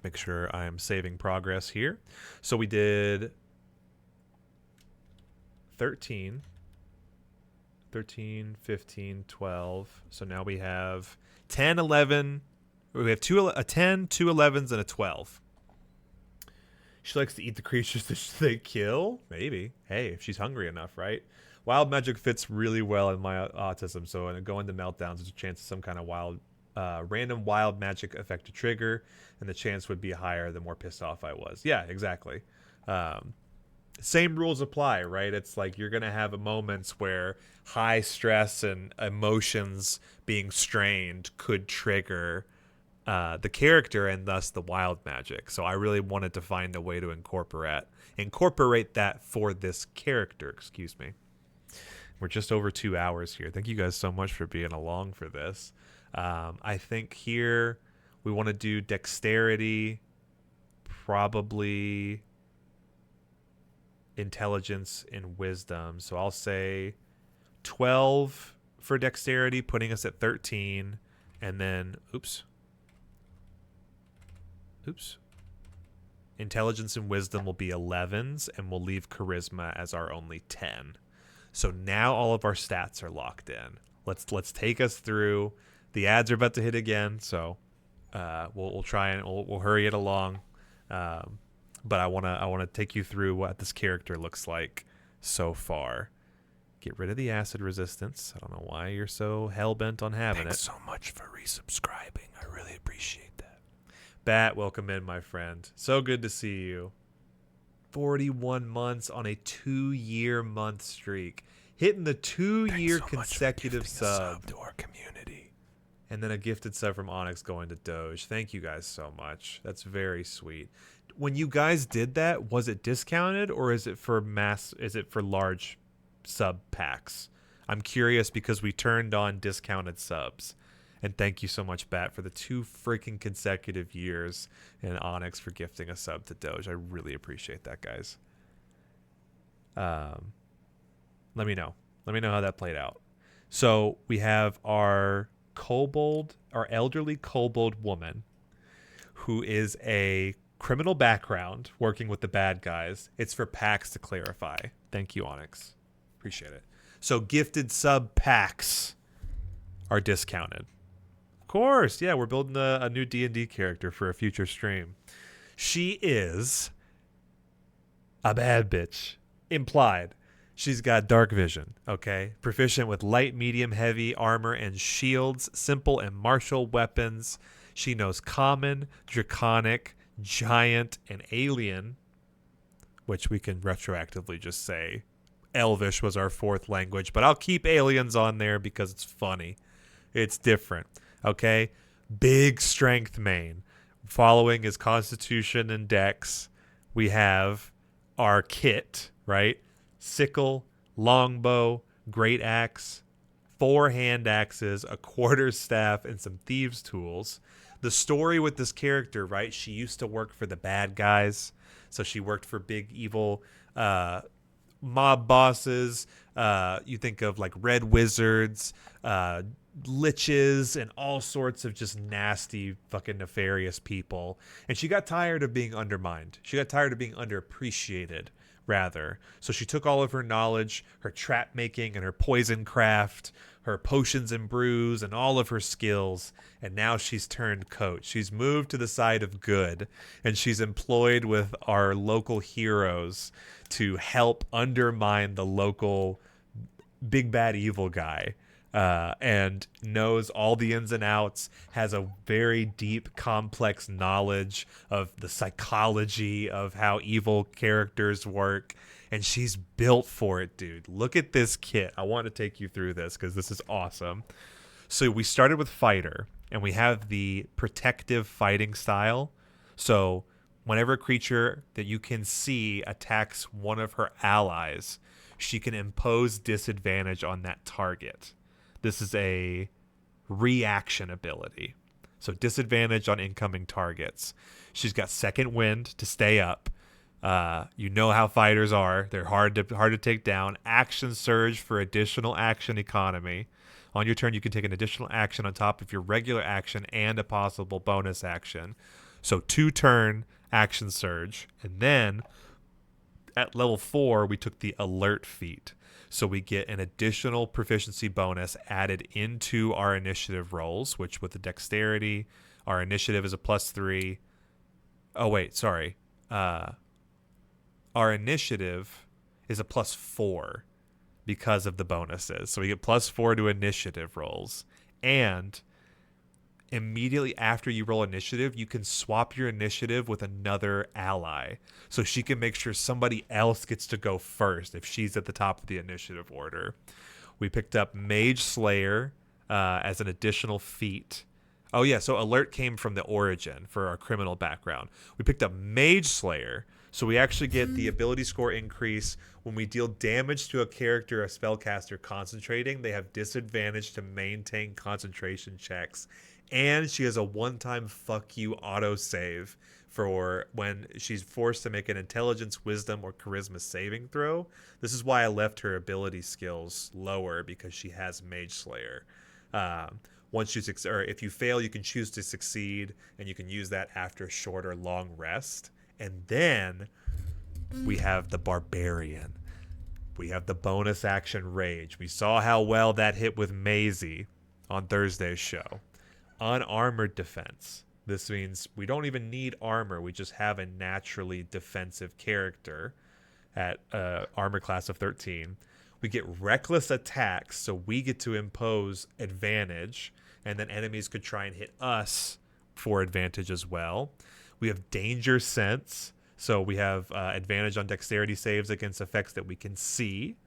Make sure I am saving progress here. So we did 13, 15, 12. So now we have 10, 11. We have a 10, 2 11s, and a 12. She likes to eat the creatures that they kill. Maybe. Hey, if she's hungry enough, right? Wild magic fits really well in my autism. So when I go into meltdowns, there's a chance of some kind of random wild magic effect to trigger, and the chance would be higher the more pissed off I was. Yeah, exactly. Same rules apply, right? It's like you're going to have moments where high stress and emotions being strained could trigger the character and thus the wild magic. So I really wanted to find a way to incorporate that for this character. Excuse me. We're just over 2 hours here. Thank you guys so much for being along for this. I think here we want to do dexterity, probably intelligence and wisdom. So I'll say 12 for dexterity, putting us at 13. And then, oops. Intelligence and wisdom will be 11s, and we'll leave charisma as our only 10. So now all of our stats are locked in. Let's take us through. The ads are about to hit again, so we'll try and we'll hurry it along. But I wanna take you through what this character looks like so far. Get rid of the acid resistance. I don't know why you're so hell bent on having Thanks it. so much for resubscribing. I really appreciate that. Bat, welcome in, my friend. So good to see you. 41 months on a 2-year month streak, hitting the 2-year consecutive sub to our community. And then a gifted sub from Onyx going to Doge. Thank you guys so much. That's very sweet. When you guys did that, was it discounted or is it for large sub packs? I'm curious because we turned on discounted subs. And thank you so much, Bat, for the 2 freaking consecutive years, and Onyx for gifting a sub to Doge. I really appreciate that, guys. Let me know. Let me know how that played out. So we have our elderly kobold woman, who is a criminal background working with the bad guys. It's for packs to clarify. Thank you, Onyx. Appreciate it. So gifted sub packs are discounted. Of course, yeah, we're building a new D&D character for a future stream. She is a bad bitch. Implied. She's got dark vision, okay? Proficient with light, medium, heavy armor and shields, simple and martial weapons. She knows common, draconic, giant, and alien, which we can retroactively just say Elvish was our fourth language, but I'll keep aliens on there because it's funny. It's different. Okay? Big strength main. Following his constitution and dex, we have our kit, right? Sickle, longbow, great axe, 4 hand axes, a quarterstaff, and some thieves' tools. The story with this character, right? She used to work for the bad guys. So she worked for big evil mob bosses. You think of like red wizards, liches, and all sorts of just nasty, fucking nefarious people. And she got tired of being undermined. She got tired of being underappreciated, rather. So she took all of her knowledge, her trap making and her poison craft, her potions and brews, and all of her skills, and now she's turned coach. She's moved to the side of good, and she's employed with our local heroes to help undermine the local big bad evil guy. And knows all the ins and outs, has a very deep, complex knowledge of the psychology of how evil characters work, and she's built for it, dude. Look at this kit. I want to take you through this because this is awesome. So we started with fighter, and we have the protective fighting style. So whenever a creature that you can see attacks one of her allies, she can impose disadvantage on that target. This is a reaction ability. So disadvantage on incoming targets. She's got second wind to stay up. You know how fighters are. They're hard to take down. Action surge for additional action economy. On your turn, you can take an additional action on top of your regular action and a possible bonus action. So 2-turn action surge. And then at level 4, we took the alert feat. So we get an additional proficiency bonus added into our initiative rolls, which with the dexterity, our initiative is a +3. Oh, wait, sorry. Our initiative is a +4 because of the bonuses. So we get +4 to initiative rolls. And immediately after you roll initiative, you can swap your initiative with another ally. So she can make sure somebody else gets to go first if she's at the top of the initiative order. We picked up Mage Slayer as an additional feat. Oh, yeah, so Alert came from the origin for our criminal background. We picked up Mage Slayer, so we actually get the ability score increase when we deal damage to a character or spellcaster concentrating. They have disadvantage to maintain concentration checks. And she has a one-time fuck you autosave for when she's forced to make an intelligence, wisdom, or charisma saving throw. This is why I left her ability skills lower, because she has Mage Slayer. Once you or if you fail, you can choose to succeed, and you can use that after a short or long rest. And then we have the Barbarian. We have the bonus action Rage. We saw how well that hit with Maisie on Thursday's show. Unarmored defense. This means we don't even need armor. We just have a naturally defensive character at armor class of 13. We get reckless attacks, so we get to impose advantage, and then enemies could try and hit us for advantage as well. We have danger sense, so we have advantage on dexterity saves against effects that we can see.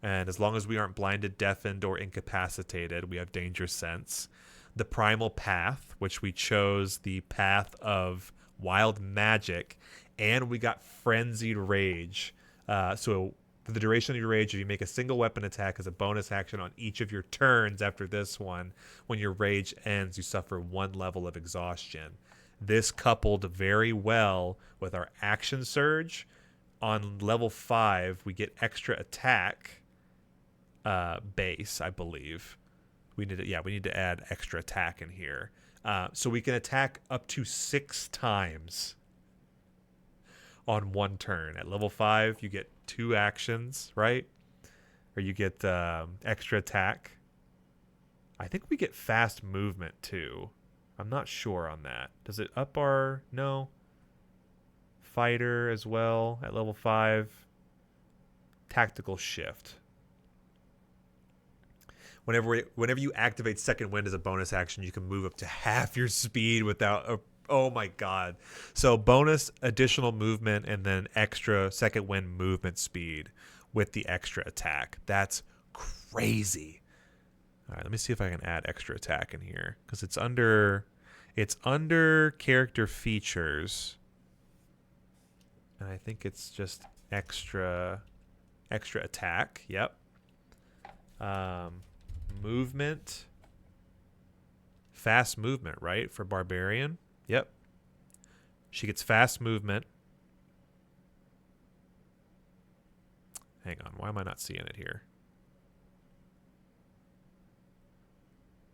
And as long as we aren't blinded, deafened, or incapacitated, we have danger sense. The primal path, which we chose the path of wild magic, and we got frenzied rage. So for the duration of your rage, if you make a single weapon attack as a bonus action on each of your turns after this one, when your rage ends, you suffer 1 level of exhaustion. This coupled very well with our action surge. On level 5, we get extra attack base, I believe. We need to add extra attack in here. So we can attack up to 6 times on 1 turn. At level 5, you get 2 actions, right? Or you get extra attack. I think we get fast movement too. I'm not sure on that. Does it up our... No. Fighter as well at level 5. Tactical shift. Whenever you activate second wind as a bonus action, you can move up to half your speed without oh my god. So bonus additional movement and then extra second wind movement speed. with the extra attack. That's crazy. All right, let me see if I can add extra attack in here because it's under character features, and I think it's just extra attack. Yep. Movement, fast movement, right, for barbarian. Yep. She gets fast movement. Hang on, why am I not seeing it here?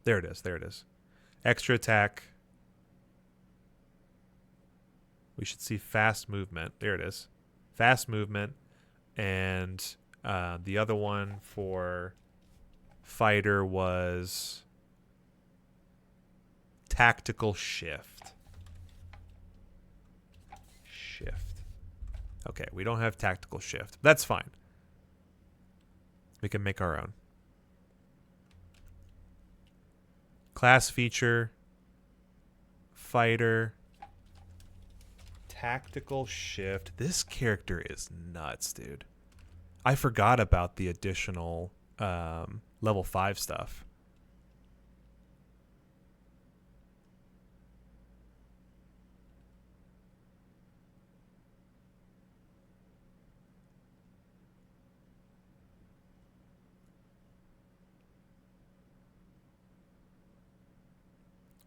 There it is. Extra attack. We should see fast movement. There it is. Fast movement. And the other one for fighter was tactical shift. Okay, we don't have tactical shift. That's fine. We can make our own. Class feature, fighter, tactical shift. This character is nuts, dude. I forgot about the additional level 5 stuff.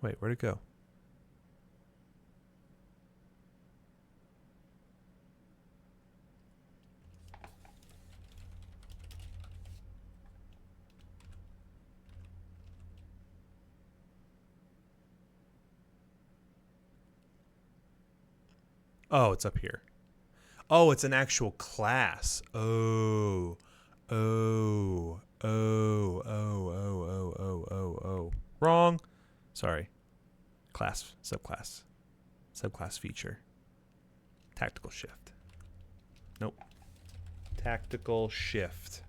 Wait, where'd it go? Oh, it's up here. Oh, it's an actual class. Oh. Wrong. Sorry. Class, subclass. Subclass feature. Tactical shift. Nope. Tactical shift.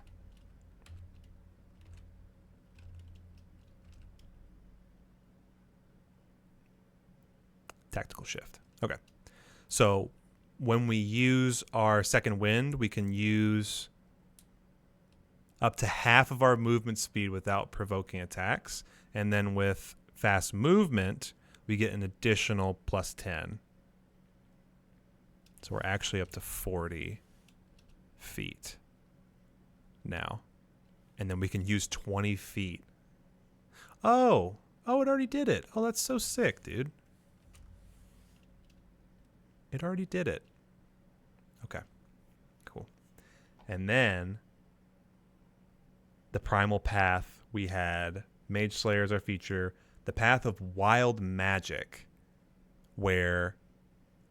Tactical shift. Okay. So when we use our second wind, we can use up to half of our movement speed without provoking attacks. And then with fast movement, we get an additional plus 10. So we're actually up to 40 feet now. And then we can use 20 feet. Oh, it already did it. Oh, that's so sick, dude. It already did it. Okay, cool. And then the primal path, we had Mage Slayer as our feature, the path of wild magic, where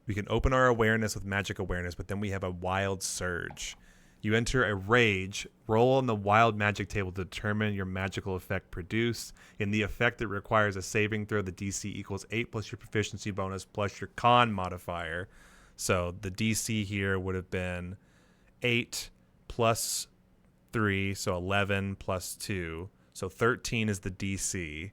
we can open our awareness with magic awareness, but then we have a wild surge. You enter a rage, roll on the wild magic table to determine your magical effect produced. In the effect, it requires a saving throw. The DC equals 8 plus your proficiency bonus plus your con modifier. So the DC here would have been 8 plus 3, so 11 plus 2. So 13 is the DC.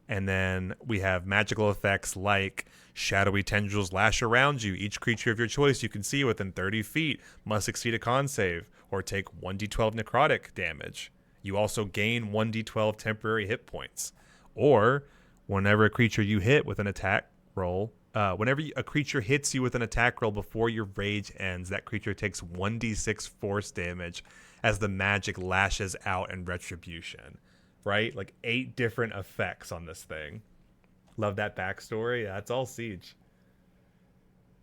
And then we have magical effects like shadowy tendrils lash around you. Each creature of your choice you can see within 30 feet must succeed a con save or take 1d12 necrotic damage. You also gain 1d12 temporary hit points. Or whenever a creature you hit with an attack roll, whenever a creature hits you with an attack roll before your rage ends, that creature takes 1d6 force damage as the magic lashes out in retribution. Right? Like 8 different effects on this thing. Love that backstory. Yeah, it's all Siege.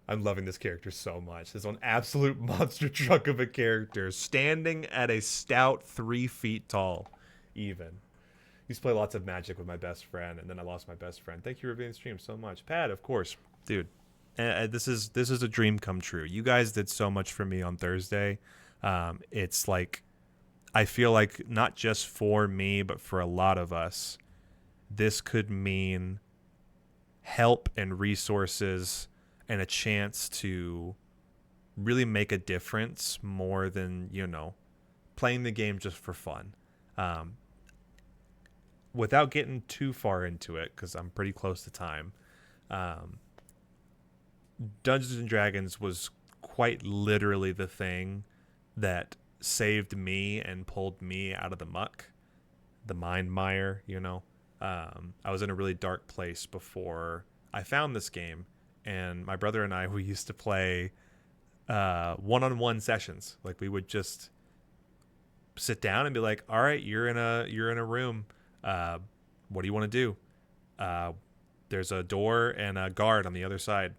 I'm loving this character so much. This one absolute monster truck of a character, standing at a stout 3 feet tall, even. Used to play lots of Magic with my best friend, and then I lost my best friend. Thank you for being stream so much. Pat, of course. Dude, this is a dream come true. You guys did so much for me on Thursday. It's like, I feel like not just for me, but for a lot of us, this could mean help and resources and a chance to really make a difference more than, playing the game just for fun. Without getting too far into it, because I'm pretty close to time, Dungeons & Dragons was quite literally the thing that saved me and pulled me out of the muck, the mind mire, you know. I was in a really dark place before I found this game, and my brother and I, we used to play one-on-one sessions. Like, we would just sit down and be like, all right, you're in a room. What do you want to do? There's a door and a guard on the other side.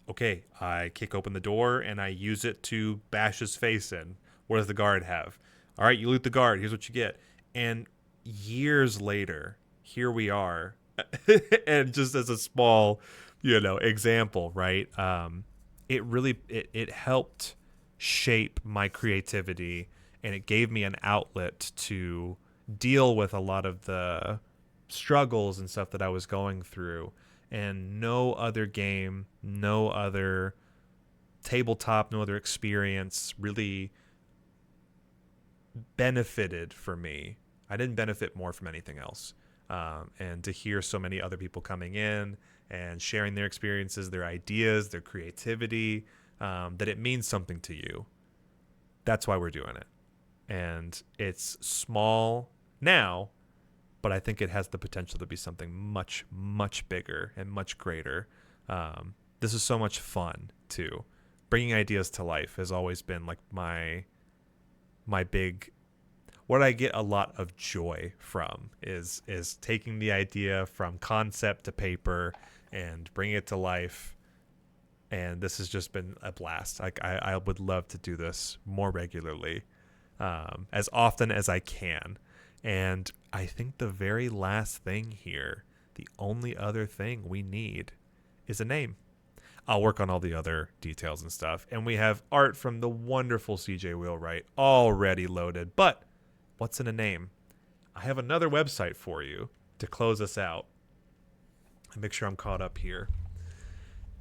Okay, I kick open the door and I use it to bash his face in. What does the guard have? All right, you loot the guard. Here's what you get. And years later, here we are. And just as a small, example, right? It helped shape my creativity, and it gave me an outlet to deal with a lot of the struggles and stuff that I was going through. And no other game, no other tabletop, no other experience really benefited for me. I didn't benefit more from anything else. And to hear so many other people coming in and sharing their experiences, their ideas, their creativity, that it means something to you. That's why we're doing it. And it's small now, but I think it has the potential to be something much, much bigger and much greater. This is so much fun too. Bringing ideas to life has always been like my big, what I get a lot of joy from is taking the idea from concept to paper and bringing it to life. And this has just been a blast. Like, I would love to do this more regularly, as often as I can. And I think the very last thing here, the only other thing we need, is a name. I'll work on all the other details and stuff. And we have art from the wonderful CJ Wheelwright already loaded. But what's in a name? I have another website for you to close us out. And make sure I'm caught up here.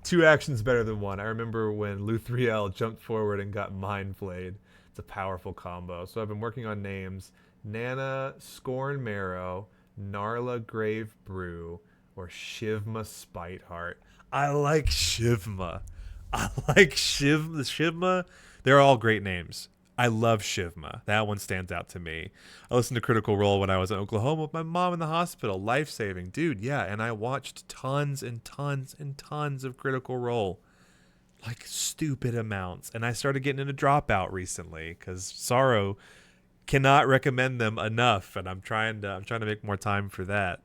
2 actions better than 1. I remember when Luthriel jumped forward and got Mind Flayed. It's a powerful combo. So I've been working on names. Nana Scorn Marrow, Narla Grave Brew, or Shivma Spiteheart. I like Shivma. Shivma. They're all great names. I love Shivma. That one stands out to me. I listened to Critical Role when I was in Oklahoma with my mom in the hospital. Life-saving. Dude, yeah. And I watched tons and tons and tons of Critical Role. Like, stupid amounts. And I started getting into Dropout recently because Sorrow cannot recommend them enough, and I'm trying to make more time for that.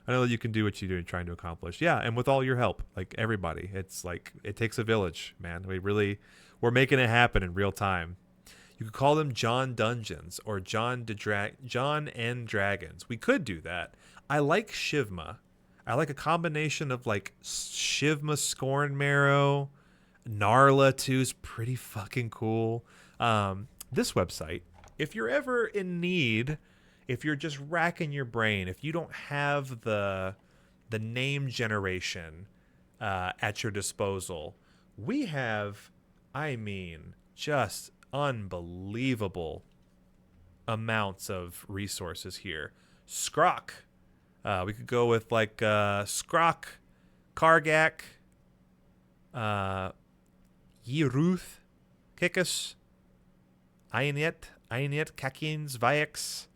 I know that you can do what you're trying to accomplish. Yeah, and with all your help, like everybody, it's like it takes a village, man. We're making it happen in real time. You could call them John Dungeons or John and Dragons. We could do that. I like Shivma. I like a combination of like Shivma Scorn Marrow, Narla too is pretty fucking cool. This website, if you're ever in need, if you're just racking your brain, if you don't have the name generation at your disposal, we have, just unbelievable amounts of resources here. Skrock. We could go with like Skrock, Kargak, Yeruth, Kikus, Aynet, Kakins, Vaix,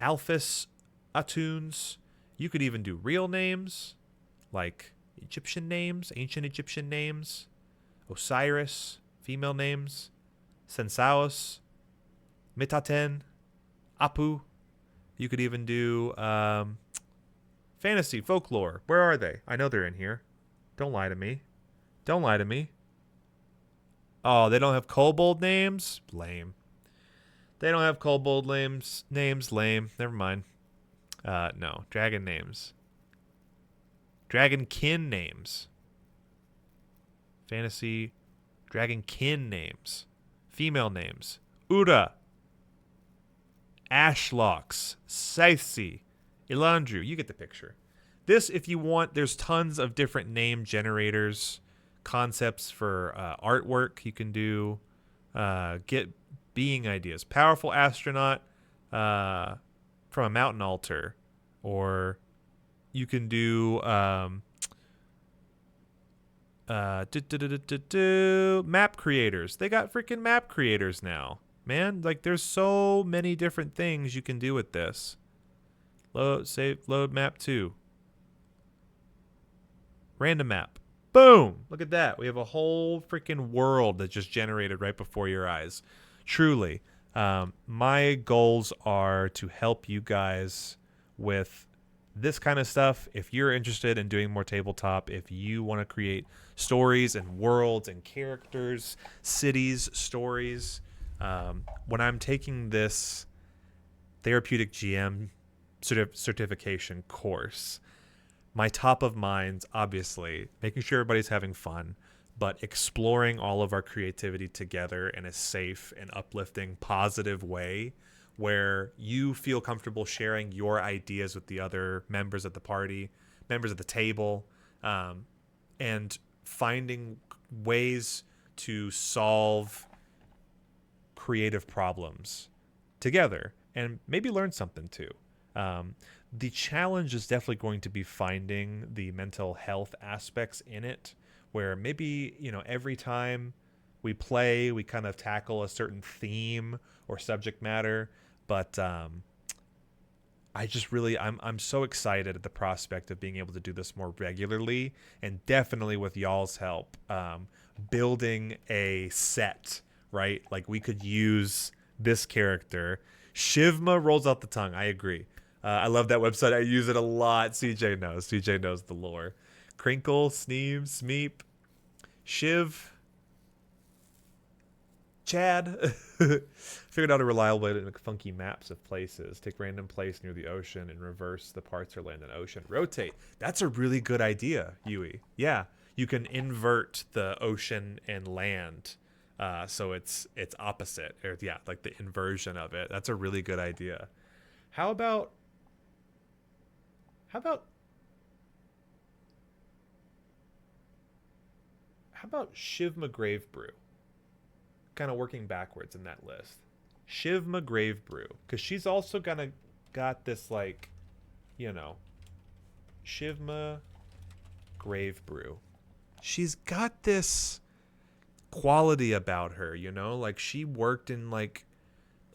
Alphys, Atunes. You could even do real names, like Egyptian names, ancient Egyptian names, Osiris, female names, Sensaos, Mitaten, Apu. You could even do fantasy, folklore. Where are they? I know they're in here. Don't lie to me. Don't lie to me. Oh, they don't have kobold names? Lame. They don't have kobold names. Lame. Never mind. No. Dragon names. Dragon kin names. Fantasy. Dragon kin names. Female names. Uda. Ashlocks. Scythesy. Ilandru. You get the picture. This, if you want, there's tons of different name generators, concepts for artwork you can do. Get being ideas. Powerful astronaut from a mountain altar. Or you can do map creators. They got freaking map creators now. man. Like, there's so many different things you can do with this. Load map 2. Random map. Boom! Look at that. We have a whole freaking world that just generated right before your eyes. Truly. My goals are to help you guys with this kind of stuff. If you're interested in doing more tabletop, if you want to create stories and worlds and characters, cities, stories, when I'm taking this therapeutic GM certification course, my top of minds, obviously, making sure everybody's having fun, but exploring all of our creativity together in a safe and uplifting, positive way where you feel comfortable sharing your ideas with the other members of the party, members of the table, and finding ways to solve creative problems together and maybe learn something too. The challenge is definitely going to be finding the mental health aspects in it, where maybe, every time we play, we kind of tackle a certain theme or subject matter. But I'm so excited at the prospect of being able to do this more regularly, and definitely with y'all's help, building a set, right? Like, we could use this character. Shivma rolls out the tongue. I agree. I love that website. I use it a lot. CJ knows. CJ knows the lore. Crinkle, Sneeb, Smeep, Shiv, Chad. Figured out a reliable way to make funky maps of places. Take random place near the ocean and reverse the parts or land in ocean. Rotate. That's a really good idea, Yui. Yeah, you can invert the ocean and land, so it's opposite. Or yeah, like the inversion of it. That's a really good idea. How about Shivma Grave Brew? Kind of working backwards in that list. Shivma Grave Brew, because she's also got this, like, Shivma Grave Brew. She's got this quality about her, like she worked in like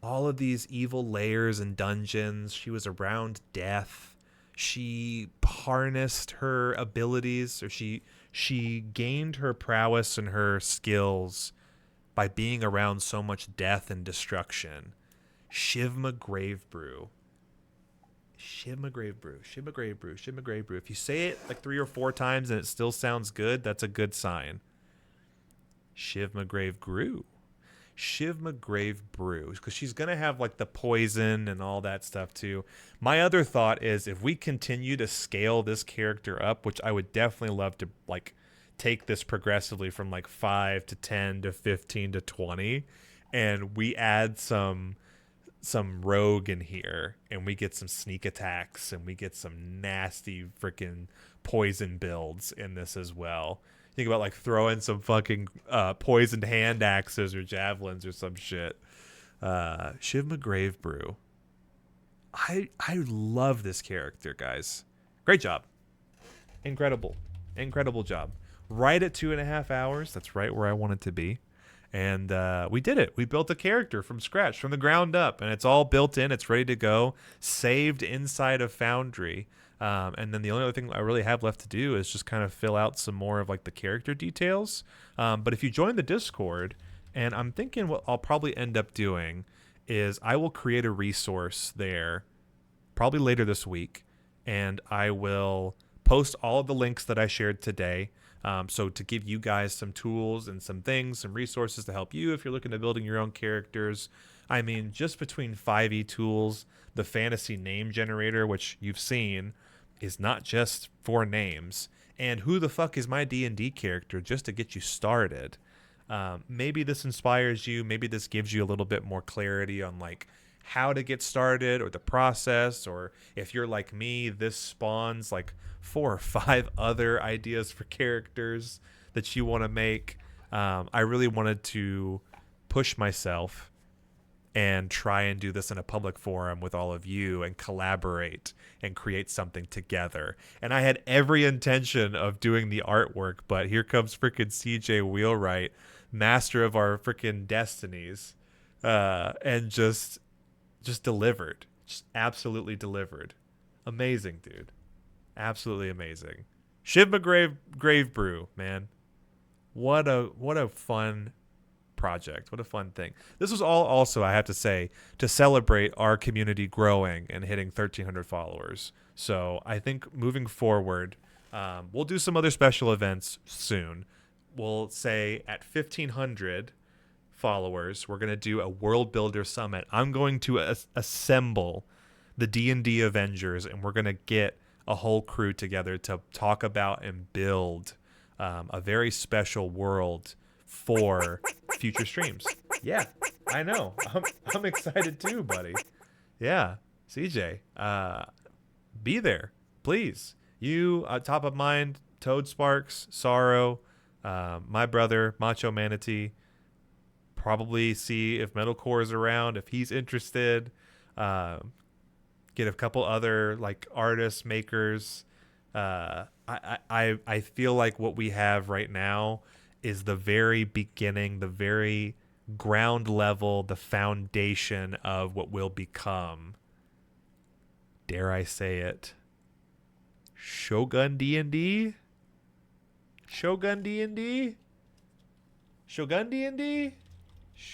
all of these evil layers and dungeons. She was around death. She harnessed her abilities, or she gained her prowess and her skills by being around so much death and destruction. Shivma Grave Brew. Shivma Grave Brew. Shivma Grave Brew. Shivma Grave Brew. If you say it like 3 or 4 times and it still sounds good, that's a good sign. Shivma Grave Brew. Shivma Grave Brew. Because she's going to have like the poison and all that stuff too. My other thought is, if we continue to scale this character up, which I would definitely love to like take this progressively from like 5 to 10 to 15 to 20, and we add some rogue in here, and we get some sneak attacks, and we get some nasty freaking poison builds in this as well. Think about like throwing some fucking poisoned hand axes or javelins or some shit. Shivma Grave Brew. I love this character, guys. Great job. Incredible job. Right at 2.5 hours. That's right where I want it to be. And we did it. We built a character from scratch, from the ground up, and it's all built in. It's ready to go, saved inside of Foundry. And then the only other thing I really have left to do is just kind of fill out some more of like the character details. But if you join the Discord, and I'm thinking what I'll probably end up doing is I will create a resource there probably later this week, and I will post all of the links that I shared today. So to give you guys some tools and some things, some resources to help you if you're looking at building your own characters. I mean, just between 5e tools, the fantasy name generator, which you've seen, is not just for names, and who the fuck is my D&D character, just to get you started. Maybe this inspires you. Maybe this gives you a little bit more clarity on like how to get started or the process, or if you're like me, this spawns like 4 or 5 other ideas for characters that you want to make. I really wanted to push myself and try and do this in a public forum with all of you and collaborate and create something together. And I had every intention of doing the artwork, but here comes freaking CJ Wheelwright, master of our freaking destinies, and just delivered, just absolutely delivered. Amazing, dude, absolutely amazing. Shiv McGrave Grave Brew, man, what a fun project, what a fun thing. This was all also, I have to say, to celebrate our community growing and hitting 1,300 followers. So I think moving forward, we'll do some other special events soon. We'll say at 1,500 followers, we're going to do a World Builder Summit. I'm going to assemble the D&D Avengers, and we're going to get a whole crew together to talk about and build a very special world for future streams. Yeah, I know. I'm excited too, buddy. Yeah, CJ, be there, please. You, top of mind, Toad Sparks, Sorrow, my brother, Macho Manatee. Probably see if Metalcore is around, if he's interested. Get a couple other like artists, makers. I feel like what we have right now is the very beginning, the very ground level, the foundation of what will become, dare I say it, Shogun D&D? Shogun D&D? Shogun D&D?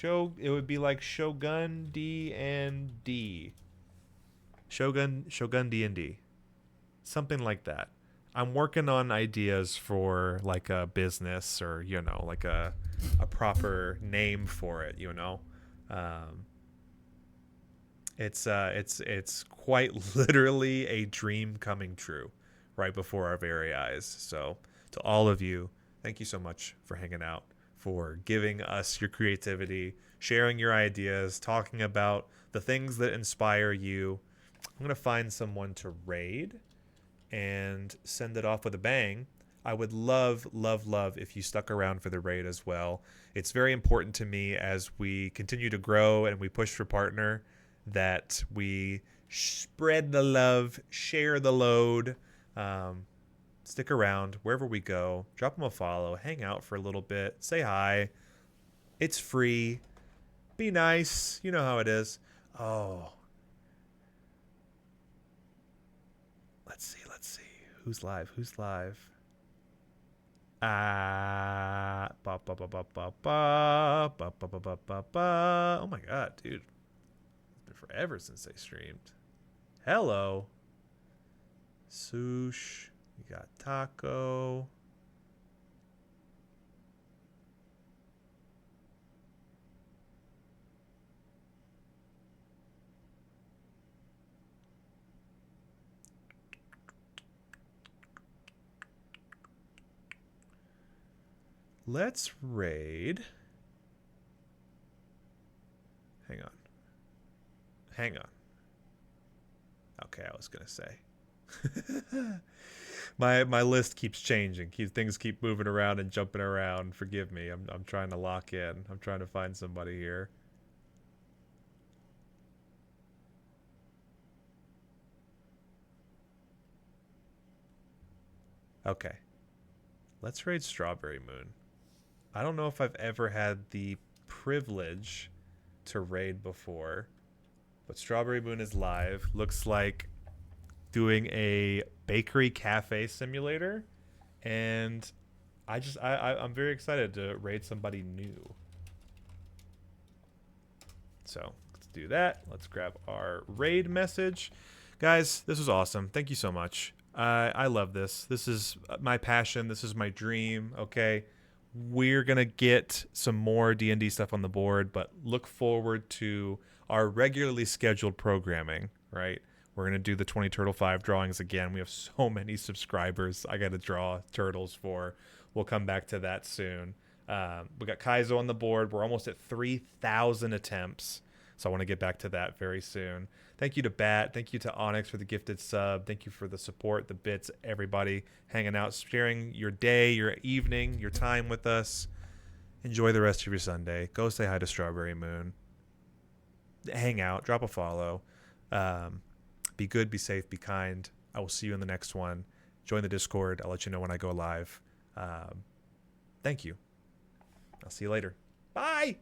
It would be like Shogun D&D. Shogun D&D. Something like that. I'm working on ideas for like a business or, you know, like a proper name for it, you know. It's quite literally a dream coming true right before our very eyes. So to all of you, thank you so much for hanging out, for giving us your creativity, sharing your ideas, talking about the things that inspire you. I'm going to find someone to raid and send it off with a bang. I would love if you stuck around for the raid as well. It's very important to me as we continue to grow and we push for partner that we spread the love, share the load, stick around wherever we go, drop them a follow, hang out for a little bit, say hi. It's free. Be nice. You know how it is. Oh. Let's see. Who's live? Oh my god, dude. It's been forever since I streamed. Hello. Sush. We got Taco. Let's raid. Hang on. Okay, I was gonna say. my list keeps changing. Things keep moving around and jumping around. Forgive me. I'm trying to lock in. I'm trying to find somebody here. Okay. Let's raid Strawberry Moon. I don't know if I've ever had the privilege to raid before, but Strawberry Moon is live. Looks like doing a bakery cafe simulator, and I'm very excited to raid somebody new. So let's do that. Let's grab our raid message. Guys, this was awesome. Thank you so much. I love this. This is my passion. This is my dream. Okay. We're going to get some more D&D stuff on the board, but look forward to our regularly scheduled programming, right? We're going to do the 20 Turtle 5 drawings again. We have so many subscribers I got to draw turtles for. We'll come back to that soon. We got Kaizo on the board. We're almost at 3,000 attempts. So I want to get back to that very soon. Thank you to Bat. Thank you to Onyx for the gifted sub. Thank you for the support, the bits, everybody hanging out, sharing your day, your evening, your time with us. Enjoy the rest of your Sunday. Go say hi to Strawberry Moon. Hang out. Drop a follow. Be good, be safe, be kind. I will see you in the next one. Join the Discord. I'll let you know when I go live. Thank you. I'll see you later. Bye.